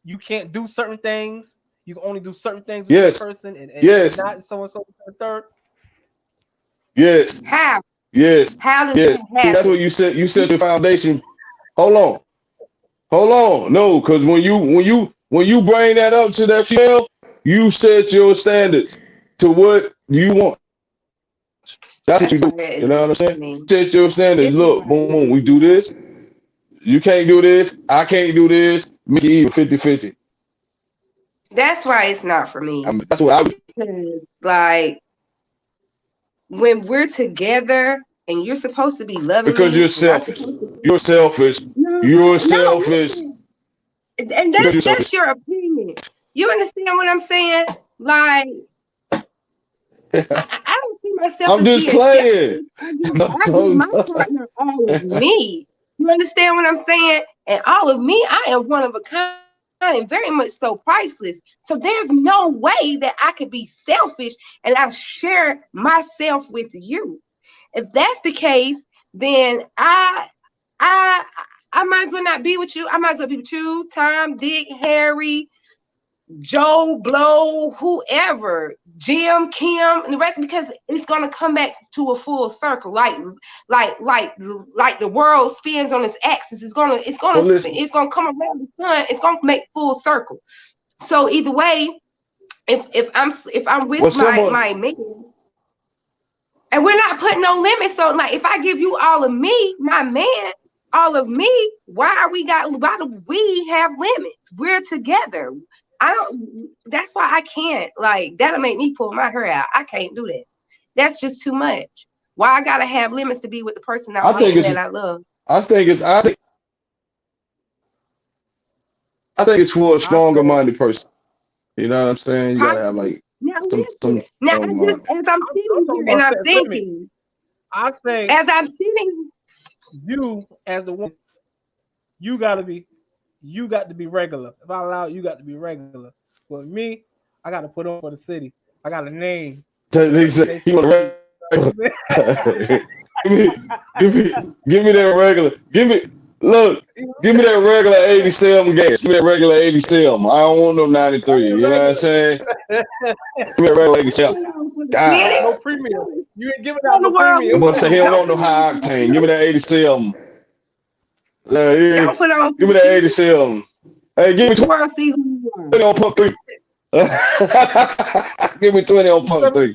You can't do certain things. You can only do certain things with Yes. this person, and Yes. not so and so the third. Yes. how? Yes. How does Yes. that See, that's happen? what you said. You set the foundation. Hold on. No, because when you bring that up to that female, you set your standards to what you want. That's what That's you do. why that You is know what I'm not for saying? me. Set your standards. This is Look, why boom, it boom. is We do not. this. You can't do this. I can't do this. Make it even 50-50. That's why it's not for me. That's what I would. Like when we're together and you're supposed to be loving Because you're me, and I'm selfish. supposed to You're selfish. no, You're no, selfish. listen. And Because you're that's selfish. your opinion. You understand what I'm saying? Like I don't see myself I'm as just being playing. selfish. I give my partner all of me. You understand what I'm saying? And all of me, I am one of a kind and very much so priceless. So there's no way that I could be selfish and I share myself with you. If that's the case, then I I might as well not be with you. I might as well be with you, Tom, Dick, Harry, Joe, Blow, whoever, Jim, Kim, and the rest, because it's gonna come back to a full circle, like the world spins on its axis. It's gonna Well, listen. it's gonna come around the sun. It's gonna make full circle. So either way, if I'm with Well, someone. my man, and we're not putting no limits. So like, if I give you all of me, my man, all of me, why do we have limits? We're together. I don't. That's why I can't. Like that'll make me pull my hair out. I can't do that. That's just too much. Why I gotta have limits to be with the person I I love think and it's. I love? I think it's. I think it's for a I stronger say, minded person. You know what I'm saying? You Huh? gotta have like Now some listen. Now I stronger just mind. as I'm I'm sitting talking here and about I'm setting limits. thinking, I say as I'm sitting, you as the woman, you got to be regular. If I allow you got to be regular. But me, I got to put on for the city. I got a name, a He said, "You reputation. want a regular? give me that regular. Look, give me that regular 87 gas. Give me that regular 87. I don't want no 93. You know what I'm saying? Give me that regular 87. city, No God. premium. You ain't giving on out the no world, I'm premium. about to say he don't don't want no put on high for octane. Give me that 87. Yeah, don't put on give for me that city. 87. Hey, give me Let the world see who you are. 20 on pump 3. Give me 20 on pump 3.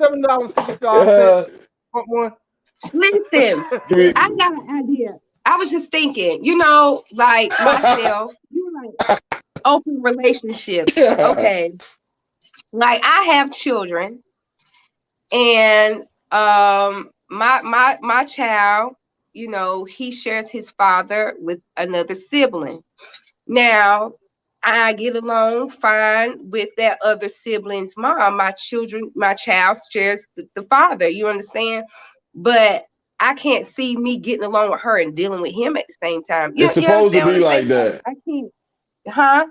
$7.55. Yeah. Pump one. Listen, Give me. I got an idea. I was just thinking, like myself, like open relationships. Okay. Like I have children and my child, he shares his father with another sibling. Now I get along fine with that other sibling's mom. My child shares the father, you understand? But I can't see me getting along with her and dealing with him at the same time. It's You supposed to understand what be I'm like saying? that. I can't, huh?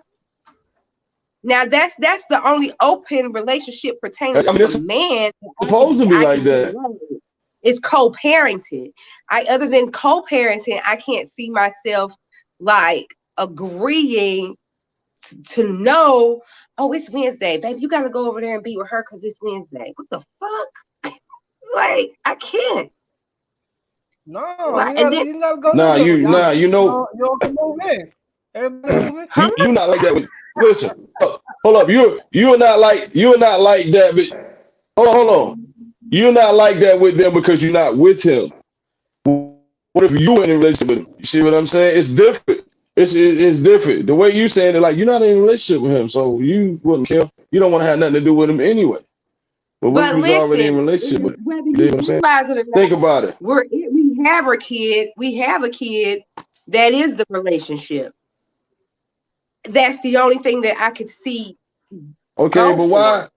Now that's the only open relationship pertaining I mean, to it's a man that supposed to be I like can get that. along with. It's co-parenting. Other than co-parenting, I can't see myself like agreeing to know, oh, it's Wednesday, baby. You gotta go over there and be with her because it's Wednesday. What the fuck? Like, I can't. No, Like, and then you gotta go Nah, nowhere. you Y'all know, you all can move in. Everybody move in. huh? you not like that with listen. Hold up. You're not like that. But hold on. You're not like that with them because you're not with him. What if you in a relationship with him? You see what I'm saying? It's different. It's different. The way you saying it, like you're not in a relationship with him, so you wouldn't care. You don't want to have nothing to do with him anyway. But we But was already in a listen, relationship with him. whether You know you what I'm saying? realize it or Think not, about it. we have a kid. We have a kid that is the relationship. That's the only thing that I could see Okay, go but for. why?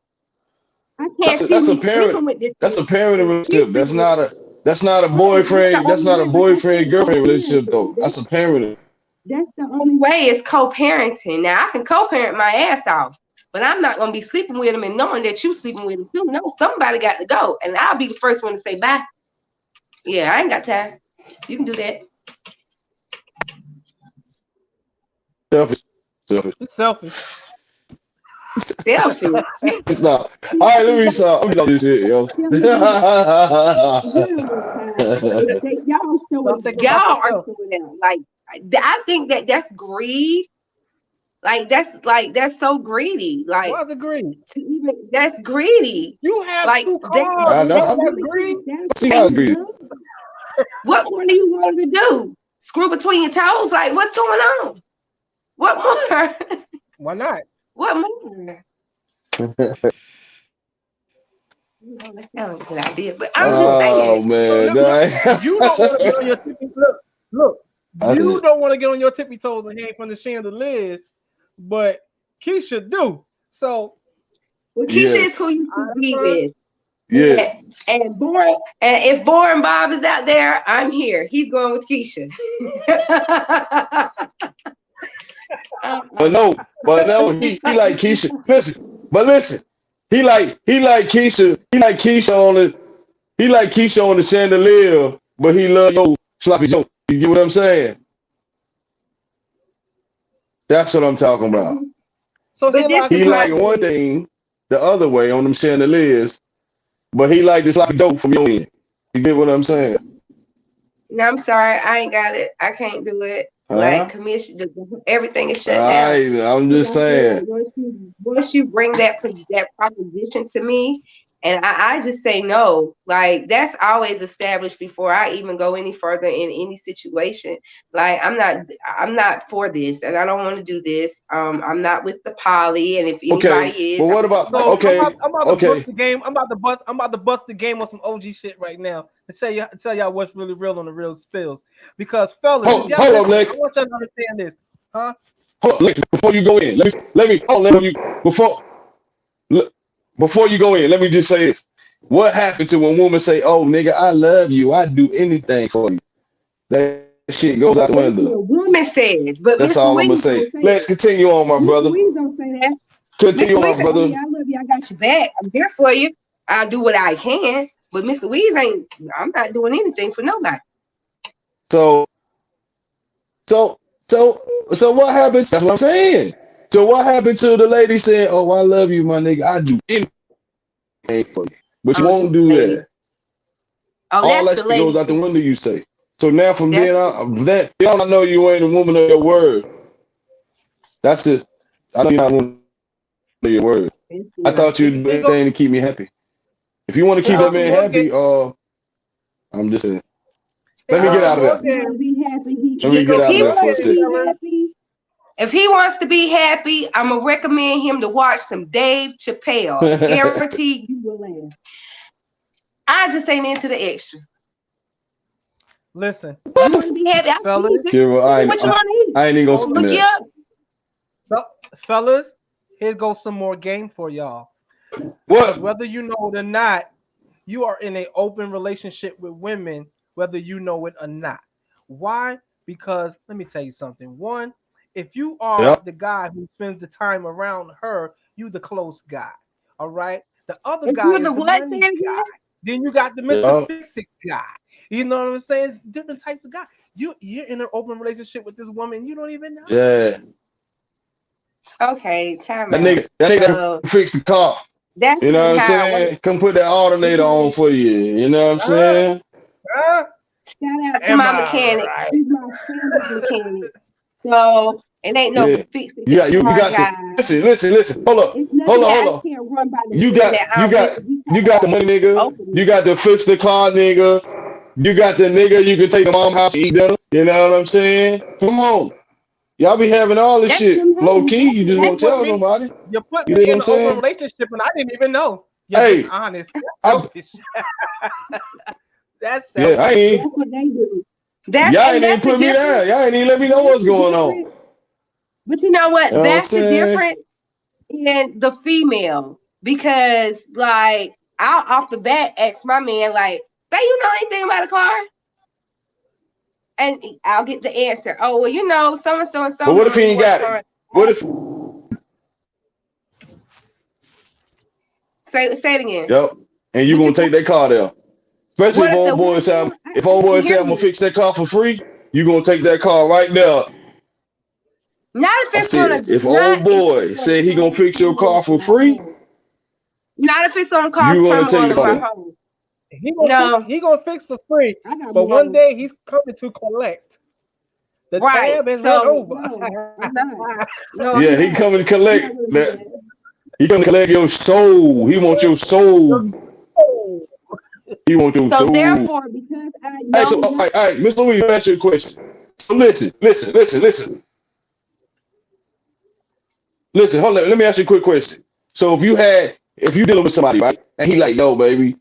I can't see That's a me sleeping parent. with this That's a kid. parenting relationship. He's That's sleeping with not me. a That's boyfriend. the That's only not a way. Like I said, boyfriend girlfriend relationship though. co-parenting. That's a parenting. That's the only way is co-parenting. Now I can co-parent my ass off, but I'm not gonna be sleeping with him and knowing that you sleeping with him too. No, somebody got to go, and I'll be the first one to say bye. Yeah, I ain't got time. You can do that. Selfish. Selfish. It's selfish. Selfish. It's not. All right, let me stop. I'm done this shit, yo. Y'all Stop showing, thinking about y'all are yourself. showing out. Like I think that's greed. That's so greedy. Like Why's it greed? to even that's greedy. You have Like 2 that, cars. That's That's really greed. see how it's greedy. what more do you want to do? Screw between your toes? Like what's going on? What more? Why not? What more? That's not a good idea, but I'm just Oh saying. man, You don't want to get on your tippy look. I You did. don't want to get on your tippy toes and hang from the chandeliers, but Keisha do. So Well, Keisha Yes. is who you should be with. Yes. And if Boring Bob is out there, I'm here. He's going with Keisha. But no, he like Keisha. Listen, he like Keisha. He like Keisha on the chandelier, but he love yo sloppy Joe. You get what I'm saying? That's what I'm talking about. so But here this lies He is the my like problem. one thing the other way on them chandeliers, but he like the sloppy Joe from your end. You get what I'm saying? No, I'm sorry, I ain't got it. I can't do it. Like Huh? commission, everything is shut down. I'm just Because I feel like saying. once you bring that proposition to me, and I just say no, like that's always established before I even go any further in any situation. Like I'm not for this, and I don't want to do this. I'm not with the poly, and if Okay, anybody but is, what about So okay, I'm about to okay. bust the game. I'm about to bust the game on some OG shit right now and tell y'all what's really real on the real spills. Because fellas, if y'all Hold on, listen, Lex. I want y'all to understand this, huh? Hold on, Lex, before you go in, let me hold on, let you before you go in, let me just say this. What happened to when women say, "Oh, nigga, I love you. I'd do anything for you"? That shit goes out the that's what window. a woman says, but That's Miss all I'm gonna Louise say. don't say Let's that. continue on, my Miss brother. Louise don't say that. Miss Continue on, Louise my say, "Oh brother. yeah, I love you. I got your back. I'm here for you. I'll do what I can." But Miss Louise ain't. I'm not doing anything for nobody. So, so, so what happened? That's what I'm saying. So what happened to the lady saying, "Oh, I love you, my nigga. I do anything for you," but you Oh, won't this do lady. that. Oh, All that's that the shit goes lady. out the window. You say. So now from That's then on, that I know you ain't a woman of your word. That's it. I know you're not a woman of your word. it's I not. thought you'd do Here go anything to keep me happy. If you want to here keep goes that some man more game. happy, I'm just saying. Here Let me goes get some out of more there. You want game. to be happy. Let me Here get goes If out some of he there more for a wants to game, second. be fellas. happy, if he wants to be happy, I'm gonna recommend him to watch some Dave Chappelle. Guaranteed you will laugh. I just ain't into the extras. Listen, You want to be happy? I'll fellas, feed you. Kira, Tell me what you want to eat. I ain't even gonna hold say on. Look you that. up. So, fellas, here goes some more game for y'all. Because What? whether you know it or not, you are in an open relationship with women, whether you know it or not. Why? Because let me tell you something. One, if you are Yep. the guy who spends the time around her, you the close guy. All right. The other If guy you're is the the what money thing guy. again? Then you got the Mr. Yep. Fix It guy. You know what I'm saying? It's different types of guy. You're in an open relationship with this woman, you don't even know. Yeah. Okay, time That out. nigga, that nigga So fix the car. that's You know not what I'm how it works. saying? Come put that alternator on for you. You know what I'm Huh? saying? Huh? Shout out to Am my I mechanic. right? He's my favorite mechanic. So It ain't no Yeah. fixing You your you car got the guy. listen. Hold up. It's nothing that Hold I up. can't run by the You men got that you I'm with. got We you talk got the about money, this nigga. openly. You got the fix the car, nigga. You got the nigga you can take to mom house and eat dinner. You know what I'm saying? Come on. Y'all be having all this That's shit them low having key. You just You won't that's put tell me, nobody. you put You me know what in I'm an open saying? relationship, and I didn't even know. You're Hey, dishonest. I, Selfish. That's yeah, I selfish. ain't what they do. y'all ain't even That's the put me difference. down. Y'all ain't even let me know That's what's the going on. difference. But you know You what? know what I'm That's the saying? difference in the female because like I'll off the bat ask my man like, "Babe, you know anything about a car?" And I'll get the answer. Oh well, you know, so and so But what if he mom ain't works got it? on. What if Say it again. yep. And you What gonna you take that car there. Especially what if the woman? if old I boy say hear I'm gonna you. fix that car for free, you gonna take that car right there. Not if I it's gonna said, if not old if it's boy gonna said he gonna cause fix your trouble car for in my free, home. Not if it's gonna cause you gonna take turmoil the in car my there. home. No, He gonna fix for free, I got but one morals. day he's coming to collect. The Right. tab has run So over. no, I'm not. No, I'm Yeah, he not. come and I'm not collect gonna do that. that. He come to collect your soul. He wants your soul. Oh, He wants your So soul. therefore, because I Hey, so know all what right, Miss Louise, let me ask you a question. So listen. Hold on. Let me ask you a quick question. So if you dealing with somebody, right, and he like, yo, baby,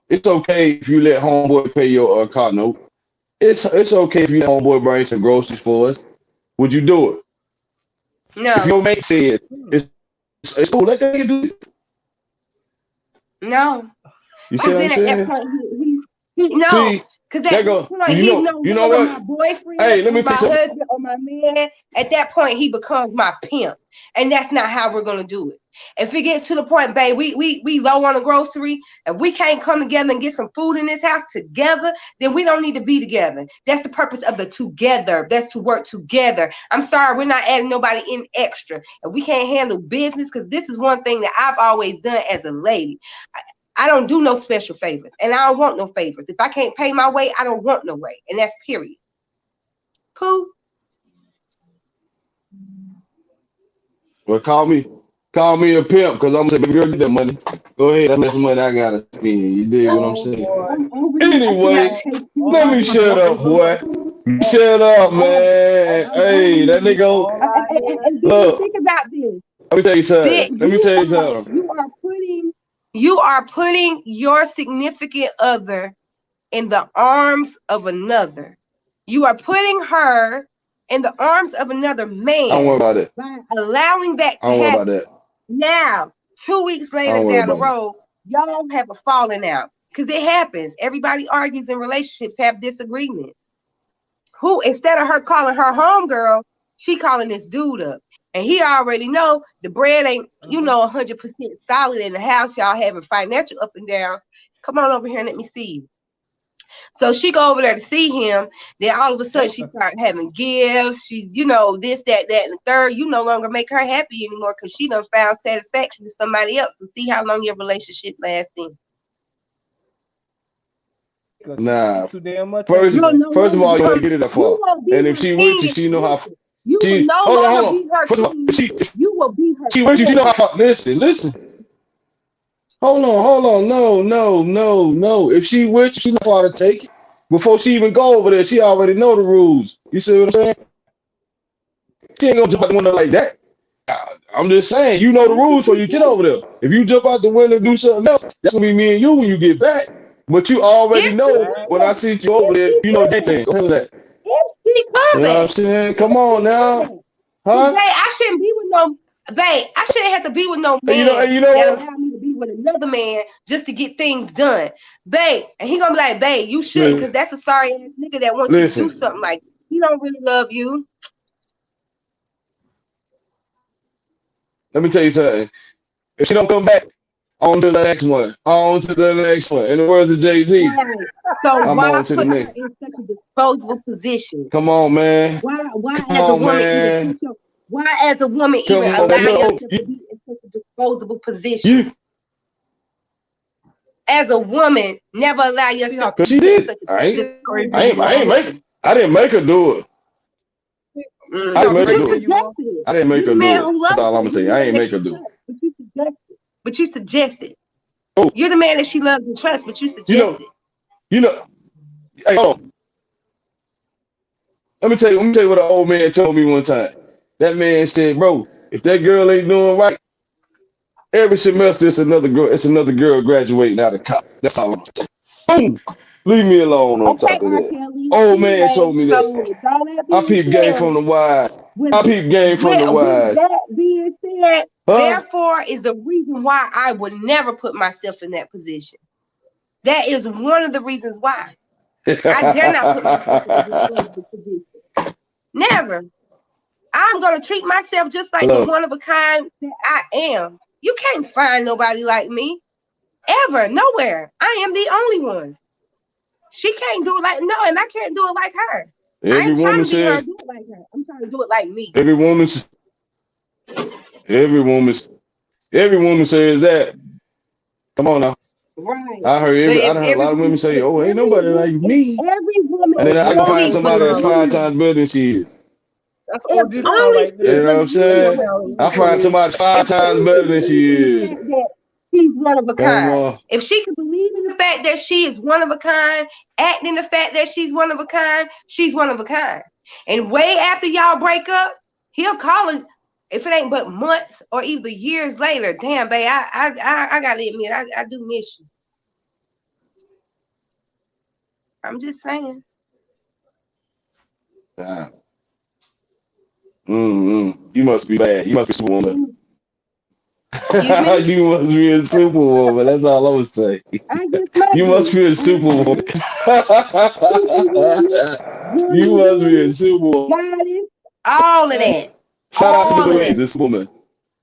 it's okay if you let homeboy pay your car note. It's okay if you let homeboy bring some groceries for us. Would you do it? If no, your mate said it's cool, let that nigga do it. no. You see Because what I'm then at that saying? point, he no. See, Because at that that go. point, You he's no know longer my what? boyfriend Hey, let or me tell my you something. husband or my man. At that point, he becomes my pimp, and that's not how we're gonna do it. If it gets to the point, babe, we low on the grocery. If we can't come together and get some food in this house together, then we don't need to be together. That's the purpose of the together. That's to work together. I'm sorry, we're not adding nobody in extra. If we can't handle business, because this is one thing that I've always done as a lady. I don't do no special favors, and I don't want no favors. If I can't pay my way, I don't want no way, and that's period. Pooh. Well, call me a pimp, because I'm gonna say, baby girl, get that money. Go ahead, that's some money I gotta spend. You dig what I'm oh saying? boy. I'm over here. I cannot Anyway, take let All too I me hear, shut up, much. boy. all, Shut up, I, man. I'm over Hey, that here. nigga. all I hear. And then Look, think about this. let me tell you That something. Let me tell you something. you are putting your significant other in the arms of another. You are putting her in the arms of another I don't worry man about that. by allowing that I to don't worry about happen. that. Now, 2 weeks I later don't worry down the about it. road, y'all have a falling out because it happens. Everybody argues in relationships, have disagreements. Who instead of her calling her homegirl, she calling this dude up, and he already know the bread ain't Mhm. 100% solid in the house. Y'all having financial up and downs. Come on over here and let me see you. So she go over there to see him. Then all of a sudden she Sister. start having gifts. She, this, that, and the third. You no longer make her happy anymore because she done found satisfaction in somebody else. And see how long your relationship lasting. Because she's Nah. too damn much First, You'll anyway. no first of longer all, you ain't become. get it that You far. won't be And if her she with you, king she know how. exclusive. You will She no hold longer on. be her First of all, king. You will be her she with you, she know slave. how. Listen. Hold on. No. If she with you, she know how to take it. Before she even go over there, she already know the rules. You see what I'm saying? She ain't gonna jump out the window like that. I'm just saying, you know the That's what rules before you you get think. over there. If you jump out the window and do something else, that's gonna be me and you when you get back. But you already If she know Right. when I coming, see you over if there, she you know that coming, thing. Go ahead with that. if she You know what I'm coming, saying? Come if on she now. coming. Cause Huh? babe, I shouldn't be with no babe. I shouldn't have to be with no man And you know that what? allowed me to be with another man just to get things done, babe. And he gonna be like, babe, you shouldn't, cause Listen, that's a sorry ass nigga that wants you to do listen. something like he don't really love you. Let me tell you something. If she don't come back, on to the next one. On to the next one. In the words of Jay-Z, Right. So I'm why on to the put her next. in such a disposable position? Come on, man. Why Come as a on, woman even man. put your why as a woman even Come on, man. allow Look, yourself to be in such a disposable position? you, As a woman, never allow See how yourself to cause be she put in did. such a crazy disposable you I ain't are? make position. it. I didn't make her do it. You I see didn't how make But her you do crazy it. you are? suggested it. I didn't make You her the do man it. who That's loves all I'm her. gonna You say. the I man ain't that make she her do it. trusts. But you suggested. But you suggested. Oh, You're the man that she loves and trusts, but you you know, suggested. you know. Hey, hold on. Let me tell you what an old man told me one time. That man said, "Bro, if that girl ain't doing right, every semester it's another girl graduating out of college." That's all I'm saying. Boom. Leave me alone on Okay, top of R. that. Kelly. Old man Anyway, told me so that. with all that I being peep game said, from the wise. with, I peep game from the with wise. that being said, Huh? therefore is the reason why I would never put myself in that position. That is one of the reasons why. I dare not put myself in a disgraceful position. Never. I'm gonna treat myself just like the Hello. one of a kind that I am. You can't find nobody like me ever, nowhere. I am the only one. She can't do it like no, and I can't do it like her. I Every ain't trying woman to be her or says, do it like her. I'm trying to do it like me. every woman, every woman, every woman says that. Come on now. Right. I But done heard a lot of women say, "Oh, ain't nobody like if me," every woman and Oh, then I go Jill, find only slow somebody that's down. believes, 5 times better than she is. That's if OG style only right she You there. know what I'm Slow saying? believes, down, I find Jill. somebody five if times only better she than believes in the she is. fact that she's one of a Come kind. on. If she can believe in the fact that she is one of a kind, act in the fact that she's one of a kind. And way after y'all break up, he'll call her if it ain't but months or even years later. Damn, babe, I gotta admit, I do miss you. I'm just saying. Nah. You must be bad. You must be superwoman. Excuse me? You must be a superwoman. That's all I would say. I just might You must be. be a superwoman. Okay. Superwoman, You Wonder must be a Woman, superwoman. Goddess, all of Hey, that. Shout out to All Mr. of Wiz, that. this woman.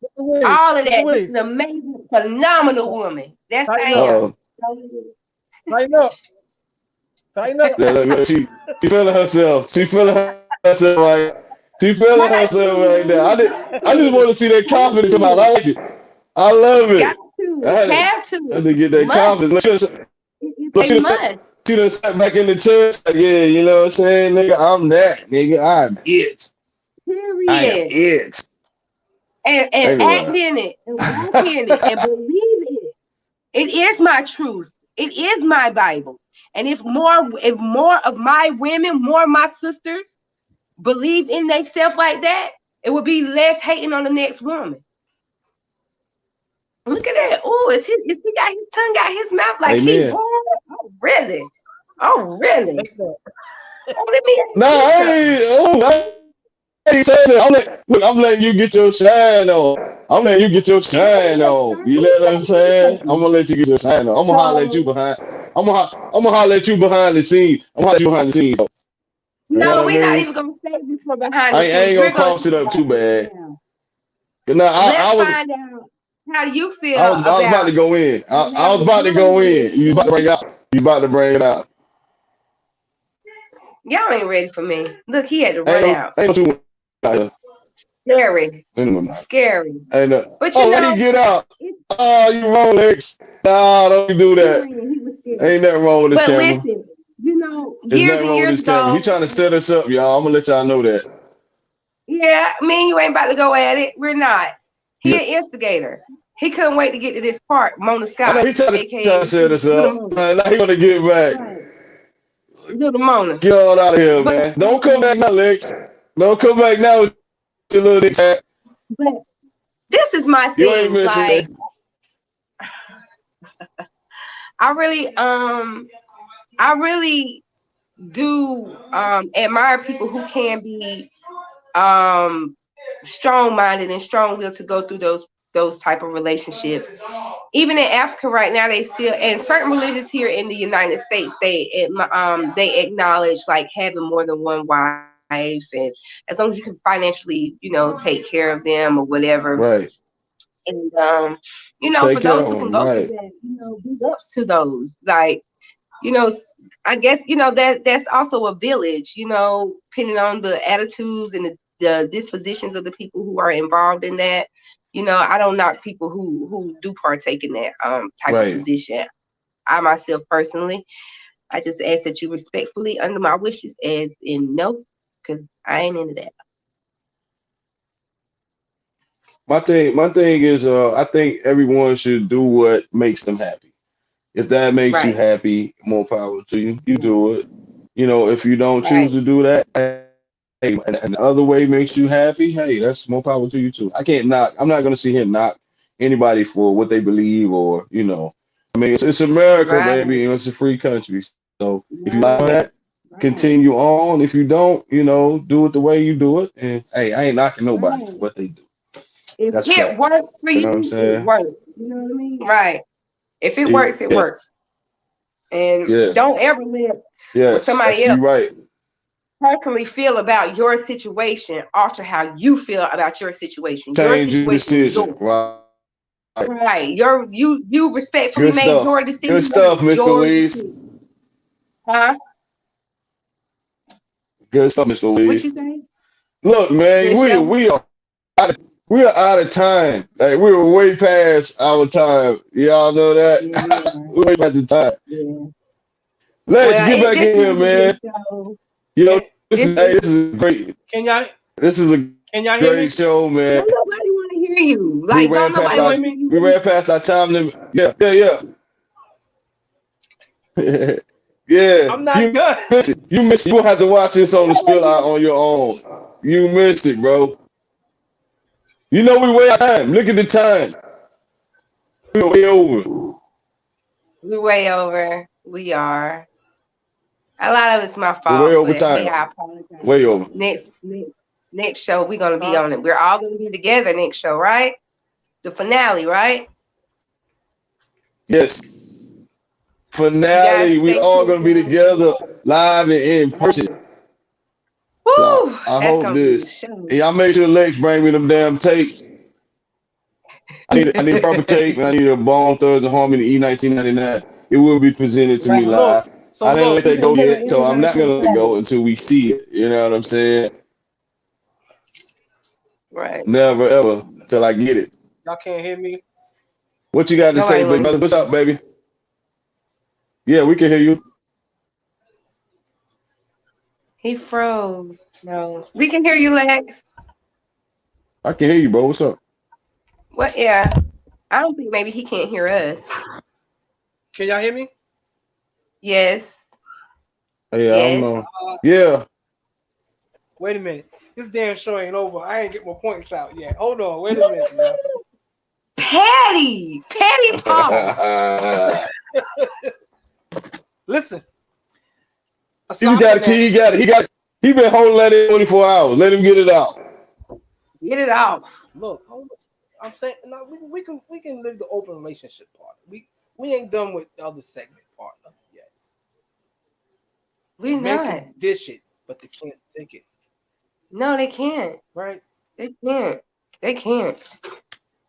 Mr. Wiz, All of Mr. that. This is Wiz, an amazing, phenomenal woman. That's I tighten up, am. Uh, tighten up, tighten up. she feeling herself. She feeling herself right. She feeling Got herself right now. to. I just want to see that Have confidence come out. to. I like it. I love Got it. I to. had to, Have I to. had to get that Must. confidence. It's Look, a must. she done sat back in the church. Like, yeah, you know what I'm saying? Nigga, I'm that. Nigga, I'm it. I am Period. it. And Ain't act gonna in it and walk in it and believe it. It is my truth. It is my Bible. And if more of my women, more of my sisters believe in themselves like that, it would be less hating on the next woman. Look at that. Oh, is he got his tongue got his mouth like he Amen. bored? Oh, really? Oh, really? Take that. Oh, let me Nah, ask you something. I ain't saying that. Look, I'm letting you get your shine on. I'm letting you get your shine on. You know what I'm saying? I'm gonna let you get your shine on. I'm gonna holler at you So, behind. I'm gonna holler at you behind the scenes. I'm gonna holler at you behind the scenes. Though. You know no, what I we're not mean? even going to save this for behind the I scenes. ain't We're gonna going to cross talk it up too about this bad. now. You know, Let's find out how do you feel I was about about to go in. I was having about to one go woman in. You about to bring it out. You about to bring it out. Y'all ain't ready for me. Look, he had to run Ain't out. no two out here. Scary. Ain't no. Scary. Ain't no. But Oh, let he get out. it's Oh, you wrong, Lex. Nah, don't do that. scary and he was scared. Ain't nothing wrong with this But camera. listen, There's years nothing and wrong with years this camera. He ago, trying to set us up, y'all. I'm gonna let y'all know that. yeah, me and you ain't about to go at it. We're not. He Yeah. an instigator. He couldn't wait to get to this part, Mona I know Scott, he trying aka to set us Little up. Mona. Now he gonna get back. Right. Little Mona. Get on out of here, But man. Don't come back now, Lex. Don't come back now with your little dick chat. but this is my You ain't thing. missing Like it. I really do admire people who can be um strong-minded and strong-willed to go through those type of relationships. Even in Africa right now, they still, and certain religions here in the United States, they acknowledge like having more than one wife, and as long as you can financially, take care of them or whatever. Right. And for Take care those of who can him. go through Right. that, big ups to those. Like, you know, I guess that's also a village. Depending on the attitudes and the dispositions of the people who are involved in that. I don't knock people who do partake in that type of Right. position. I myself personally, I just ask that you respectfully under my wishes, as in no, because I ain't into that. my thing is, I think everyone should do what makes them happy. If that makes you Right, happy, more power to you. You right, do it. If you don't choose right, to do that, hey, and the other way makes you happy, hey, that's more power to you too. I can't knock. I'm not gonna sit here and knock anybody for what they believe or. I mean, it's America, right, baby, and it's a free country. So if you like right, that, right, continue on. If you don't, do it the way you do it. And hey, I ain't knocking nobody for right. what they do. If That's it facts. works for You know what I'm you, it saying? works. You know what I mean? Right. If it works, it Yes, works. And yes, don't ever let what yes. somebody You else right. personally feel about your situation alter how you feel about your situation. Your Change your situation is decision. yours. Right. Right. You respectfully Good made stuff. your Good decision. That stuff, is Mr. your Louise. decision. Huh? Good stuff, Mr. What Louise. you say? Look, man, Good we show. we are we are out of time. Like we were way past our time. Y'all know that. Yeah, we are. We're way past the time. Yeah. Let's Well, get back this in here, was a good man. show. Yo, Can this This is is hey, this is great. can y'all This is a can y'all hear great me? show, man. don't nobody want to hear you. We Like, don't ran past Can nobody you our want hear to hear me? you we ran speak. past our time limit. Yeah. Yeah. I'm not You done. missed it. You missed it. You gonna have to watch this on the spill out on your own. You missed it, bro. We way out of time. Look at the time. We're way over. We're way over. We are. A lot of it's my We're way fault, over but hey, time. I apologize. Way over. Next show we're gonna be Huh? on it. We're all gonna be together next show, right? The finale, right? Yes. You guys Finale. We stay all tuned, gonna be guys. together live and in person. So Woo! I That's hope gonna be a this. show. And y'all make sure Lex bring me them damn tapes. I need a proper tape and I need a Bone Thugs and Harmony E1999. It will be presented to Right. me So look, live. so I didn't let look, that go yet, so I'm Everybody not come gonna let it play. go until we see it. You know what I'm saying? Right. Never ever till I get it. y'all can't hear me. What you got to say, Nobody big want to brother? hear What's you. up, baby? Yeah, we can hear you. He froze. No. We can hear you, Lex. I can hear you, bro. What's up? What? Yeah. I don't think maybe he can't hear us. Can y'all hear me? Yes. Yeah, I don't Yes. know. Uh, Yeah. wait a minute. This damn show ain't over. I ain't get my points out yet. Hold on. Wait a minute now. Patty Paul. Listen. He's Aside got from a key. that, He been holding that in 24 hours. Let him get it out. Get it off. look. I'm saying no. We can live the open relationship part. We ain't done with the other segment part of it yet. We're Men not. can dish it, but they can't take it. No, they can't. Right? They can't. They can't.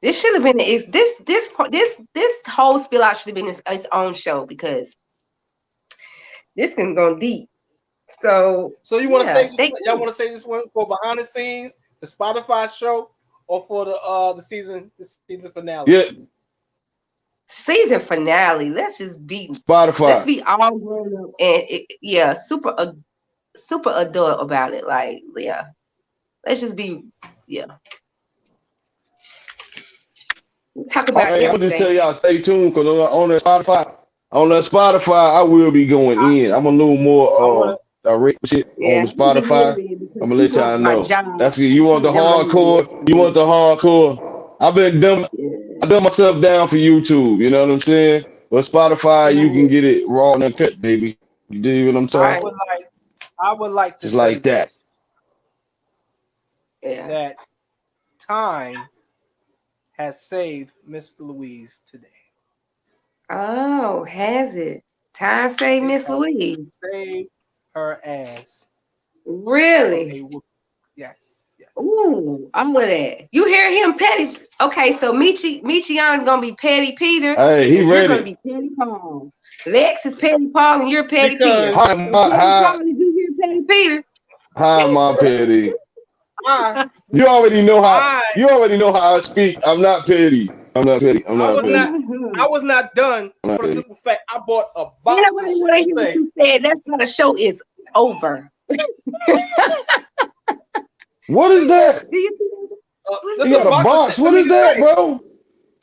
This should have been this whole spill out should have been its own show because this can go deep. So So you want to say yeah, this? they Y'all can. want to say this one for behind the scenes, the Spotify show, or for the season finale? Yeah, Season finale. Let's Spotify. be all grown up and yeah, super adult about it. Like yeah, let's just be yeah. Talk about Hey, I'll just tell everything. y'all stay tuned because on that Spotify, I will be going in. I'm a little I want more to. direct shit on Yeah, the I need to get Spotify. it in because I'm gonna let people y'all on my know. job That's it. You want the keep demanding it hardcore? from You me. want the hardcore? Yeah, I done myself down for YouTube. You know what I'm saying? But Spotify, you can right, get it raw and uncut, baby. You dig what I'm I saying? right. would like. I would like to Just say like that. this: Yeah. that time has saved Miss Louise today. Oh, has it? Time say It Miss has Louise. saved her ass from Really? a whoop. Yes, yes. Ooh, I'm with that. You hear him, Petty? Okay, so Michionne's gonna be Petty Peter, Hey, he and you're gonna ready. be Petty Paul. Lex is Petty Paul, and you're Petty Peter. Because Hi, So Petty hi, Paul, did you hear Petty Peter? hi, my petty. I, You already know how. I, You already know how I speak. I'm not petty. I'm not petty. I'm I not was not. petty. I was not done I'm not for the petty. simple fact I bought a Ain't box of nobody want to hear what Chick-fil-A. you said. That's how the show is over. What is that? Do you see that? He This is a got a box of shit box. for What me is to that, say. bro?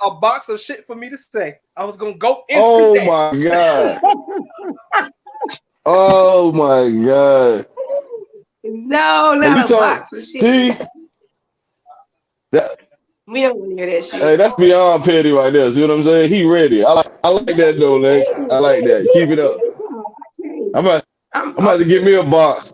A box of shit for me to say. I was gonna go into Oh that. my god. Oh my god. No, Hey, we not a talk. box of shit. See that? We don't want to hear that Hey, shit. that's beyond petty right there. See what I'm saying? He ready. I like that though, Lex. I like that. Keep it up. I'm about, I'm I'm about to get me a box.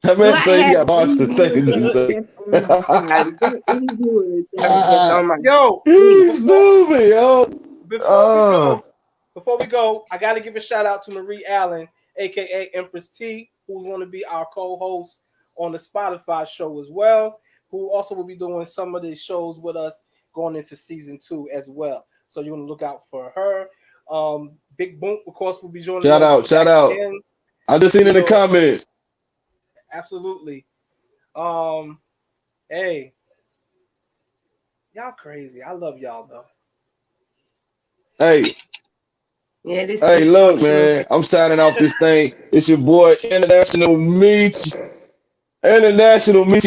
That do man I say he have got box for any things to viewers say. that's on my side? Is there any viewers that's on my Yo, He's before stupid, yo. before we Uh, go, I got to give a shout out to Marie Allen, aka Empress T, who's going to be our co-host on the Spotify show as well. Who also will be doing some of these shows with us going into season 2 as well. So you're going to look out for her. Big Boom, of course, will be joining shout us out, shout back out. again. I just seen You in the know, comments. absolutely. Um, hey, y'all crazy. I love y'all though. Hey, yeah, this hey, is look, 14. man. I'm signing off this thing. It's your boy International Michi,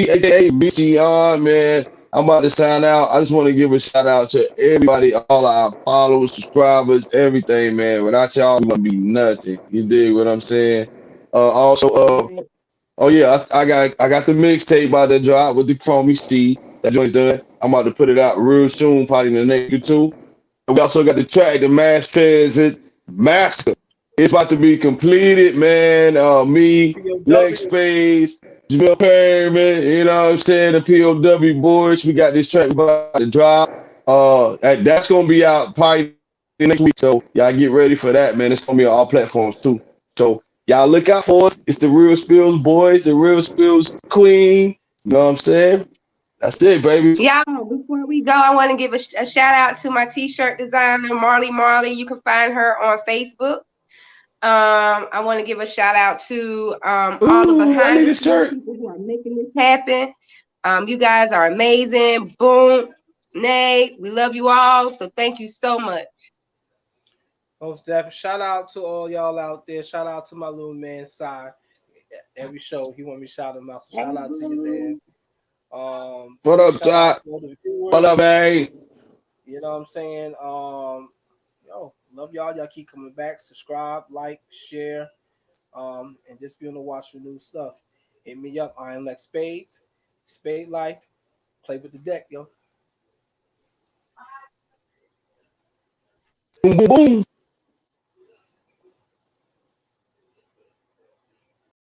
aka Michi on, man. I'm about to sign out. I just want to give a shout out to everybody, all our followers, subscribers, everything, man. Without y'all, we wouldn't be nothing. You dig what I'm saying? Also, oh yeah, I got the mixtape by the drop with the Chromie C. That joint's done. I'm about to put it out real soon, probably in the next or two. And we also got the track, the Mass Transit Master. It's about to be completed, man. Me, Lex POW. Spades, Jamil Perryman, you know what I'm saying? The POW boys. We got this track about to drop. That's gonna be out probably next week. So y'all get ready for that, man. It's gonna be on all platforms too. So y'all look out for us. It's the real Spillz boys, the real Spillz queen. You know what I'm saying? That's it, baby. Y'all, before we go, I want to give a shout out to my t-shirt designer, Marley Marley. You can find her on Facebook. I want to give a shout out to all the Ooh, I behind need the a scenes shirt. people who are making this happen. You guys are amazing. Boom, Nay, we love you all. So thank you so much. Most definitely. Shout out to all y'all out there. Shout out to my little man, Sai. Every show, he want me to shout him out. So shout out to you, man. What Big up, shout out Todd? to all the What up, viewers. man? You know what I'm saying? Yo, love y'all. Y'all keep coming back. Subscribe, like, share, and just be on the watch for new stuff. Hit me up. I am like Spades. Spade Life. Play with the deck, yo. Boom, boom, boom.